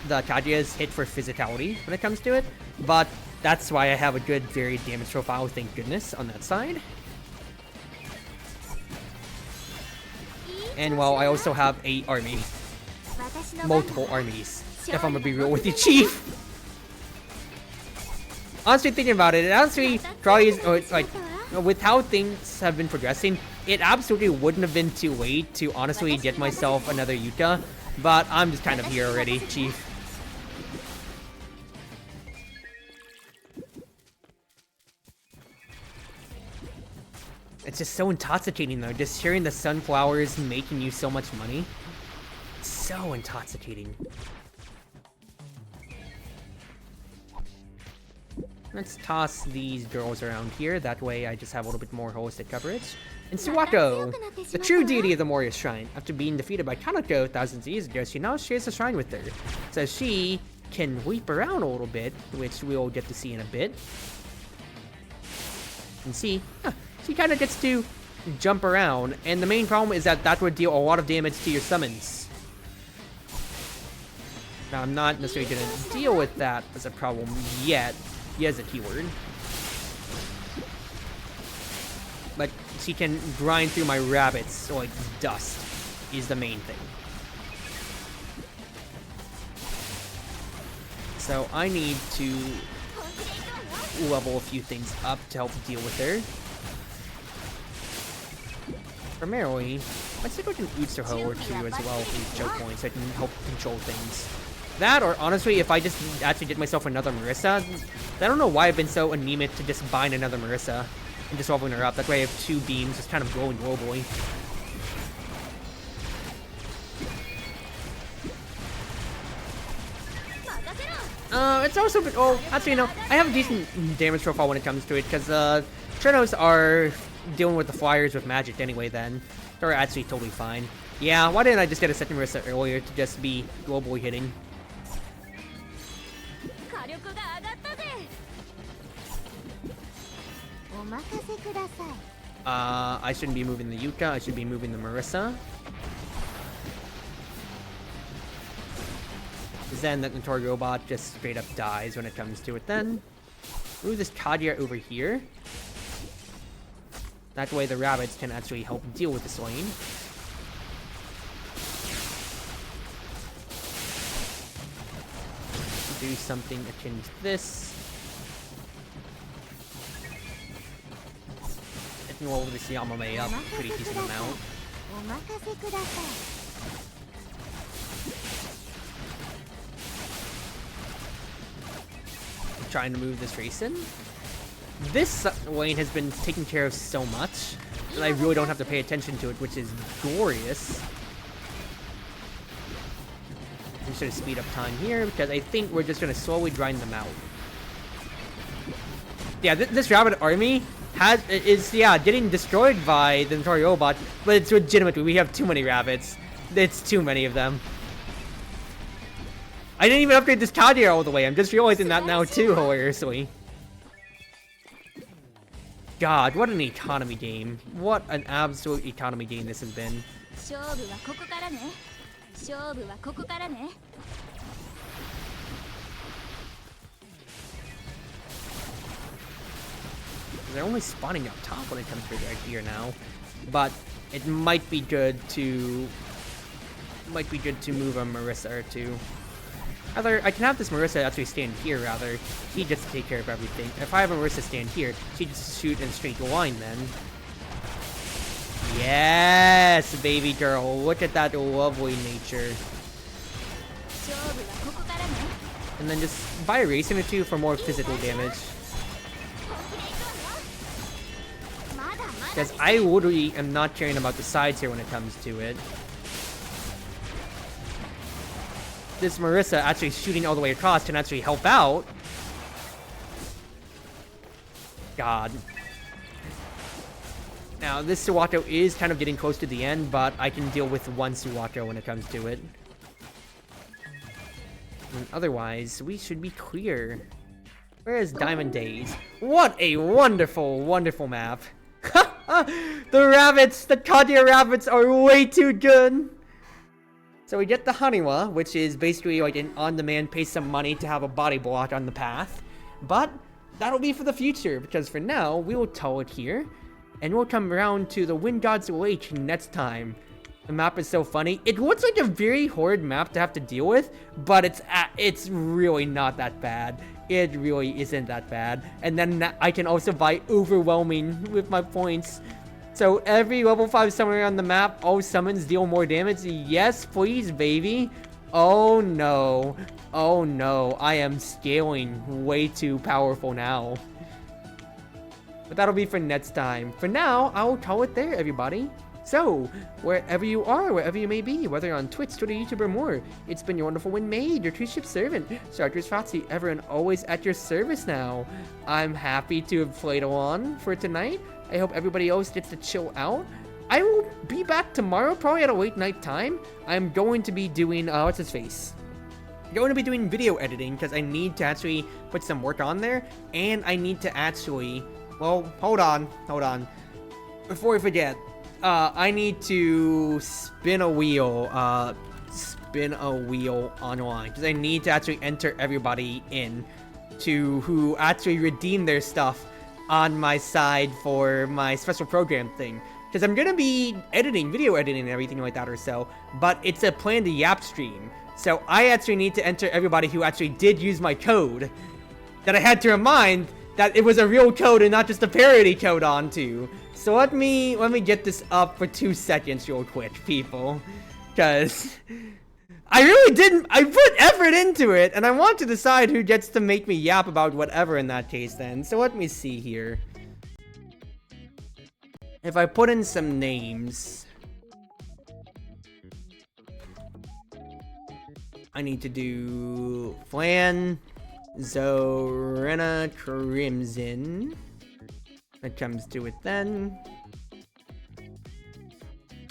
Kageyas hit for physicality when it comes to it. But that's why I have a good varied damage profile, thank goodness, on that side. And well, I also have a army. Multiple armies, if I'm gonna be real with you, Chief. Honestly, thinking about it, honestly probably is, like, with how things have been progressing, it absolutely wouldn't have been too late to honestly get myself another Yuka, but I'm just kind of here already, Chief. It's just so intoxicating though, just hearing the sunflowers making you so much money. It's so intoxicating. Let's toss these girls around here, that way I just have a little bit more holistic coverage. And Suwako, the true deity of the Warrior Shrine. After being defeated by Kanako thousands of years ago, she now shares the shrine with her. So she can weep around a little bit, which we'll get to see in a bit. And see, she kind of gets to jump around, and the main problem is that that would deal a lot of damage to your summons. Now, I'm not necessarily going to deal with that as a problem yet. He has a keyword. But she can grind through my rabbits like dust is the main thing. So I need to level a few things up to help deal with her. Primarily, let's take out an Touhou or two as well for these choke points so I can help control things. That, or honestly, if I just actually get myself another Marissa, I don't know why I've been so anemic to just bind another Marissa and just leveling her up. That way I have 2 beams just kind of going globally. It's also been, oh, actually, no, I have a decent damage profile when it comes to it, because, Trinos are dealing with the flyers with magic anyway then. They're actually totally fine. Yeah, why didn't I just get a second Marissa earlier to just be globally hitting? I shouldn't be moving the Yuka, I should be moving the Marissa. Then the Notori robot just straight up dies when it comes to it then. Move this Kadia over here. That way the rabbits can actually help deal with this lane. Do something akin to this. I can roll this Yamame up pretty decent amount. Trying to move this race in. This lane has been taken care of so much that I really don't have to pay attention to it, which is glorious. I'm just gonna speed up time here because I think we're just gonna slowly grind them out. Yeah, this rabbit army is getting destroyed by the Notori robot, but it's legitimately we have too many rabbits. It's too many of them. I didn't even upgrade this Kadia all the way. I'm just realizing that now too, hilariously. God, what an economy game. What an absolute economy game this has been. They're only spawning up top when it comes to right here now. But it might be good to move a Marissa or two. Rather, I can have this Marissa actually stand here, rather. He just take care of everything. If I have a Marissa stand here, she just shoot in a straight line then. Yes, baby girl. Look at that lovely nature. And then just buy a racing or two for more physical damage. Because I literally am not caring about the sides here when it comes to it. This Marissa actually shooting all the way across can actually help out. God. Now, this Suwato is kind of getting close to the end, but I can deal with one Suwato when it comes to it. And otherwise, we should be clear. Where is Diamond Days? What a wonderful, wonderful map. The rabbits, the Kadia rabbits are way too good. So we get the Haniwa, which is basically like an on-demand pay some money to have a body block on the path. But that'll be for the future, because for now, we will tow it here. And we'll come around to the Wind God's Lake next time. The map is so funny. It looks like a very horrid map to have to deal with, but it's really not that bad. It really isn't that bad. And then I can also buy overwhelming with my points. So every level 5 summoner on the map, all summons deal more damage. Yes, please, baby. Oh no. Oh no. I am scaling way too powerful now. But that'll be for next time. For now, I will call it there, everybody. So, wherever you are, wherever you may be, whether you're on Twitch, Twitter, YouTube, or more, it's been your Wonderful Wind Mage, your Cruz Ship servant, Chartreuse Proxy, ever and always at your service now. I'm happy to have played along for tonight. I hope everybody else gets to chill out. I will be back tomorrow, probably at a late night time. I'm going to be doing, what's his face? I'm going to be doing video editing, because I need to actually put some work on there, and I need to actually, well, hold on. Before I forget, I need to spin a wheel, spin a wheel online because I need to actually enter everybody in to who actually redeem their stuff on my side for my special program thing. Because I'm gonna be editing, video editing and everything like that or so, but it's a planned Yap stream. So I actually need to enter everybody who actually did use my code that I had to remind that it was a real code and not just a parody code onto. So let me get this up for 2 seconds real quick, people. Because I really didn't, I put effort into it, and I want to decide who gets to make me yap about whatever in that case then. So let me see here. If I put in some names, I need to do Flan, Zorena Crimson. That comes to it then.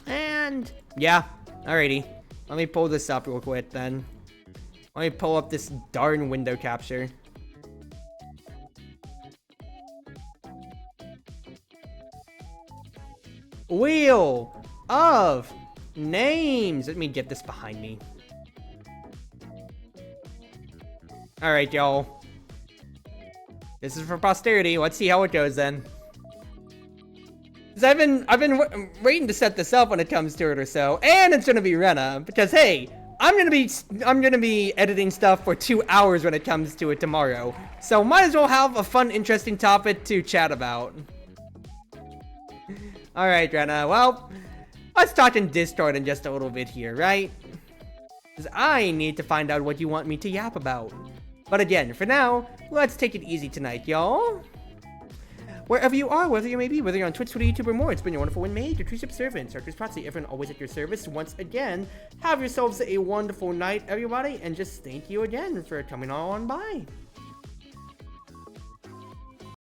And yeah, alrighty. Let me pull this up real quick then. Let me pull up this darn window capture. Wheel of Names. Let me get this behind me. Alright, y'all. This is for posterity. Let's see how it goes then. Cause I've been waiting to set this up when it comes to it or so, and it's gonna be Rena because hey, I'm gonna be editing stuff for 2 hours when it comes to it tomorrow, so might as well have a fun, interesting topic to chat about. All right, Rena. Well, let's talk in Discord in just a little bit here, right? Because I need to find out what you want me to yap about. But again, for now, let's take it easy tonight, y'all. Wherever you are, whether you may be, whether you're on Twitch, Twitter, YouTube, or more, it's been your Wonderful Wind Mage, your Cruz Ship servant, Chartreuse Proxy, everyone always at your service. Once again, have yourselves a wonderful night, everybody, and just thank you again for coming on by.